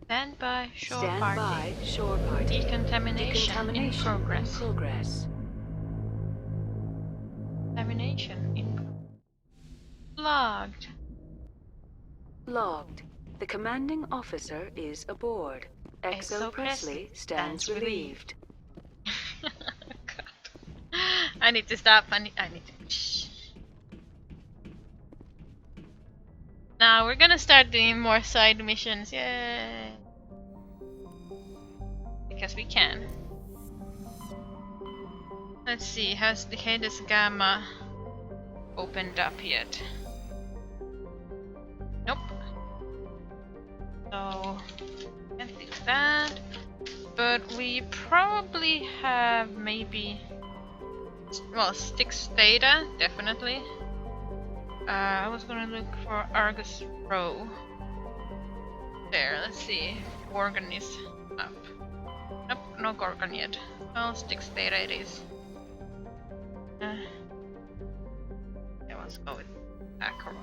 Stand by, shore Stand party. by, shore party. Decontamination in progress. Progress. Contamination in logged. Logged. The commanding officer is aboard. Exo Presley stands relieved. I need to stop. I need to. Shh. Now we're gonna start doing more side missions. Yay! Because we can. Let's see. Has the Hades Gamma opened up yet? Nope. So can't do that. But we probably have maybe. Well, Styx Theta, definitely. I was gonna look for Argus Pro. There, let's see. Gorgon is up. Nope, no Gorgon yet. Well, Styx Theta it is. Yeah, let's go with Acheron.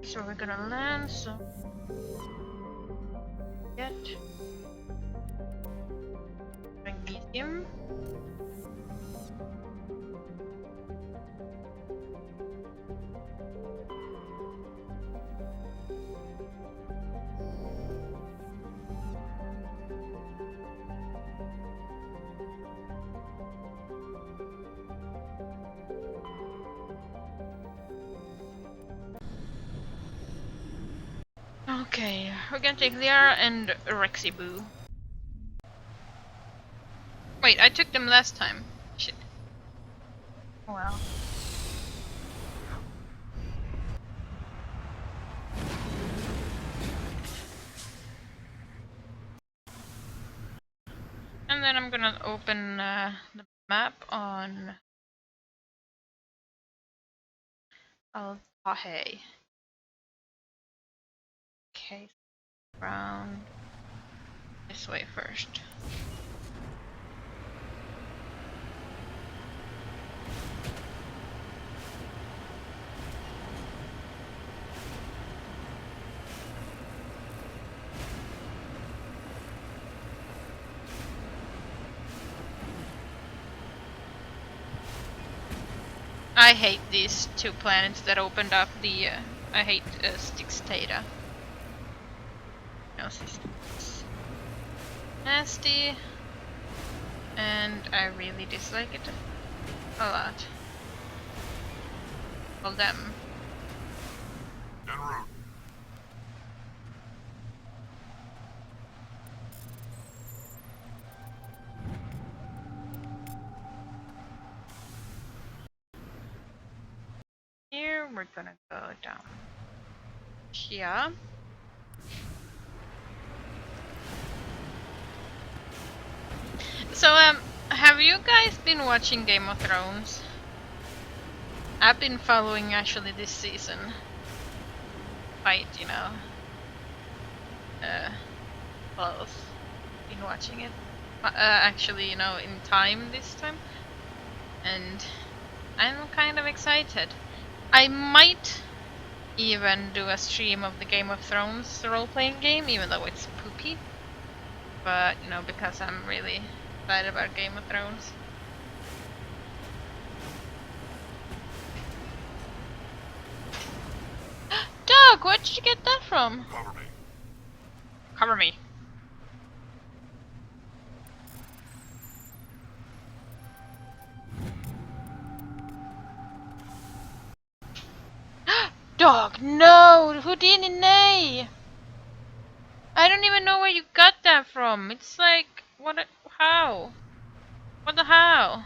So we're gonna land, so get magnesium. Okay, we're gonna take Liara and Rexiboo. Wait, I took them last time. Shit. Oh well. And then I'm gonna open the map on Al-Tahe. Okay, round this way first. I hate these two planets that opened up the. I hate Styx Theta. No, it's nasty, and I really dislike it a lot. Well, them. En route. Here we're gonna go down here. So have you guys been watching Game of Thrones? I've been following actually this season. Quite, you know, close. Been watching it. Actually, you know, in time this time. And I'm kind of excited. I might even do a stream of the Game of Thrones role-playing game, even though it's poopy. But, you know, because I'm really excited about Game of Thrones. Doug, where did you get that from? Cover me. Cover me. Dog, no! Houdini, nay! I don't even know where you got that from. It's like, how? What the how?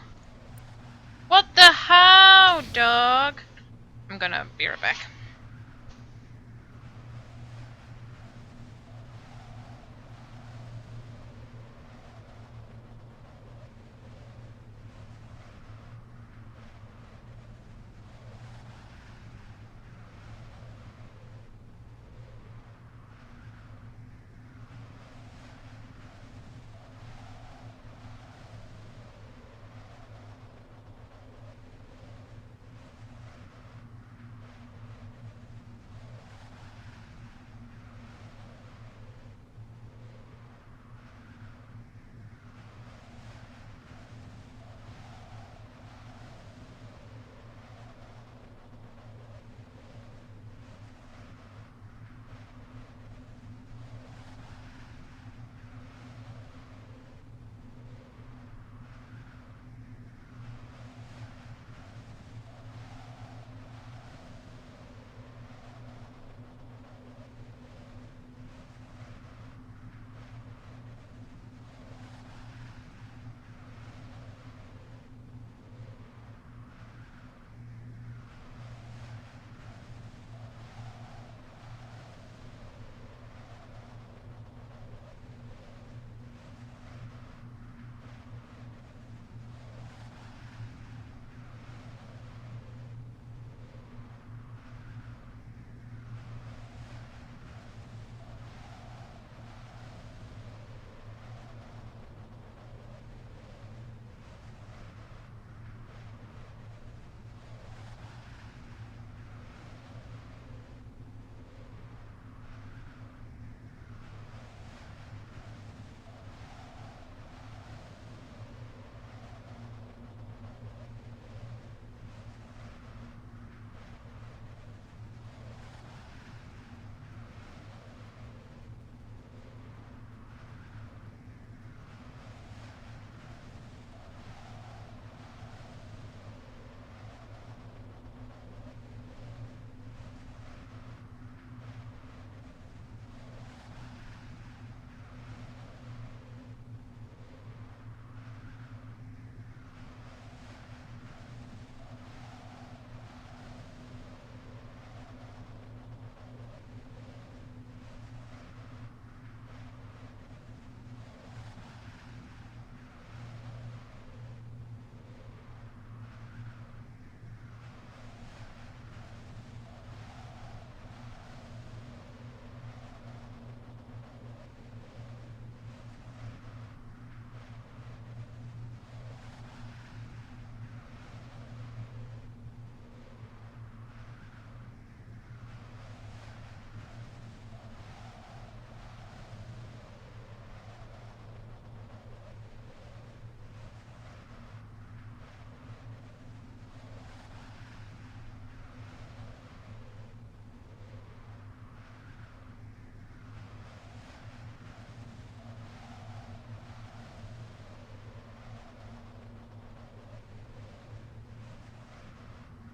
What the how, dog? I'm gonna be right back.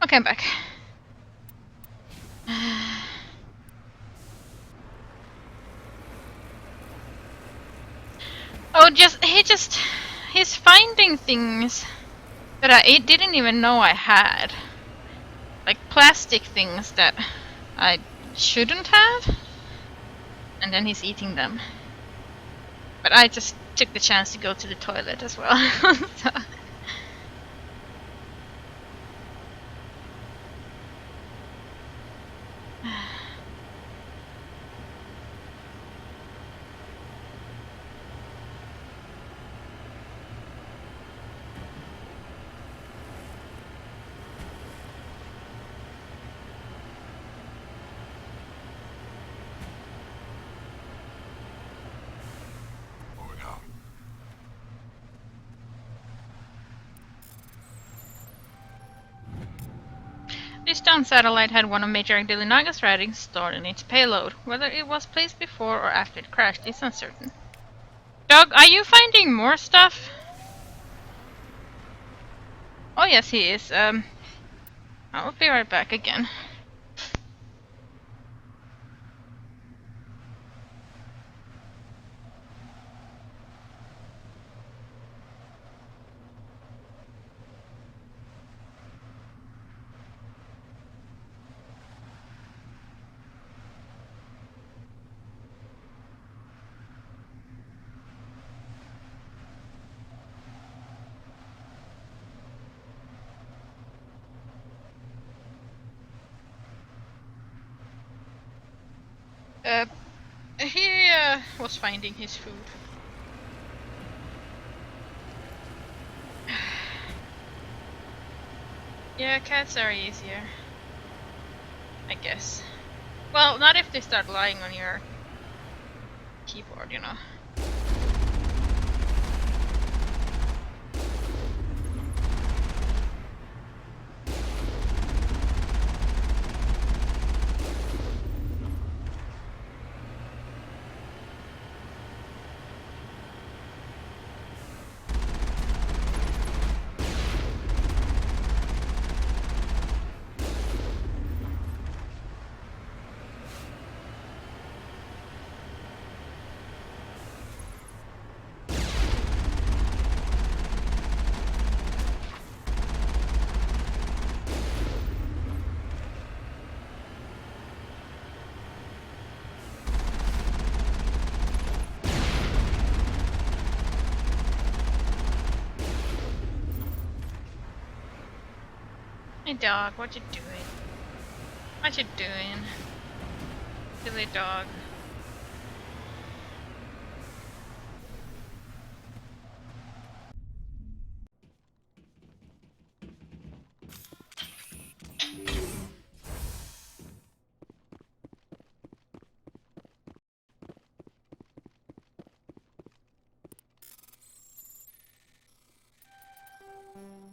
Okay, I'm back. Oh, he's finding things that I didn't even know I had. Like plastic things that I shouldn't have. And then he's eating them. But I just took the chance to go to the toilet as well. So. This down satellite had one of Major Agdelinaga writings stored in its payload. Whether it was placed before or after it crashed is uncertain. Doug, are you finding more stuff? Oh yes, he is. I'll be right back again. He was finding his food. Yeah, cats are easier. I guess. Well, not if they start lying on your keyboard, you know. Hey dog, what you doing? What you doing? Silly dog.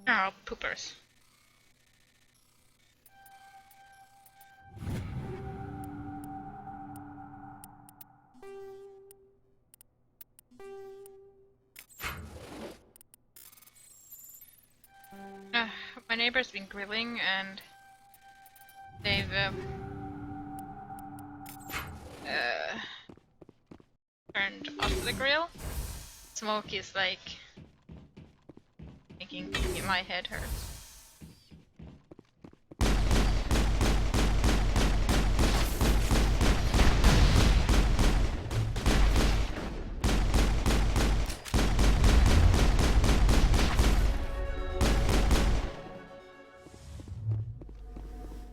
Oh, poopers. My neighbor's been grilling and they've turned off the grill. Smoke is like making my head hurt.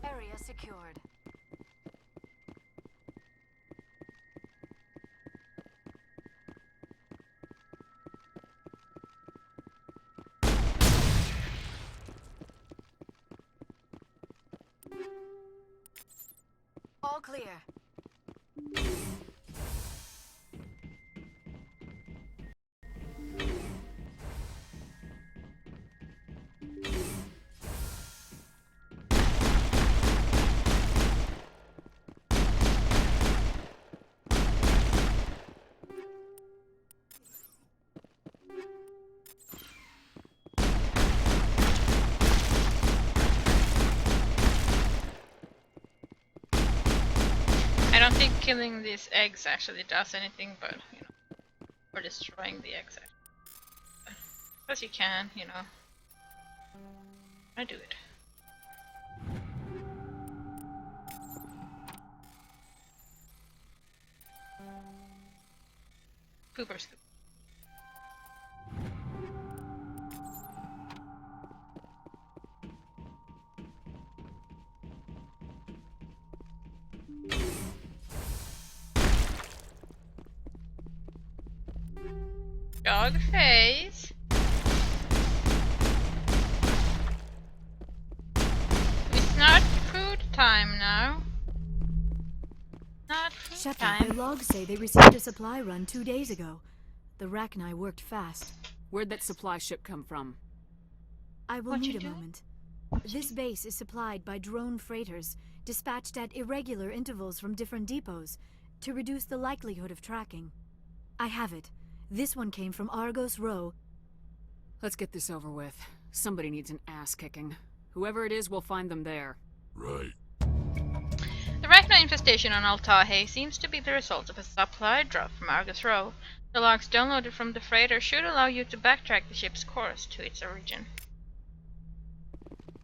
Area secured. All clear. don't think killing these eggs actually does anything, but you know, or destroying the eggs. Because you can, you know. I do it. Pooper scoop. Dog face. It's not food time now. Not food Shepard, time. their logs say they received a supply run 2 days ago. The Rachni worked fast. Where'd that supply ship come from? I will need a moment. This base is supplied by drone freighters, dispatched at irregular intervals from different depots, to reduce the likelihood of tracking. I have it. This one came from Argos Row. Let's get this over with. Somebody needs an ass kicking. Whoever it is, we'll find them there. Right. The Rachni infestation on Altahe seems to be the result of a supply drop from Argus Row. The logs downloaded from the freighter should allow you to backtrack the ship's course to its origin.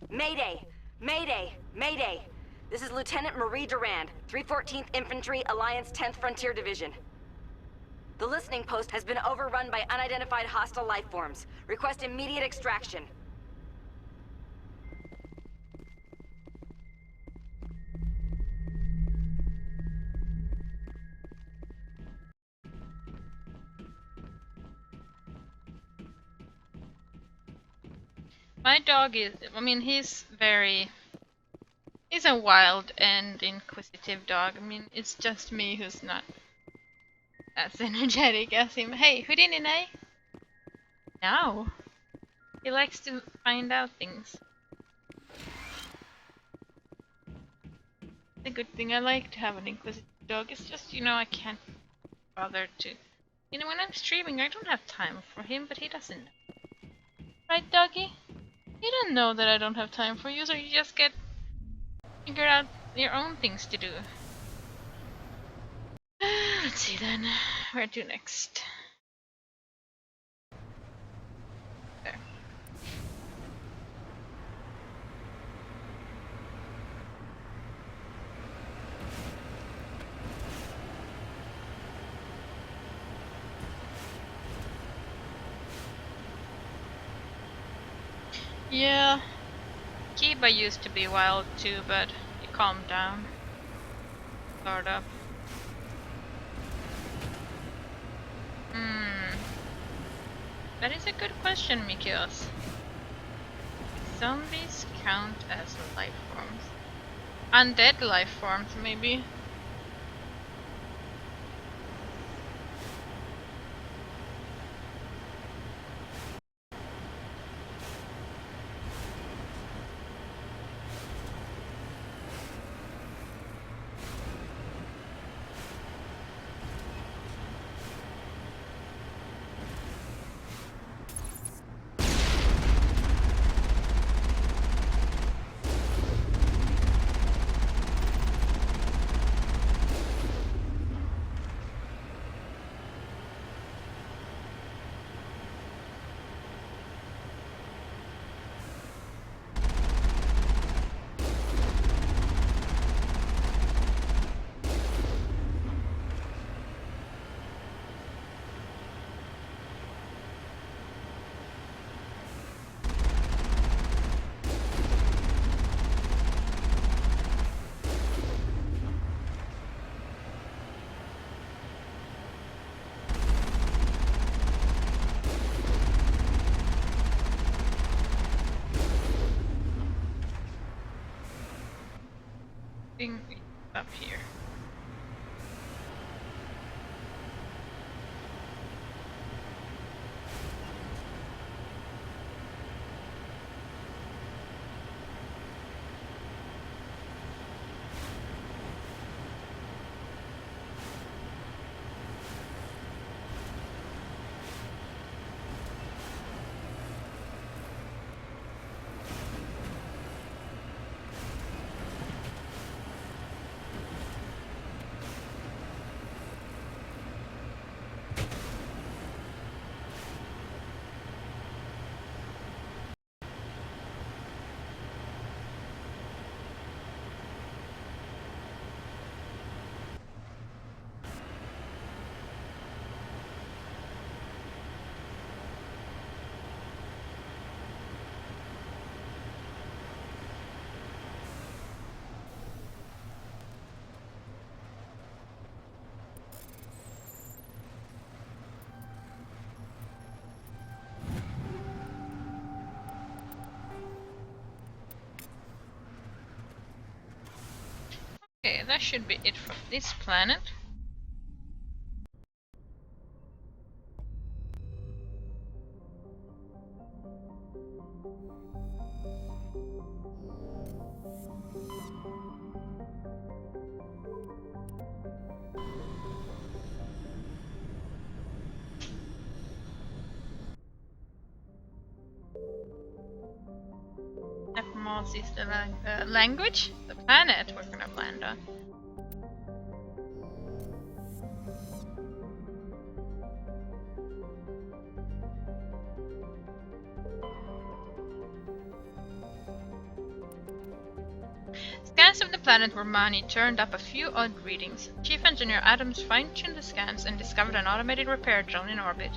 Mayday! Mayday! Mayday! This is Lieutenant Marie Durand, 314th Infantry, Alliance 10th Frontier Division. The listening post has been overrun by unidentified hostile life forms. Request immediate extraction. My dog is, I mean, he's a wild and inquisitive dog. I mean, it's just me who's not as energetic as him. Hey, Houdini? No. He likes to find out things. The good thing, I like to have an inquisitive dog. It's just, you know, I can't bother to. You know, when I'm streaming, I don't have time for him, but he doesn't know. Right, doggy? You don't know that I don't have time for you, so you just figure out your own things to do. Let's see then. Where to next? There. Yeah, Kiba used to be wild too, but he calmed down. Sort of. That is a good question, Mikios. Zombies count as life forms. Undead life forms, maybe. Up here. Okay, that should be it from this planet. Mars is the language? The planet we're gonna land on. Scans of the planet where Mani turned up a few odd readings. Chief Engineer Adams fine-tuned the scans and discovered an automated repair drone in orbit.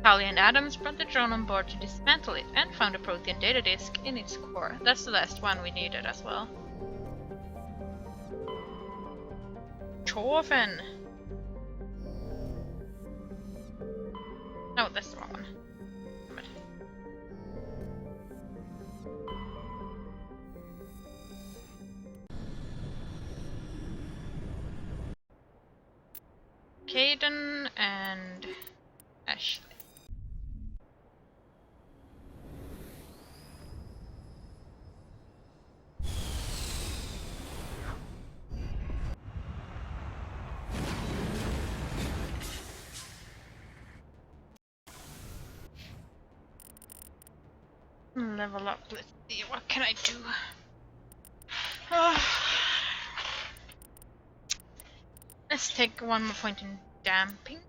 Tali and Adams brought the drone on board to dismantle it and found a protein data disk in its core. That's the last one we needed as well. Torfen! No, that's the wrong one. Caden and Ashley. Level up, let's see, what can I do? Let's take one more point in damping.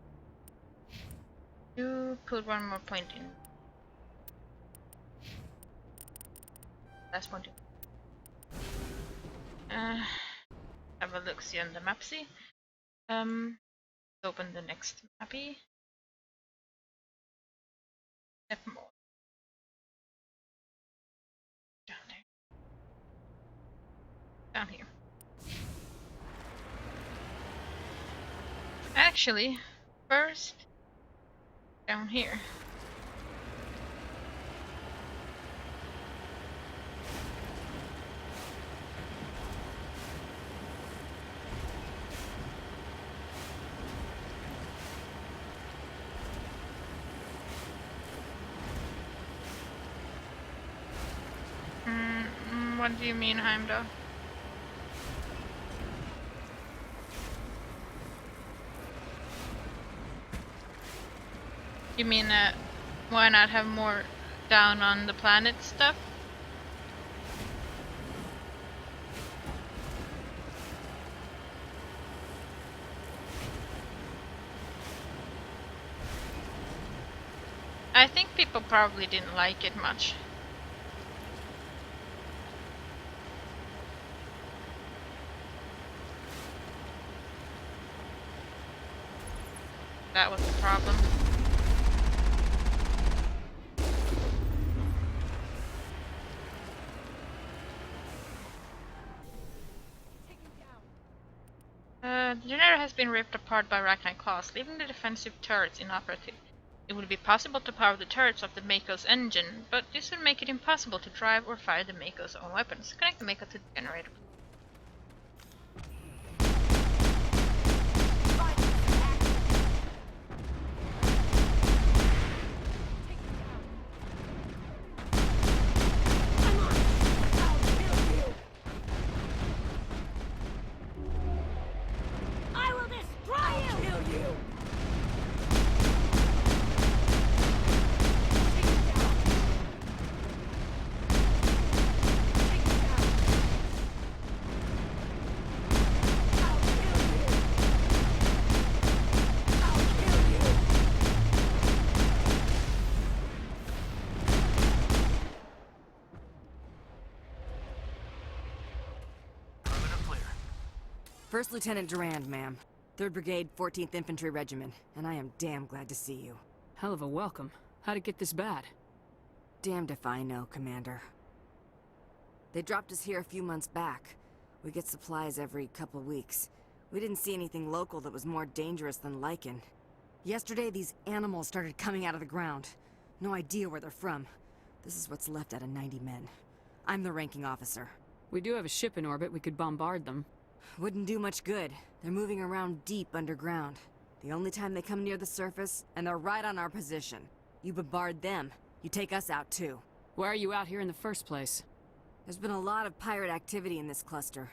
You put one more point in. Last point in. Have a look see on the mapsy. Open the next mappy. Step more. Down there. Down here. Actually, first down here. What do you mean, Heimdall? You mean why not have more down on the planet stuff? I think people probably didn't like it much. That was the problem. The generator has been ripped apart by arachnid claws, leaving the defensive turrets inoperative. It would be possible to power the turrets of the Mako's engine, but this would make it impossible to drive or fire the Mako's own weapons. Connect the Mako to the generator. First Lieutenant Durand, ma'am. 3rd Brigade, 14th Infantry Regiment, and I am damn glad to see you. Hell of a welcome. How'd it get this bad? Damned if I know, Commander. They dropped us here a few months back. We get supplies every couple weeks. We didn't see anything local that was more dangerous than lichen. Yesterday, these animals started coming out of the ground. No idea where they're from. This is what's left out of 90 men. I'm the ranking officer. We do have a ship in orbit. We could bombard them. Wouldn't do much good. They're moving around deep underground. The only time they come near the surface, and they're right on our position. You bombard them, you take us out too. Why are you out here in the first place? There's been a lot of pirate activity in this cluster.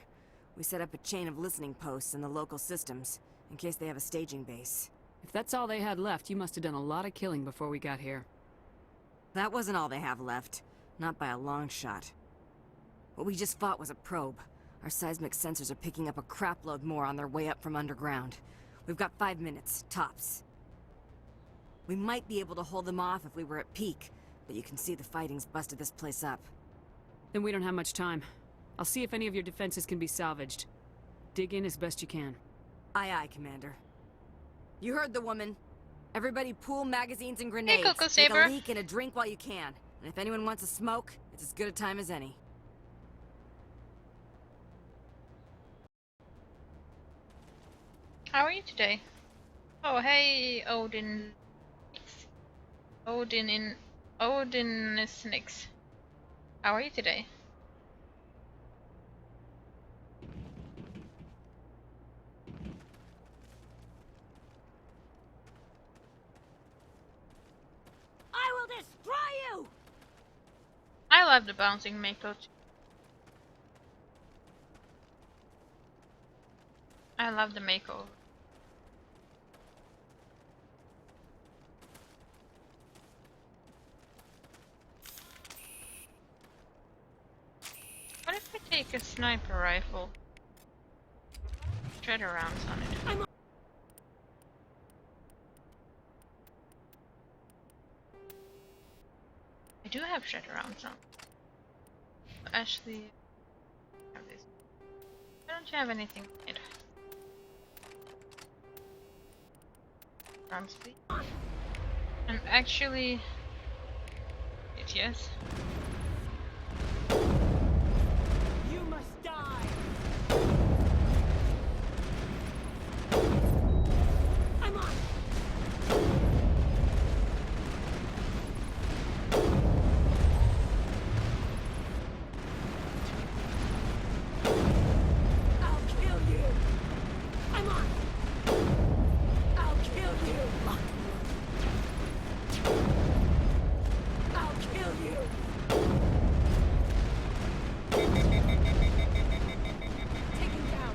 We set up a chain of listening posts in the local systems, in case they have a staging base. If that's all they had left, you must have done a lot of killing before we got here. That wasn't all they have left. Not by a long shot. What we just fought was a probe. Our seismic sensors are picking up a crapload more on their way up from underground. We've got 5 minutes, tops. We might be able to hold them off if we were at peak, but you can see the fighting's busted this place up. Then we don't have much time. I'll see if any of your defenses can be salvaged. Dig in as best you can. Aye aye, Commander. You heard the woman. Everybody pool magazines and grenades. Hey, Coco Take Saber. a leak and a drink while you can. And if anyone wants a smoke, it's as good a time as any. How are you today? Oh, hey, Odin. Odin is Nix. How are you today? I will destroy you! I love the bouncing Mako too. I love the Mako. What if we take a sniper rifle? Shredder rounds on it. I do have shredder rounds on. Actually, have this. Why don't you have anything made? Round speed. And actually, yes. You must die! I'm on! I'll kill you! I'm on! I'll kill you! I'll kill you! Taken down!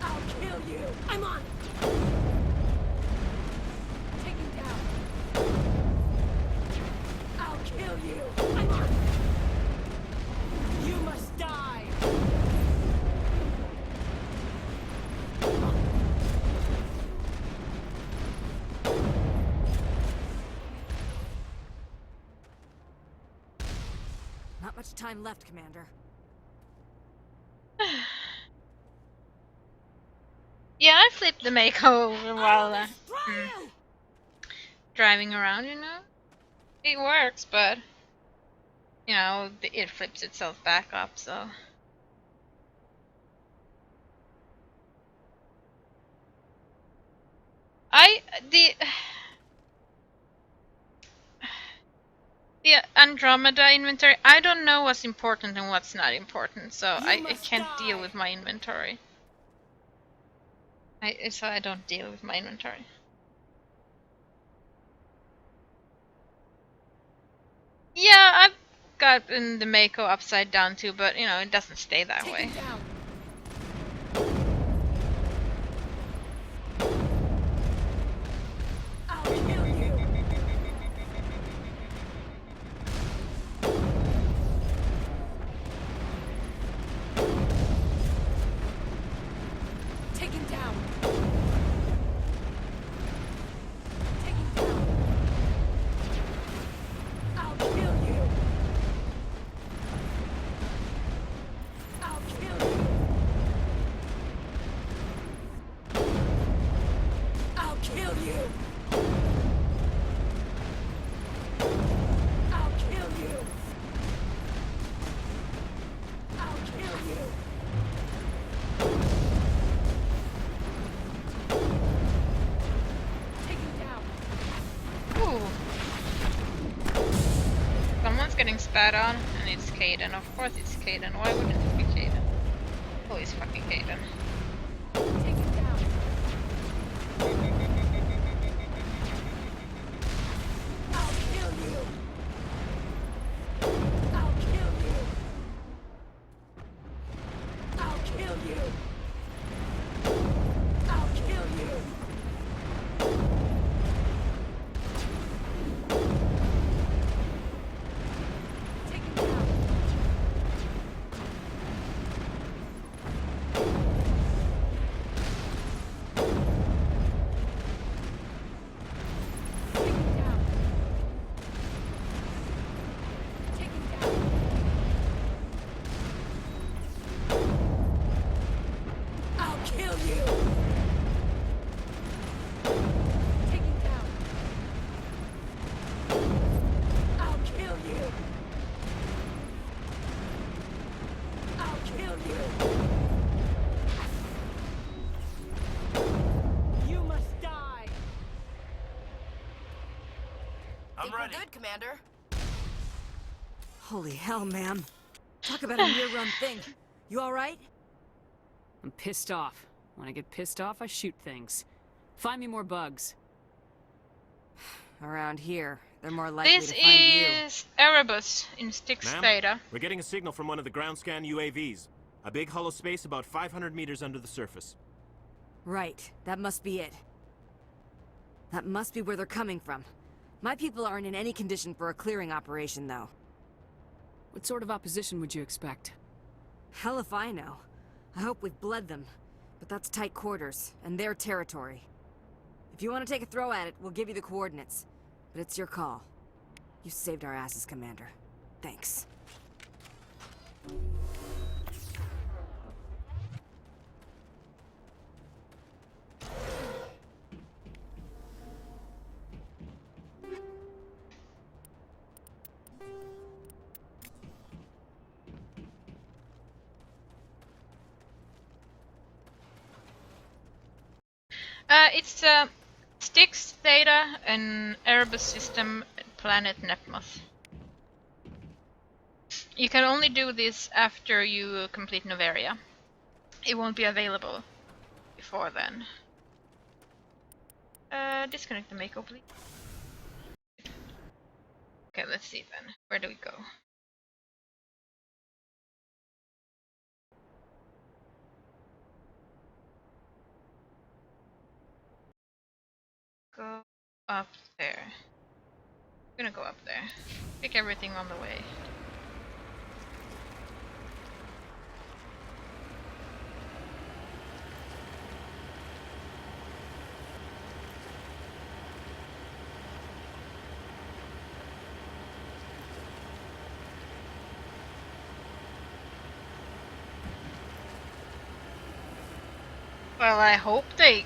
I'll kill you! I'm on! Taken down! I'll kill you! I'm on! You must die! Not much time left, Commander. Yeah, I flipped the Mako while driving around, you know? It works, but, you know, it flips itself back up, so. The Andromeda inventory, I don't know what's important and what's not important, so I can't deal with my inventory. So I don't deal with my inventory. Yeah, I've gotten the Mako upside down too, but you know, it doesn't stay that way. I'll kill you! Taken down! Taken down! I'll kill you! I'll kill you! I'll kill you! I'll kill you! I'll kill you! Taken down! Ooh. Someone's getting spat on, and it's Caden. Of course it's Caden. Why wouldn't it be Caden? you! I'll kill you! Take him down. I'll kill you! Take him down. I'll kill you! I'll kill you! You must die! I'm ready. We're good, Commander. Holy hell, ma'am. Talk about a near-run thing. You alright? I'm pissed off. When I get pissed off, I shoot things. Find me more bugs. Around here, they're more likely This to find you. is Erebus in Styx Ma'am, Theta. we're getting a signal from one of the ground scan UAVs. A big hollow space about 500 meters under the surface. Right, that must be it. That must be where they're coming from. My people aren't in any condition for a clearing operation, though. What sort of opposition would you expect? Hell if I know. I hope we've bled them. But that's tight quarters, and their territory. If you want to take a throw at it, we'll give you the coordinates. But it's your call. You saved our asses, Commander. Thanks. It's Styx Theta, an Erebus system, planet Nepmuth. You can only do this after you complete Noveria. It won't be available before then. Disconnect the Mako, please. Okay, let's see then. Where do we go? Go up there. I'm gonna go up there. Pick everything on the way. Well, I hope they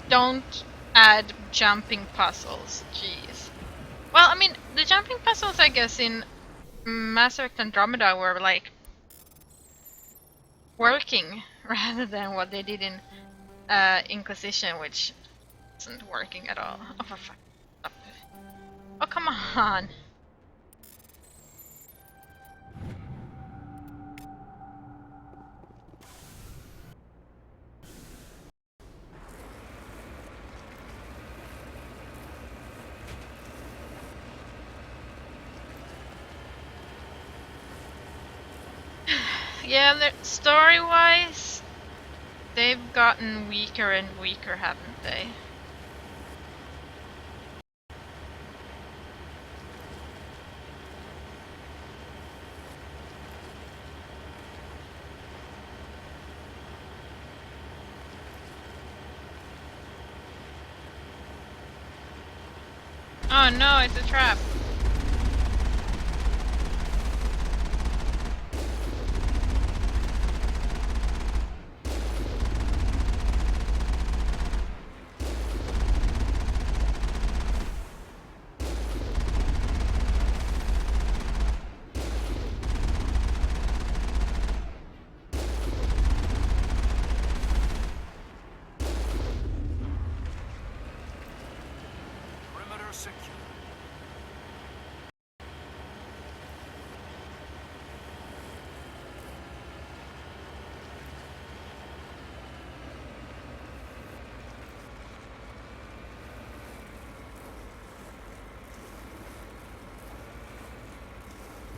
don't add jumping puzzles. Jeez. Well, I mean, the jumping puzzles, I guess, in Mass Effect Andromeda were like working rather than what they did in Inquisition, which isn't working at all. Oh, for fuck. Oh, come on. Yeah, story-wise, they've gotten weaker and weaker, haven't they? Oh no, it's a trap. Perimeter secure.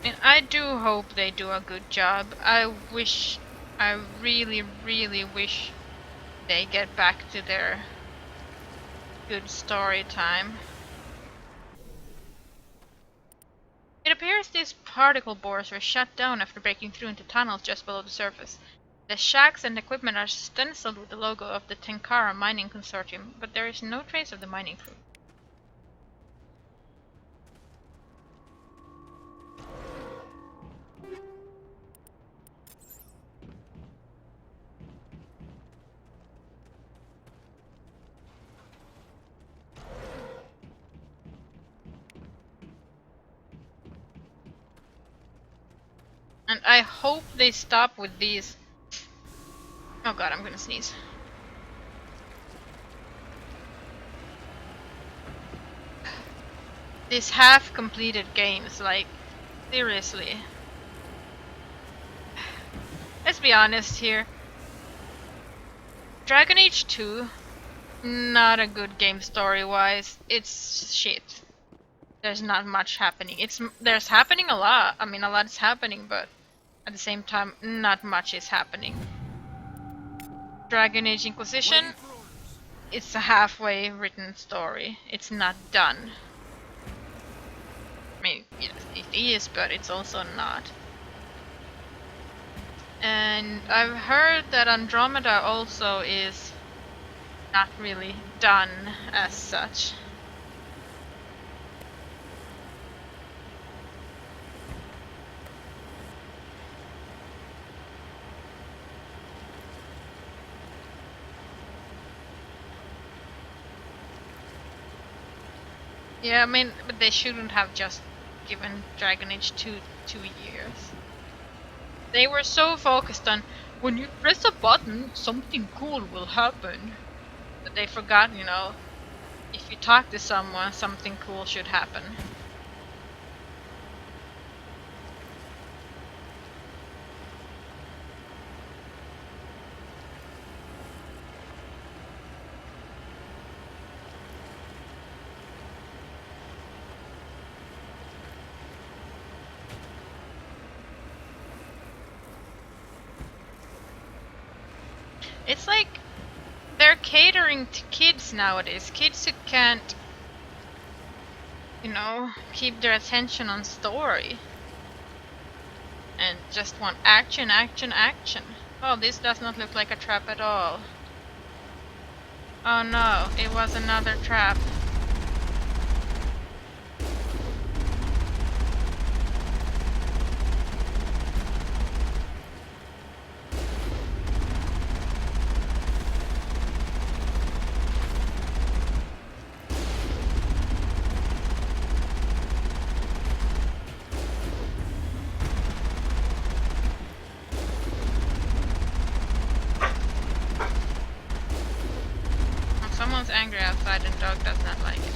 And I do hope they do a good job. I wish I really, really wish they get back to their good story time. It appears these particle bores were shut down after breaking through into tunnels just below the surface. The shacks and equipment are stenciled with the logo of the Tenkara Mining Consortium, but there is no trace of the mining crew. And I hope they stop with these. Oh god, I'm gonna sneeze. These half-completed games, like, seriously. Let's be honest here. Dragon Age 2, not a good game story-wise. It's shit. There's not much happening. There's happening a lot. I mean, a lot is happening, but at the same time, not much is happening. Dragon Age Inquisition, it's a halfway written story. It's not done. I mean, yes, it is, but it's also not. And I've heard that Andromeda also is not really done as such. Yeah, I mean, but they shouldn't have just given Dragon Age 2 2 years. They were so focused on, when you press a button, something cool will happen. But they forgot, you know, if you talk to someone, something cool should happen. It's like they're catering to kids nowadays. Kids who can't, you know, keep their attention on story. And just want action, action, action. Oh, this does not look like a trap at all. Oh no, it was another trap. Someone's angry outside and dog does not like it.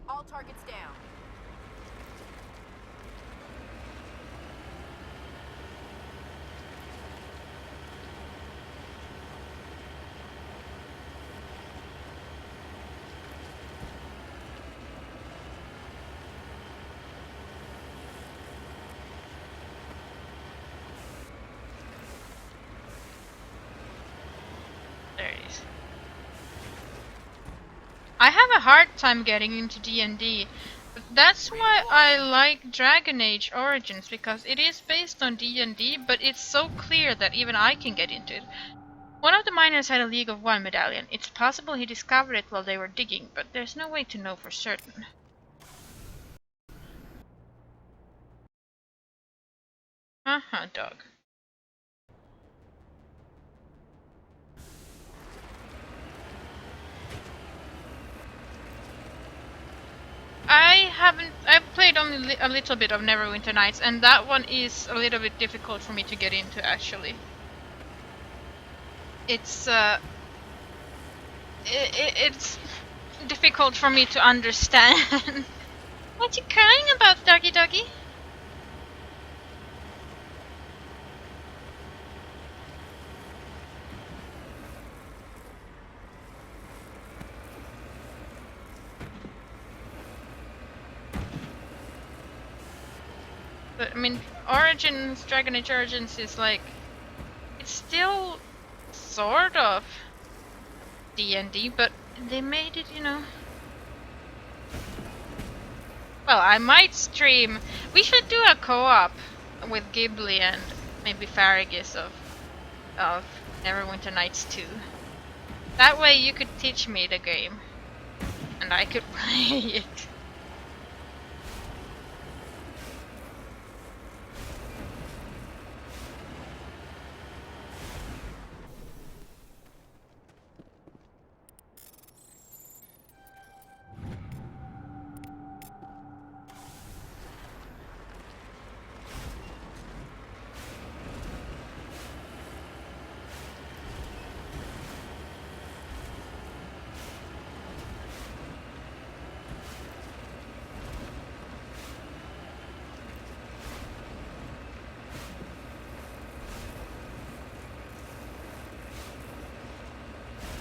All targets down. There it is. I have a hard time getting into D&D, but that's why I like Dragon Age Origins, because it is based on D&D, but it's so clear that even I can get into it. One of the miners had a League of One medallion. It's possible he discovered it while they were digging, but there's no way to know for certain. Dog. I've played only a little bit of Neverwinter Nights, and that one is a little bit difficult for me to get into, actually. It's it's difficult for me to understand. What you crying about, doggy doggy? But I mean, Origins, Dragon Age Origins is like, it's still sort of D&D, but they made it, you know. Well, I might stream. We should do a co-op with Ghibli and maybe Farragus of Neverwinter Nights 2. That way you could teach me the game, and I could play it.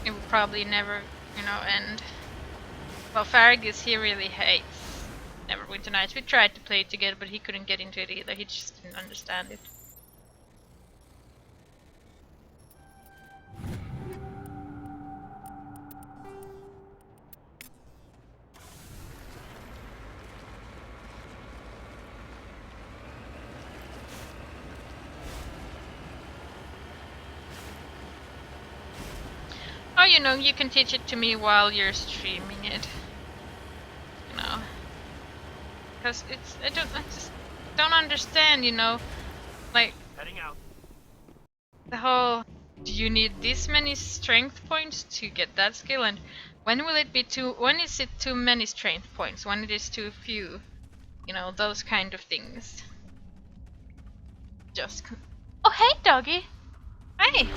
It will probably never, you know, end. Well, Farragus, he really hates Neverwinter Nights. We tried to play it together, but he couldn't get into it either. He just didn't understand it. Oh, you know, you can teach it to me while you're streaming it. You know, because I just don't understand. You know, like Heading out. the whole. Do you need this many strength points to get that skill? And when will it be too? When is it too many strength points? When it is too few? You know, those kind of things. Just. Oh, hey, doggy. Hey.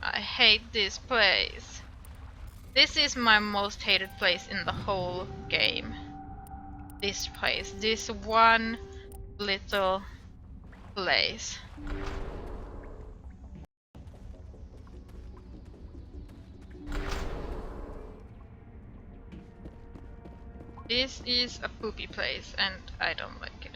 I hate this place. This is my most hated place in the whole game. This place. This one little place. This is a poopy place and I don't like it.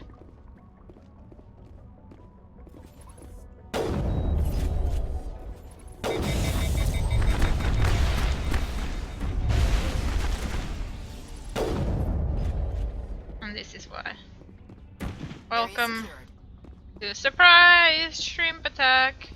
And this is why. Welcome to surprise shrimp attack.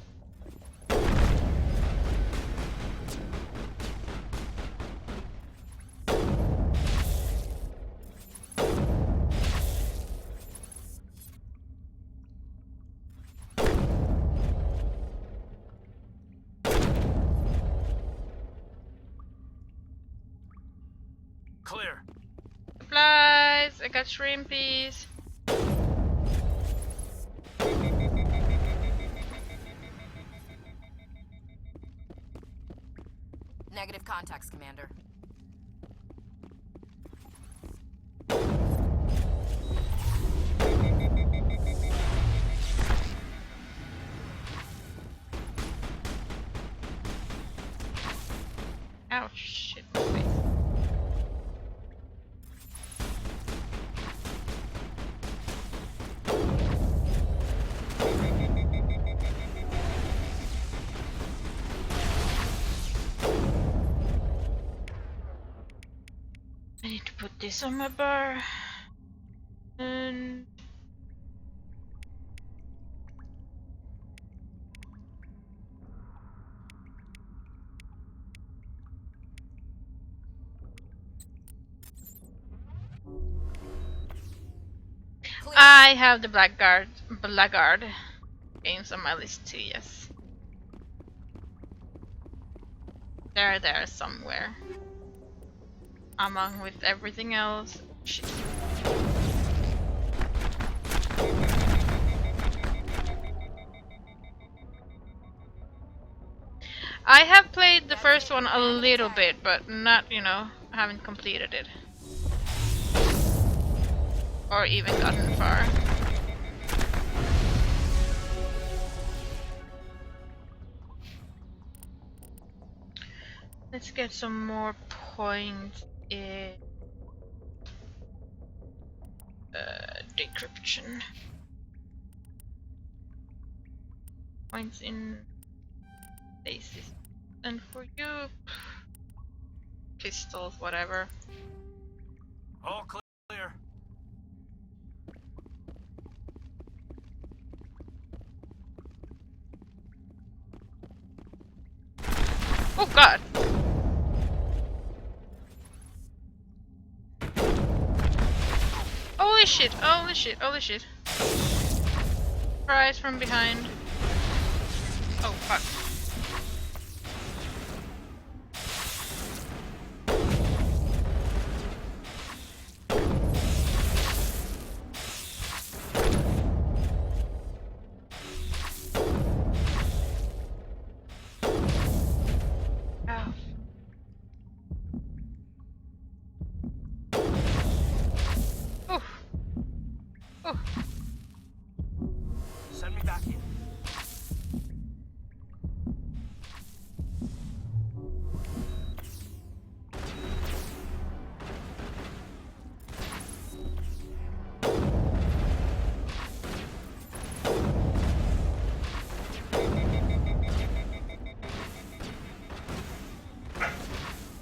Clear. Supplies, I got shrimpies. Negative contacts, Commander. Ouch, shit. I need to put this on my bar. And I have the Blackguard games on my list too, yes. They're there somewhere. Among with everything else. Shit. I have played the first one a little bit, but not, you know, I haven't completed it. Or even gotten far. Let's get some more points in. Decryption. Points in stasis. And for you, pistols, whatever. All clear. Oh god! Holy shit, holy shit, holy shit. Surprise from behind. Oh fuck. Ow. Oof. Oof. Send me back in.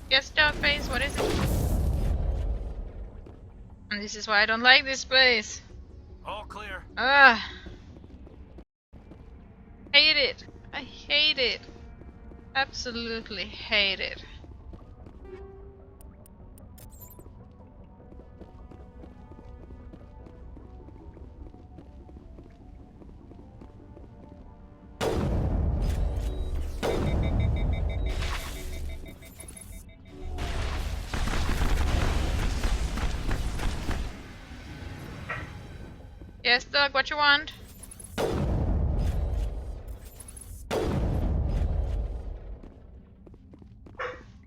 Yes, dog face, what is it? And this is why I don't like this place. All clear. Ah. Hate it. I hate it. Absolutely hate it. Yes, dog, what you want?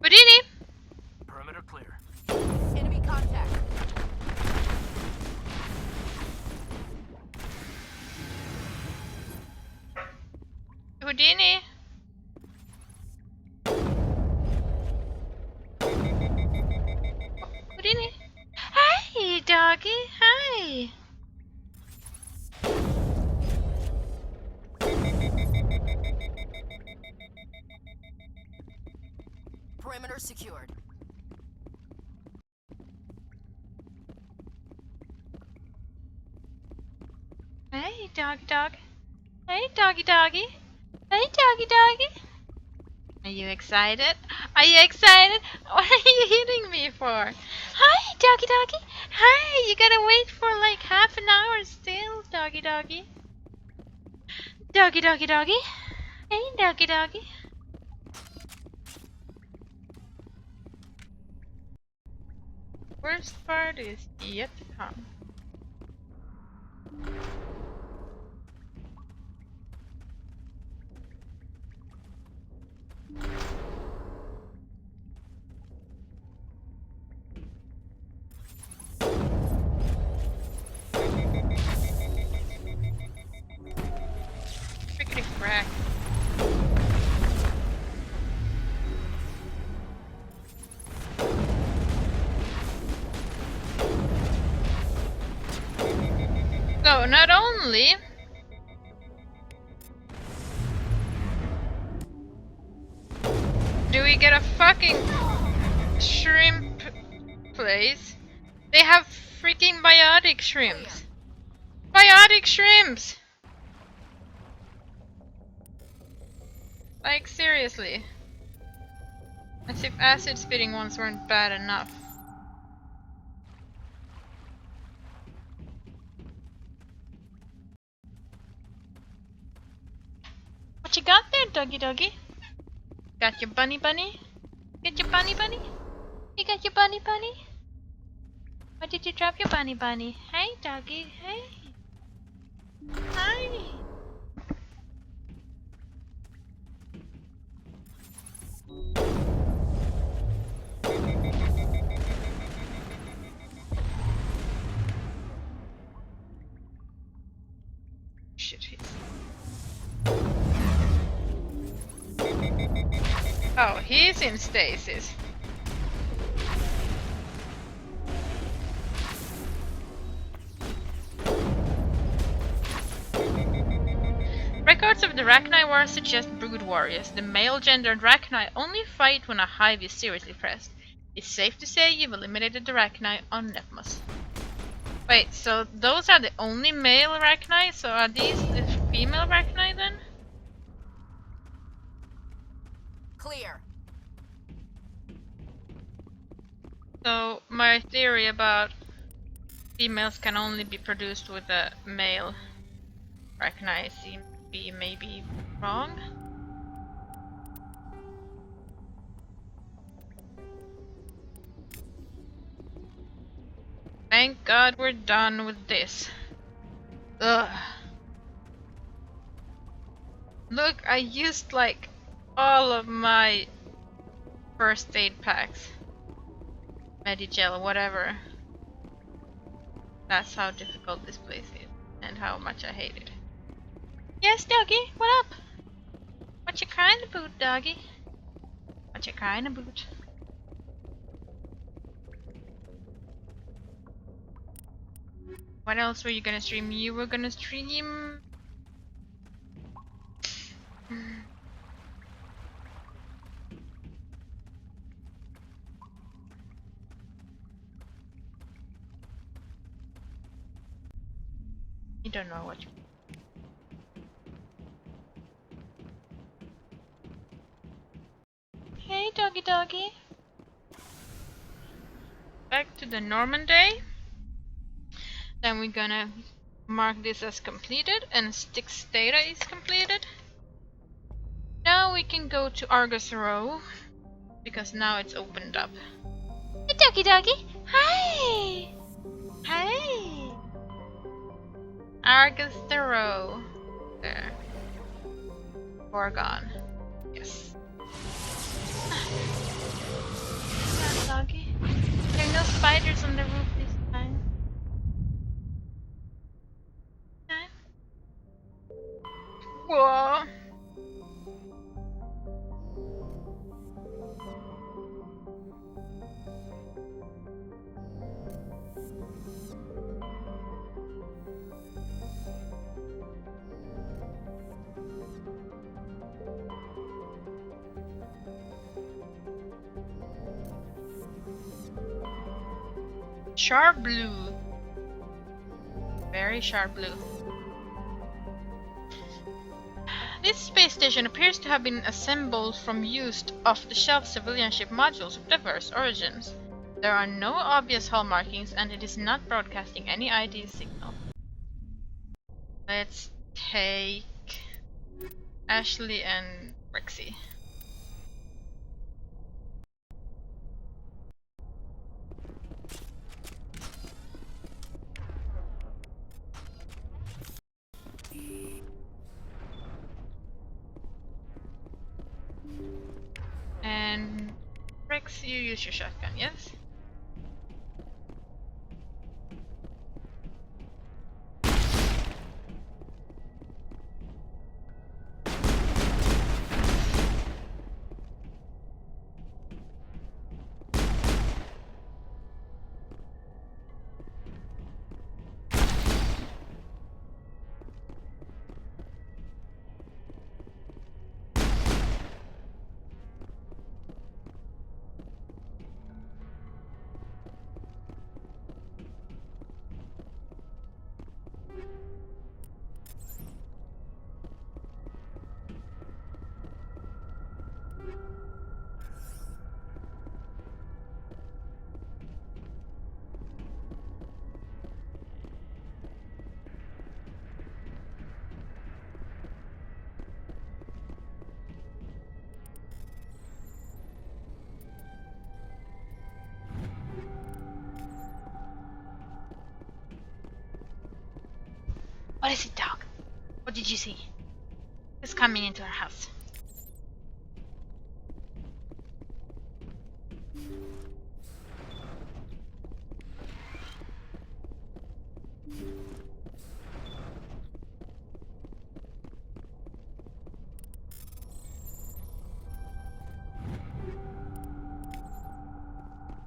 Houdini! Perimeter clear. Enemy contact. Houdini! Houdini! Hey, doggy! Hi! Perimeter secured. Hey, doggy dog. Hey, doggy doggy. Hey, doggy doggy. Are you excited? Are you excited? What are you hitting me for? Hi, doggy doggy. Hi, you gotta wait for like half an hour still, doggy doggy. Doggy doggy doggy. Hey, doggy doggy. Worst part is yet to come. Frickety crack. So not only do we get a fucking shrimp place, they have freaking biotic shrimps. Biotic shrimps! Like seriously. As if acid spitting ones weren't bad enough. What you got there, doggy doggy? Got your bunny bunny? Get your bunny bunny? You got your bunny bunny? Why did you drop your bunny bunny? Hey doggy, hey. Hi. Shit. Oh, he's in stasis. of the Rachni Wars suggest brood warriors. The male-gendered Rachni only fight when a hive is seriously pressed. It's safe to say you've eliminated the Rachni on Nepmos. Wait, so those are the only male Rachni? So are these the female Rachni then? Clear. So my theory about females can only be produced with a male Rachni seems to be maybe wrong. Thank God we're done with this. Ugh. Look, I used like all of my first aid packs. Medigel, whatever. That's how difficult this place is, and how much I hate it. Yes, doggy, what up? What you crying about, doggy? What you crying about? What else were you gonna stream? You were gonna stream... You don't know what you... Hey, doggy doggy. Back to the Normandy. Then we're gonna mark this as completed, and Styx data is completed. Now we can go to Argus Row, because now it's opened up. Hey, doggy doggy! Hi! Hey! Argus the Row. There. Gorgon. Yes. Yeah, doggy. There are no spiders on the roof this time. Whoa! Sharp blue. Very sharp blue. This space station appears to have been assembled from used off-the-shelf civilian ship modules of diverse origins. There are no obvious hull markings, and it is not broadcasting any ID signal. Let's take Ashley and Rexy. And Rex, you use your shotgun, yes? What is it, dog? What did you see? Who's coming into our house?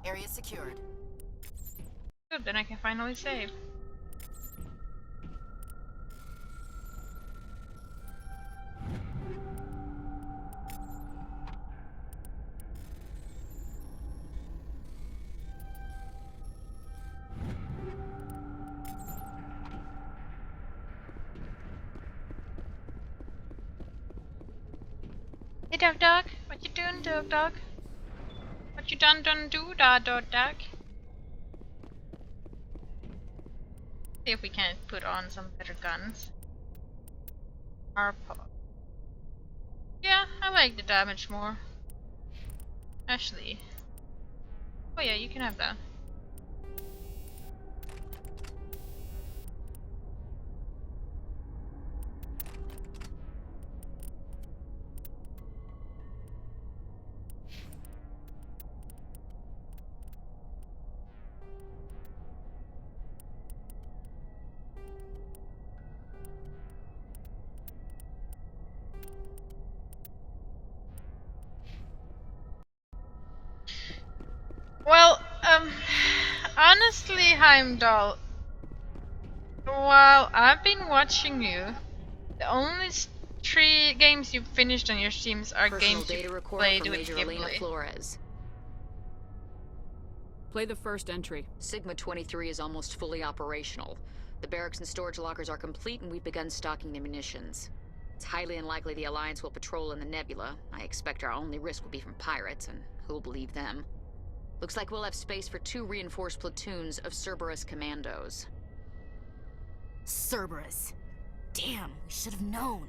Area secured. Good, then I can finally save. Dog Dog, what you doing, Dog Dog? What you done do, Dog Dog? See if we can put on some better guns. Yeah, I like the damage more. Actually. Oh yeah, you can have that. Well, honestly, Heimdall, while I've been watching you, the only 3 games you've finished on your streams are Personal games data you've recorder played from with Major Elena Ghibli. Flores. Play the first entry. Sigma 23 is almost fully operational. The barracks and storage lockers are complete, and we've begun stocking the munitions. It's highly unlikely the Alliance will patrol in the nebula. I expect our only risk will be from pirates, and who'll believe them? Looks like we'll have space for 2 reinforced platoons of Cerberus commandos. Cerberus. Damn, we should have known.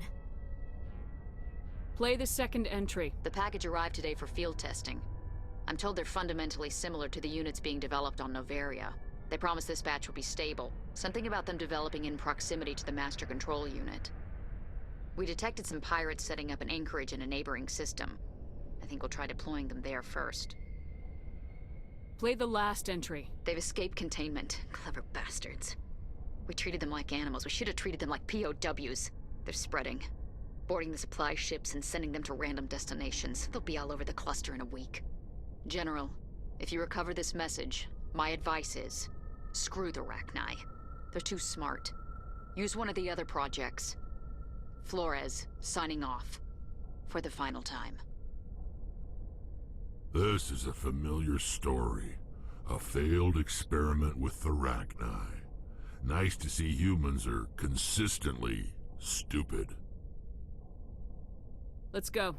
Play the second entry. The package arrived today for field testing. I'm told they're fundamentally similar to the units being developed on Noveria. They promise this batch will be stable. Something about them developing in proximity to the master control unit. We detected some pirates setting up an anchorage in a neighboring system. I think we'll try deploying them there first. Play the last entry. They've escaped containment. Clever bastards. We treated them like animals. We should have treated them like POWs. They're spreading. Boarding the supply ships and sending them to random destinations. They'll be all over the cluster in a week. General, if you recover this message, my advice is, screw the Rachni. They're too smart. Use one of the other projects. Flores, signing off. For the final time. This is a familiar story. A failed experiment with the Rachni. Nice to see humans are consistently stupid. Let's go.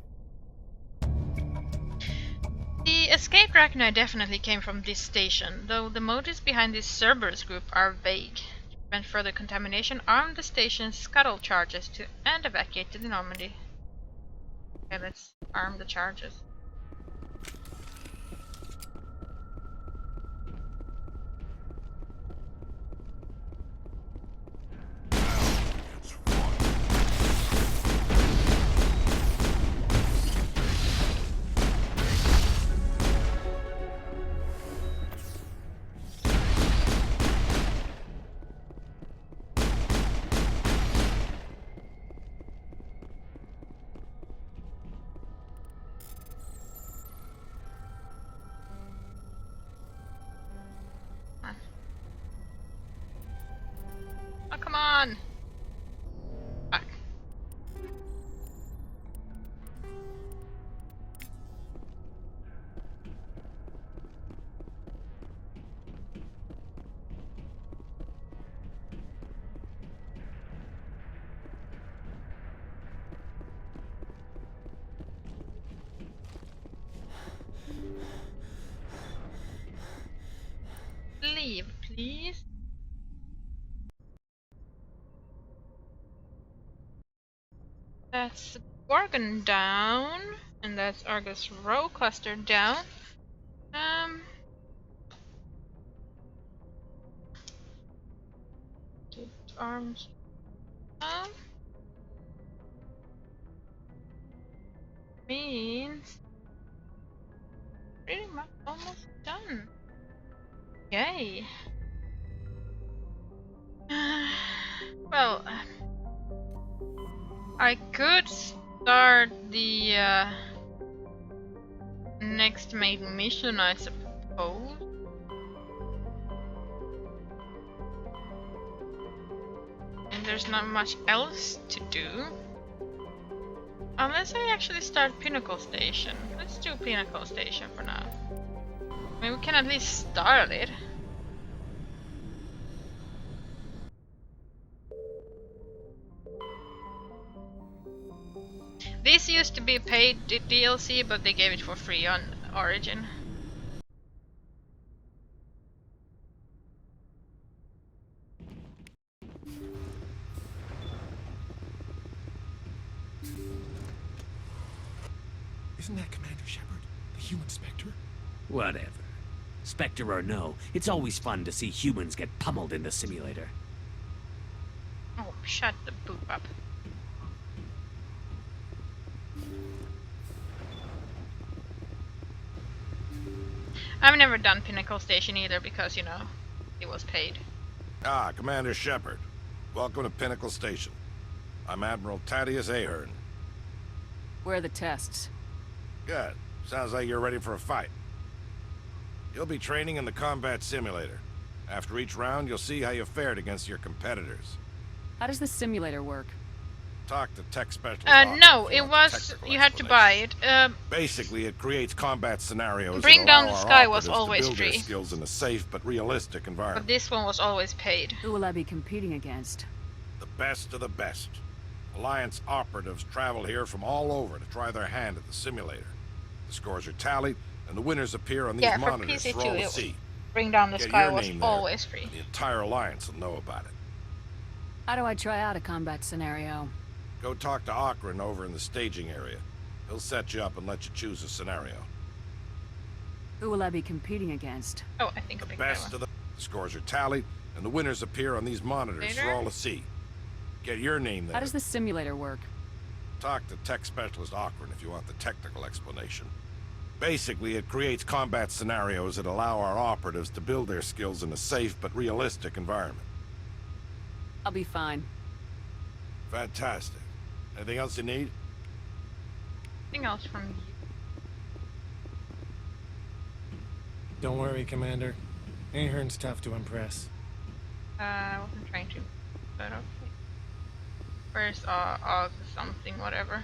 The escaped Rachni definitely came from this station, though the motives behind this Cerberus group are vague. To prevent further contamination, arm the station's scuttle charges and evacuate to the Normandy. Okay, let's arm the charges. Oh, come on! Fuck. Leave, please. That's Gorgon down, and that's Argus Row Cluster down. Get arms down. Means pretty much almost done. Yay. Well, I could start the next main mission, I suppose. And there's not much else to do. Unless I actually start Pinnacle Station. Let's do Pinnacle Station for now. I mean, we can at least start it. This used to be paid DLC, but they gave it for free on Origin. Isn't that Commander Shepard, the human Spectre? Whatever. Spectre or no, it's always fun to see humans get pummeled in the simulator. Oh, shut the poop up. I've never done Pinnacle Station either because, you know, it was paid. Ah, Commander Shepard. Welcome to Pinnacle Station. I'm Admiral Thaddeus Ahern. Where are the tests? Good. Sounds like you're ready for a fight. You'll be training in the combat simulator. After each round, you'll see how you fared against your competitors. How does the simulator work? Talk to tech specialist. No, it was... you had to buy it. Basically, it creates combat scenarios Bring that Down allow the our Sky was operatives always to build their free. skills in a safe but realistic environment. But this one was always paid. Who will I be competing against? The best of the best. Alliance operatives travel here from all over to try their hand at the simulator. The scores are tallied, and the winners appear on these monitors for all to see. Bring Down the Get Sky your was name there, always free. and the entire Alliance will know about it. How do I try out a combat scenario? Go talk to Akron over in the staging area. He'll set you up and let you choose a scenario. Who will I be competing against? Oh, I think the best of the scores are tallied, and the winners appear on these monitors for all to see. Get your name there. How does the simulator work? Talk to tech specialist Akron if you want the technical explanation. Basically, it creates combat scenarios that allow our operatives to build their skills in a safe but realistic environment. I'll be fine. Fantastic. Anything else you need? Anything else from you? Don't worry, Commander. Ahern's tough to impress. I wasn't trying to, but okay. Where's AUG something, whatever.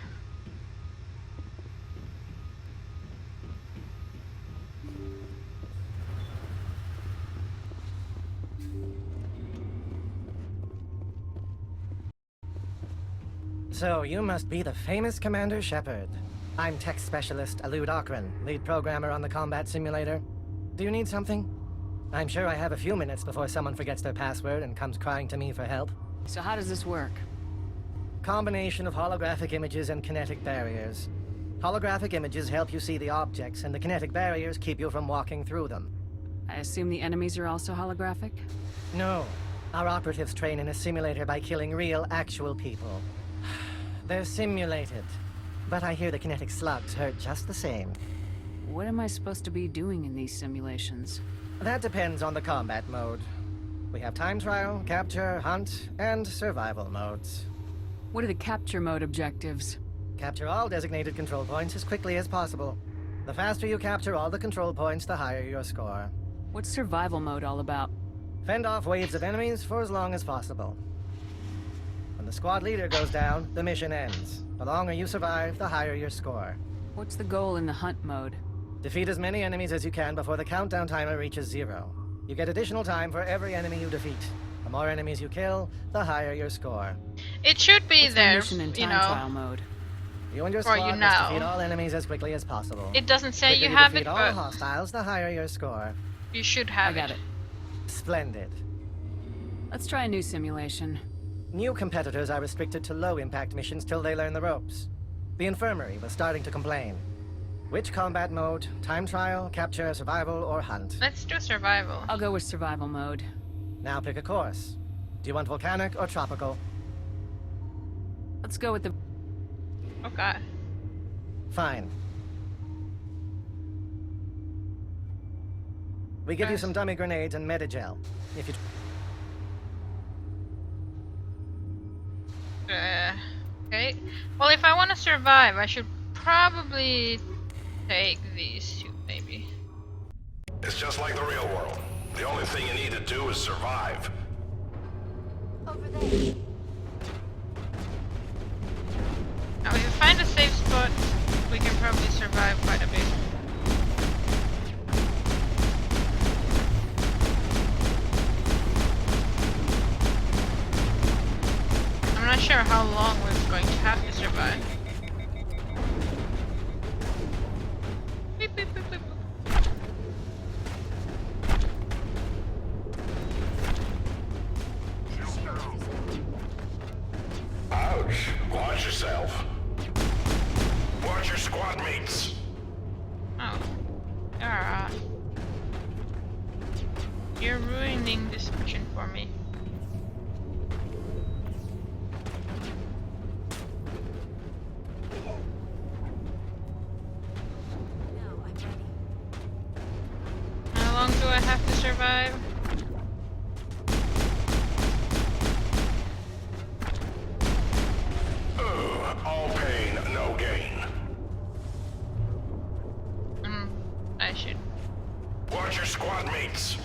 So, you must be the famous Commander Shepard. I'm tech specialist Alud Akron, lead programmer on the combat simulator. Do you need something? I'm sure I have a few minutes before someone forgets their password and comes crying to me for help. So how does this work? Combination of holographic images and kinetic barriers. Holographic images help you see the objects, and the kinetic barriers keep you from walking through them. I assume the enemies are also holographic? No. Our operatives train in a simulator by killing real, actual people. They're simulated. But I hear the kinetic slugs hurt just the same. What am I supposed to be doing in these simulations? That depends on the combat mode. We have time trial, capture, hunt, and survival modes. What are the capture mode objectives? Capture all designated control points as quickly as possible. The faster you capture all the control points, the higher your score. What's survival mode all about? Fend off waves of enemies for as long as possible. When the squad leader goes down, the mission ends. The longer you survive, the higher your score. What's the goal in the hunt mode? Defeat as many enemies as you can before the countdown timer reaches 0. You get additional time for every enemy you defeat. The more enemies you kill, the higher your score. It should be What's there, the mission in time trial mode? You and your For squad you must now. defeat all enemies as quickly as possible. It doesn't say The quicker you have defeat it, all but hostiles, the higher your score. you should have I got it. Splendid. Let's try a new simulation. New competitors are restricted to low-impact missions till they learn the ropes. The infirmary was starting to complain. Which combat mode? Time trial, capture, survival, or hunt? Let's do survival. I'll go with survival mode. Now pick a course. Do you want volcanic or tropical? Let's go with the... Okay. Fine. We give you some dummy grenades and Medigel. If you... Okay. Well, if I want to survive, I should probably take these two, maybe. It's just like the real world. The only thing you need to do is survive. Over there. Now, if we find a safe spot, we can probably survive quite a bit. I'm not sure how long we're going to have to survive. Alright. You're ruining this mission for me. How long do I have to survive? All pain, no gain. I should. Watch your squad mates.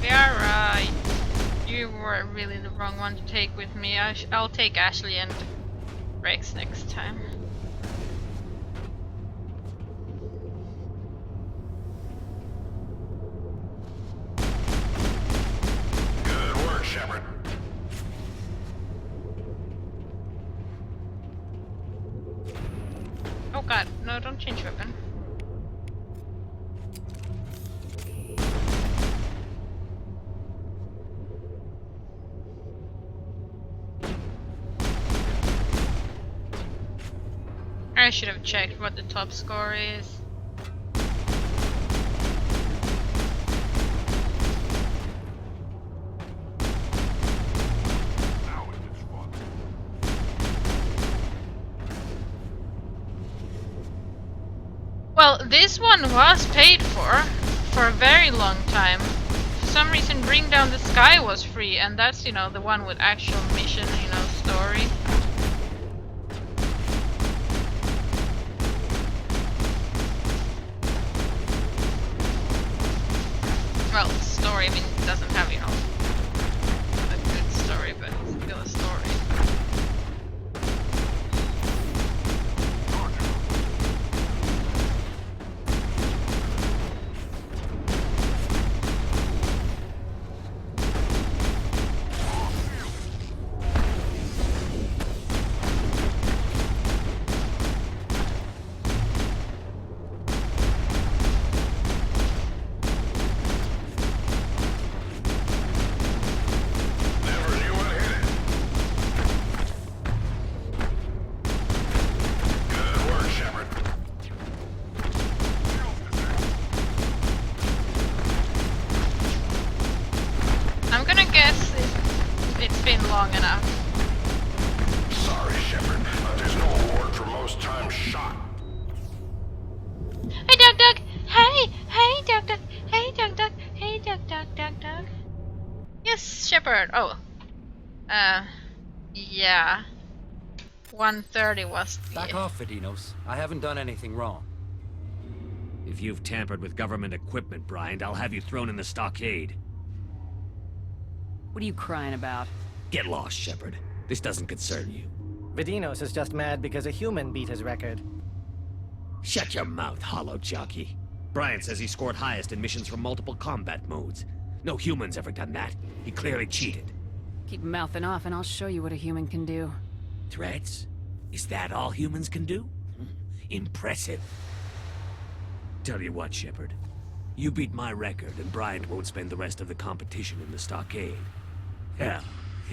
Yeah, right. You were really the wrong one to take with me. I'll take Ashley and Rex next time. Good work, Shepard. Oh god, no, don't change weapon. I should have checked what the top score is. Well, this one was paid for a very long time. For some reason, Bring Down the Sky was free, and that's, you know, the one with actual mission, you know, story. Well, story, I mean, it doesn't have, you know, a good story, but it's still a story. I'm gonna guess it's been long enough. Sorry, Shepard, but there's no award for most time shot. Hey, Doug Doug! Hey! Hey, Doug Doug! Hey, Doug Doug! Hey, Doug Doug Doug Doug! Yes, Shepard! Oh. Yeah. 130 was the... Back off, Vidinos. I haven't done anything wrong. If you've tampered with government equipment, Bryant, I'll have you thrown in the stockade. What are you crying about? Get lost, Shepard. This doesn't concern you. Vidinos is just mad because a human beat his record. Shut your mouth, hollow jockey. Bryant says he scored highest in missions from multiple combat modes. No human's ever done that. He clearly cheated. Keep mouthing off and I'll show you what a human can do. Threats? Is that all humans can do? Impressive. Tell you what, Shepard. You beat my record and Bryant won't spend the rest of the competition in the stockade. Hell,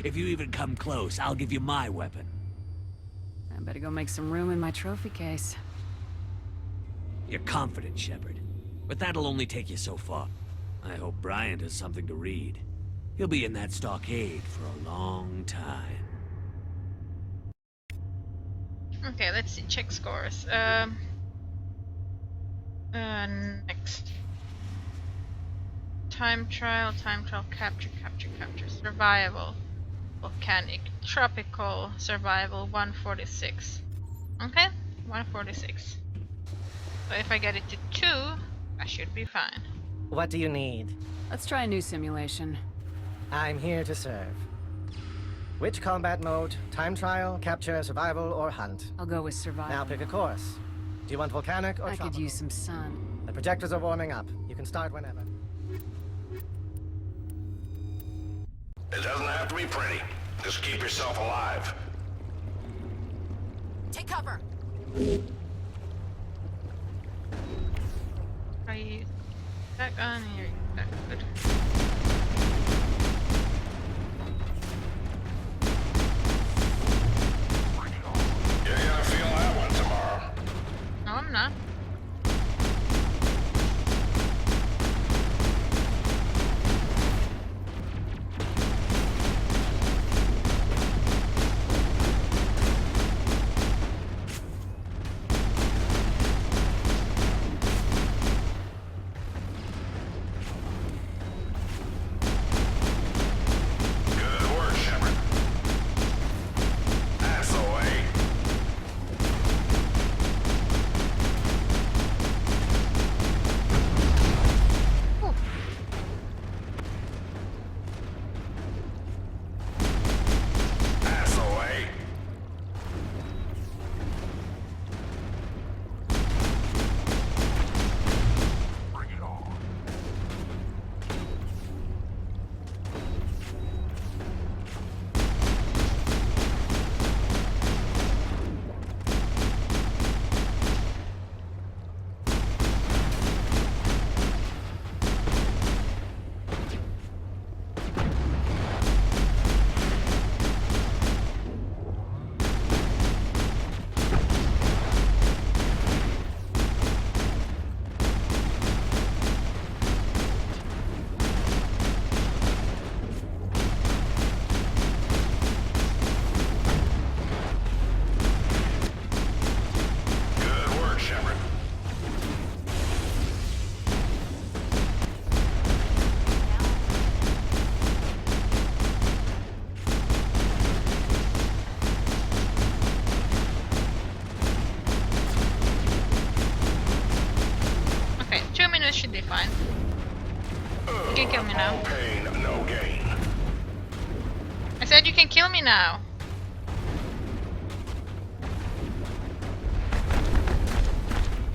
if you even come close, I'll give you my weapon. I better go make some room in my trophy case. You're confident, Shepard, but that'll only take you so far. I hope Bryant has something to read. He'll be in that stockade for a long time. Okay, let's see. Check scores. Next. Time trial, capture, survival, volcanic, tropical, survival, 146. Okay, 146. So if I get it to 2, I should be fine. What do you need? Let's try a new simulation. I'm here to serve. Which combat mode? Time trial, capture, survival, or hunt? I'll go with survival. Now pick a course. Do you want volcanic or tropical? I could use some sun. The projectors are warming up. You can start whenever. It doesn't have to be pretty. Just keep yourself alive. Take cover. Are you back on here? Good. You're gonna feel that one tomorrow. No, I'm not. this should be fine. You can kill me now. All pain, no gain. I said you can kill me now.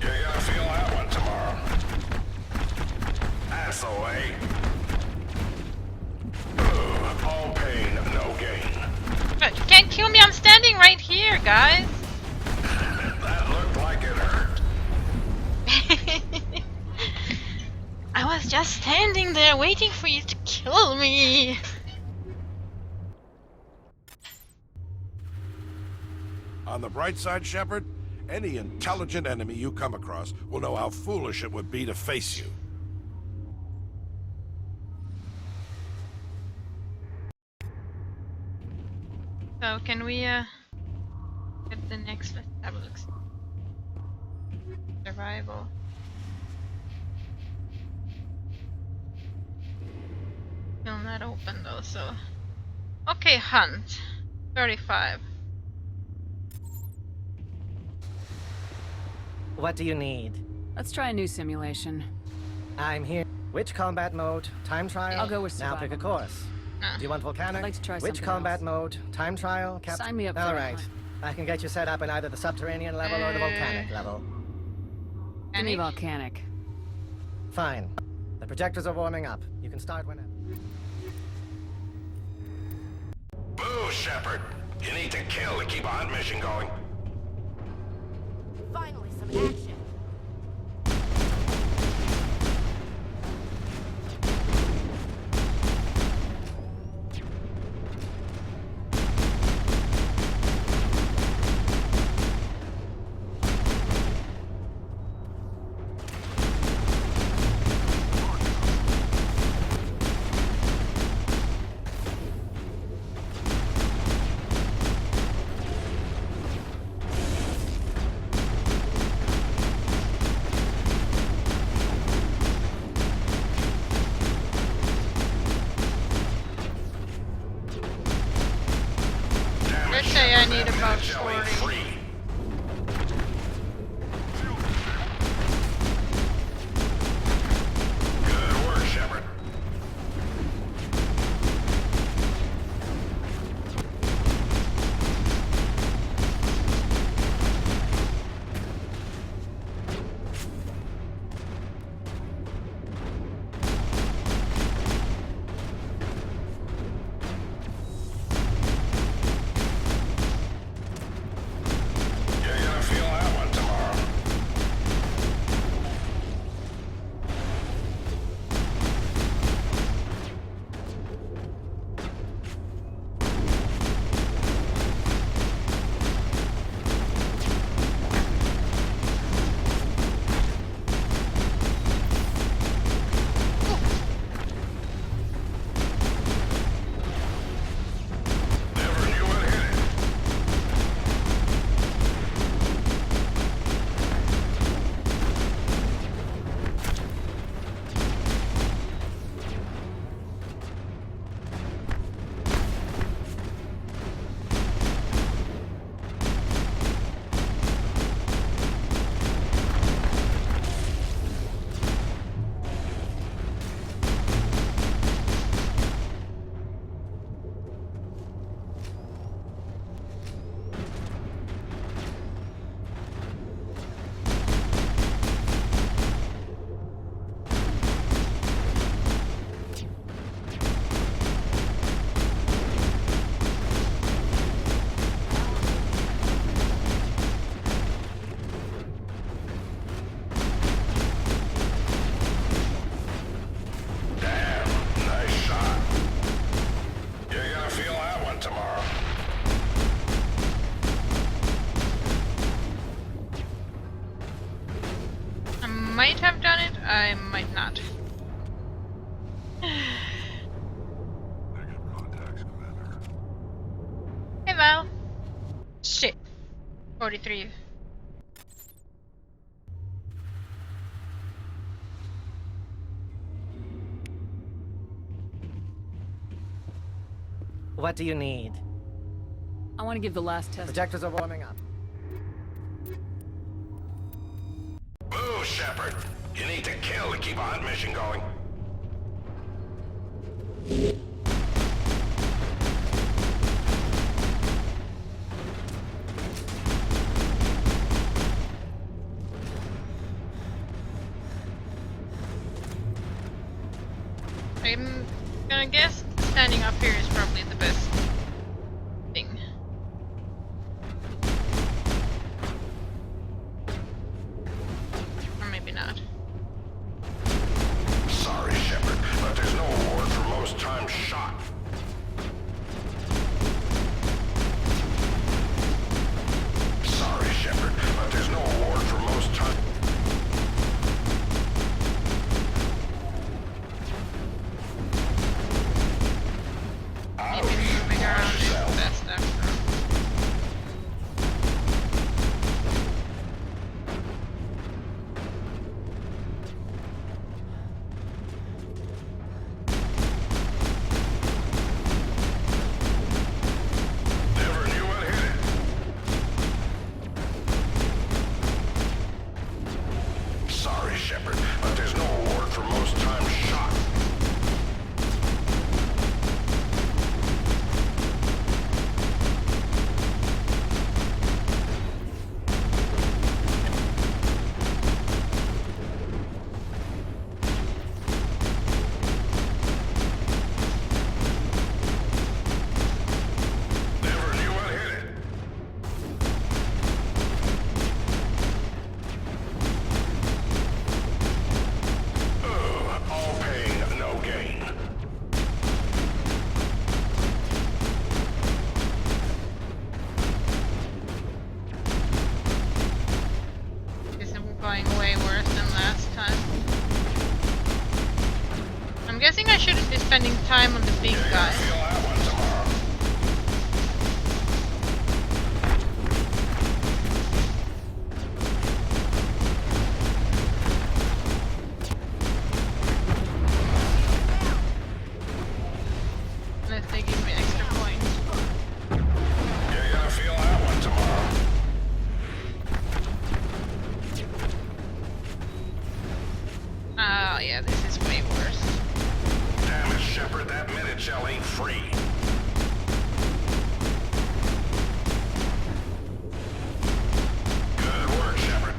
You're gonna feel that one tomorrow. That's the way. All pain, no gain. But you can't kill me, I'm standing right here, guys. That looked like it hurt. I was just standing there waiting for you to kill me. On the bright side, Shepard, any intelligent enemy you come across will know how foolish it would be to face you. So can we get the next? Let's have a look. Survival. Still not open though, so. Okay, hunt. 35. What do you need? Let's try a new simulation. I'm here. Which combat mode? Time trial? I'll go with Now pick a survival. course. Do you want volcanic? I'd like to try Which something combat else. mode? Time trial? Sign me up for All that right. one. I can get you set up in either the subterranean level or the volcanic level. Give me volcanic. Fine. The projectors are warming up. You can start whenever. Boo, Shepard. You need to kill to keep a hunt mission going. Finally, some action. Let's say I need about 40. Good work, Shepard. You're gonna feel that one tomorrow. Never knew it hit it. Damn, nice shot. You're gonna feel that one tomorrow. I might have done it, I might not. Hey Val. Shit. 43. What do you need? I want to give the last test. Projectors are warming up. Boo, Shepard. You need to kill to keep a hunt mission going. I'm gonna guess standing up here is probably the best thing. Or maybe not. Sorry, Shepard, but there's no award for most times shot. Sorry, Shepard, but there's no award for most times. Maybe moving around is the best after all. Never knew what hit it. Sorry, Shepard, but there's no award for most times shot. Never knew what hit it. Ugh, all pain, no gain. This is going way worse than last time. I'm guessing I shouldn't be spending time on the big guy. Feel that one tomorrow. Unless they give me extra points. You're gonna feel that one tomorrow. Oh yeah, this is way worse. Damn it, Shepard, that minute shell ain't free. Good work, Shepard.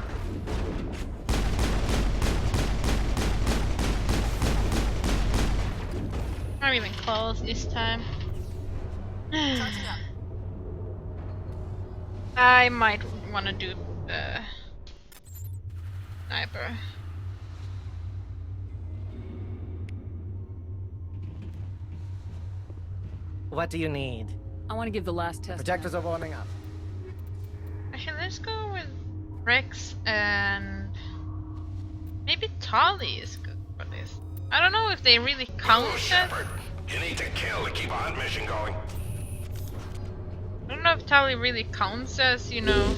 Not even close this time. I might want to do the sniper. What do you need? I want to give the last test. Projectors are warming up. Actually, let's go with Rex and maybe Tali is good for this. I don't know if they really count as. Shepard, you need to kill to keep a hunt mission going. I don't know if Tali really counts as, you know.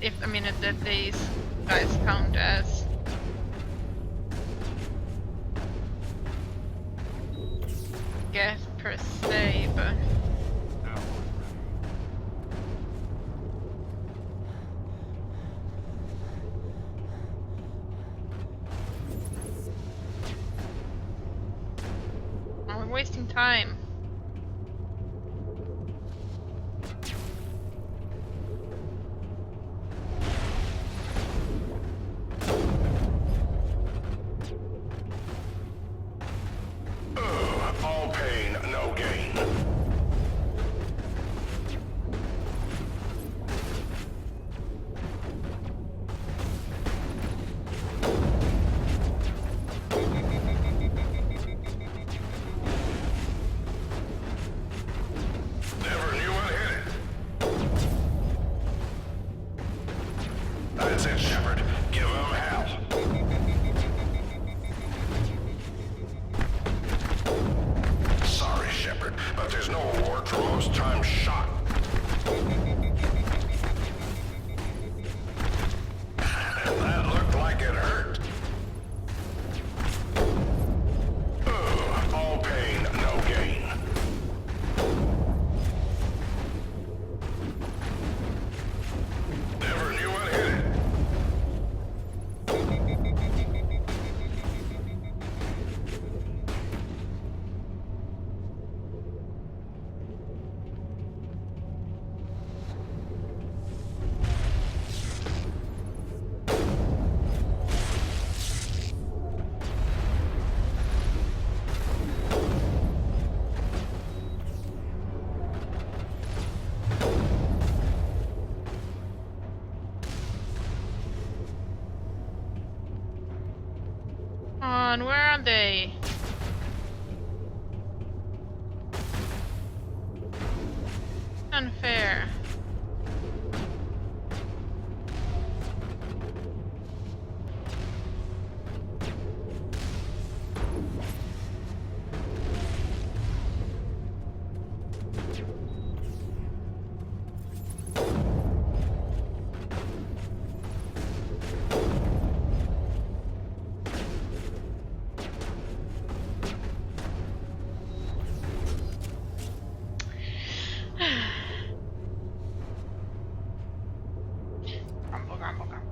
If I mean, that these guys count as. Guess per se, but. Oh, we're wasting time. Ugh, all pain, no gain. on, where are they? Unfair. Grumble, grumble, grumble.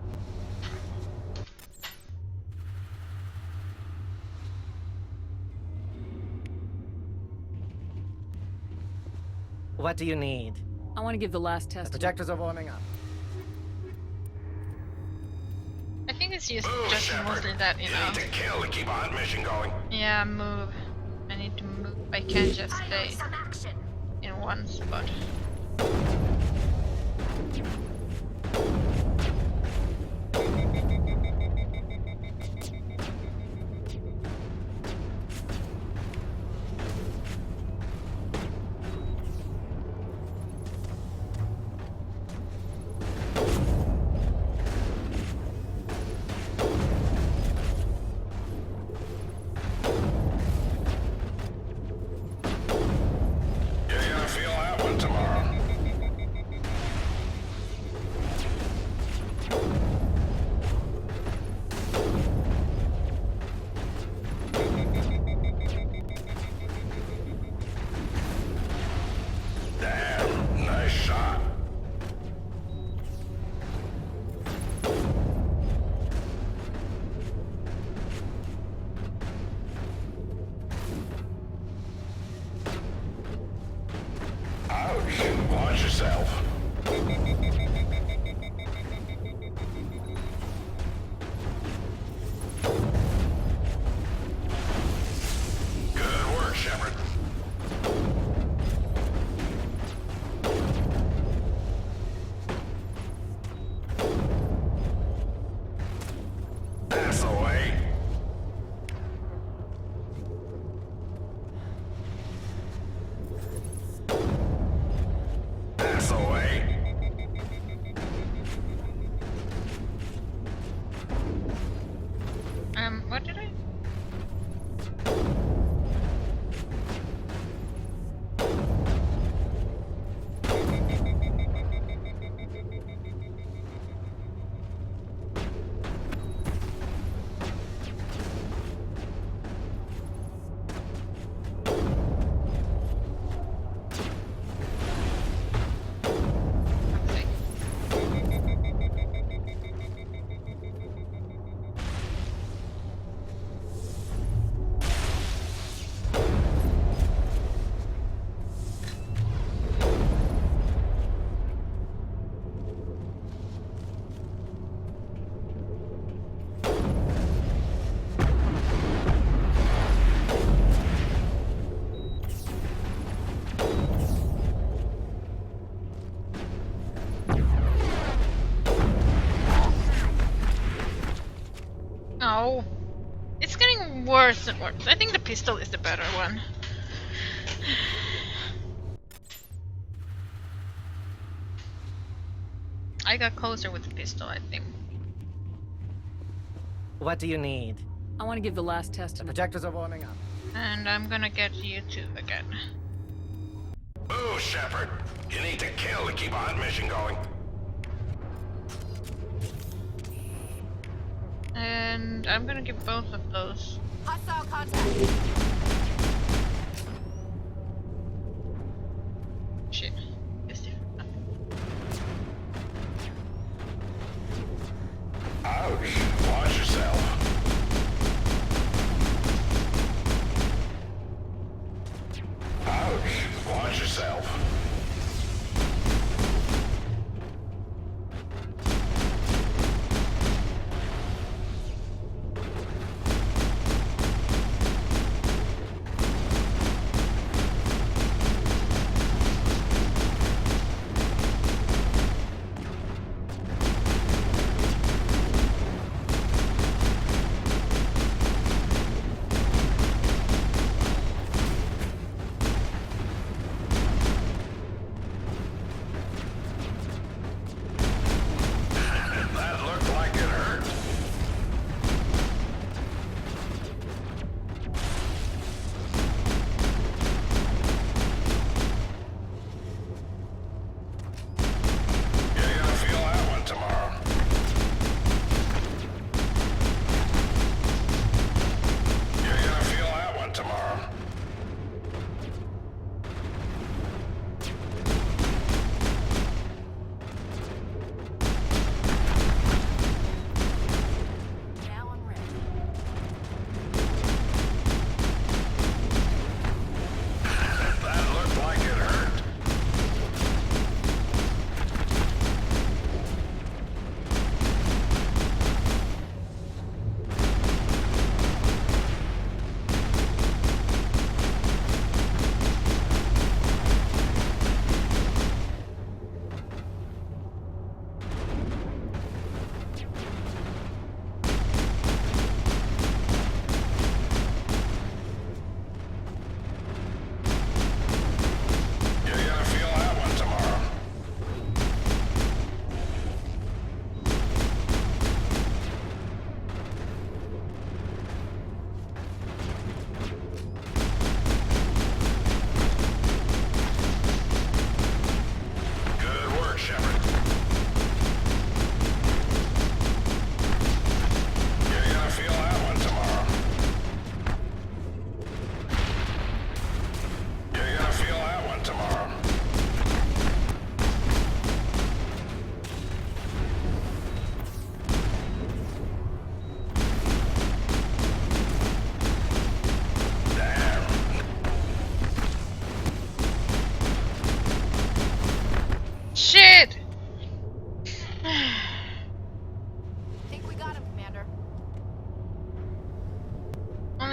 What do you need? I want to give the last The test. projectors are warming up. I think it's just mostly that, you know. Need to kill to keep our mission going. Yeah, move. I need to move. I can't just stay in one spot. You're gonna feel that one tomorrow. Damn, nice shot. Ouch, watch yourself. Good work, Shepard. That's the way. That's the way. What did I? Oh, it's getting worse and worse. I think the pistol is the better one. I got closer with the pistol, I think. What do you need? I want to give the last test. The projectors are warming up. And I'm gonna get YouTube again. Ooh, Shepard. You need to kill to keep our mission going. And I'm gonna give both of those. Hostile contact. Shit. It's different. Ouch, watch yourself. Ouch, watch yourself.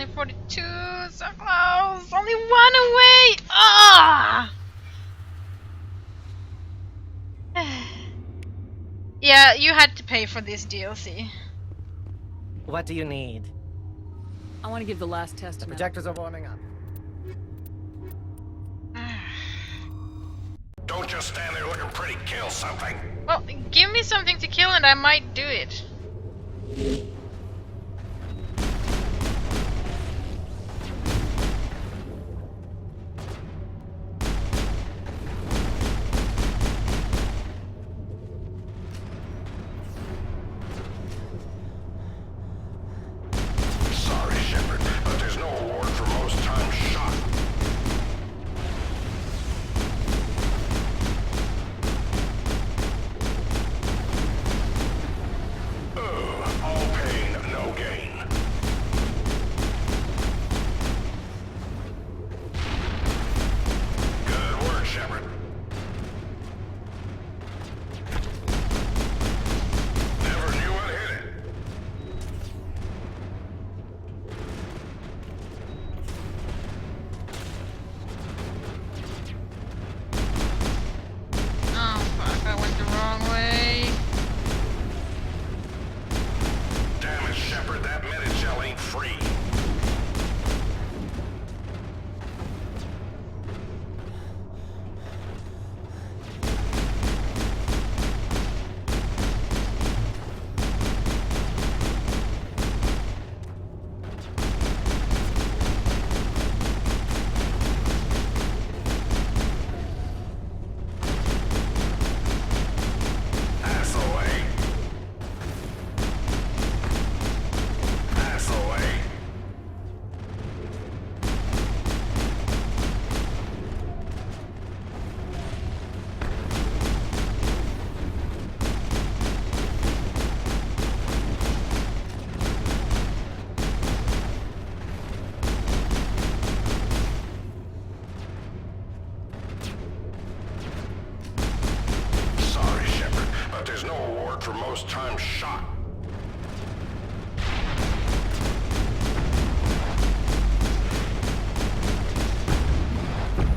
only 42. So close. Only one away. Ah. Yeah, you had to pay for this DLC. What do you need? I want to give the last test. The projectors are warming up. Don't just stand there looking pretty. Kill something. Well, give me something to kill and I might do it. Sorry, Shepard, but there's no award for most times shot. All pain, no gain. Good work, Shepard. Never knew what hit it. Oh fuck, I went the wrong way. Damn it, Shepard, that minute shell ain't free. Pass away. Pass away. Sorry, Shepard, but there's no award for most times shot.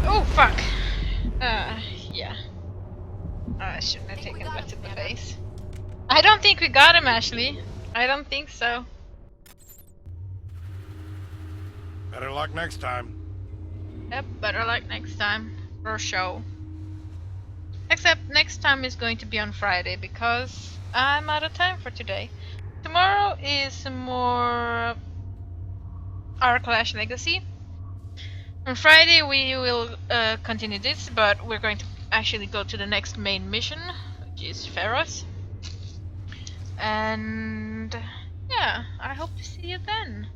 Oh fuck. Yeah. I shouldn't have taken that to the face. I don't think we got him, Ashley. I don't think so. Better luck next time. Yep, better luck next time. For sure. Except next time is going to be on Friday because I'm out of time for today. Tomorrow is more our Clash Legacy. On Friday we will continue this, but we're going to actually go to the next main mission, which is Pharos. And yeah, I hope to see you then.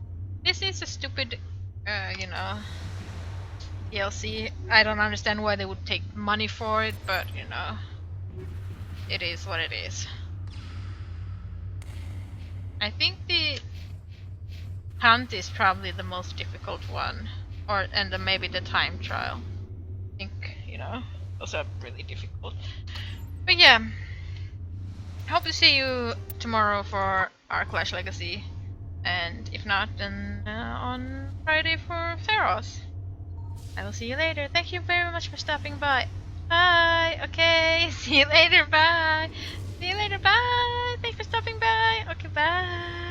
This is a stupid, you know, DLC. I don't understand why they would take money for it, but you know, it is what it is. I think the hunt is probably the most difficult one, and maybe the time trial. I think, you know, those are really difficult. But yeah, hope to see you tomorrow for our Clash Legacy, and if not, then on Friday for Pharos. I will see you later. Thank you very much for stopping by. Bye. Okay. See you later. Bye. See you later. Bye. Thanks for stopping by. Okay. Bye.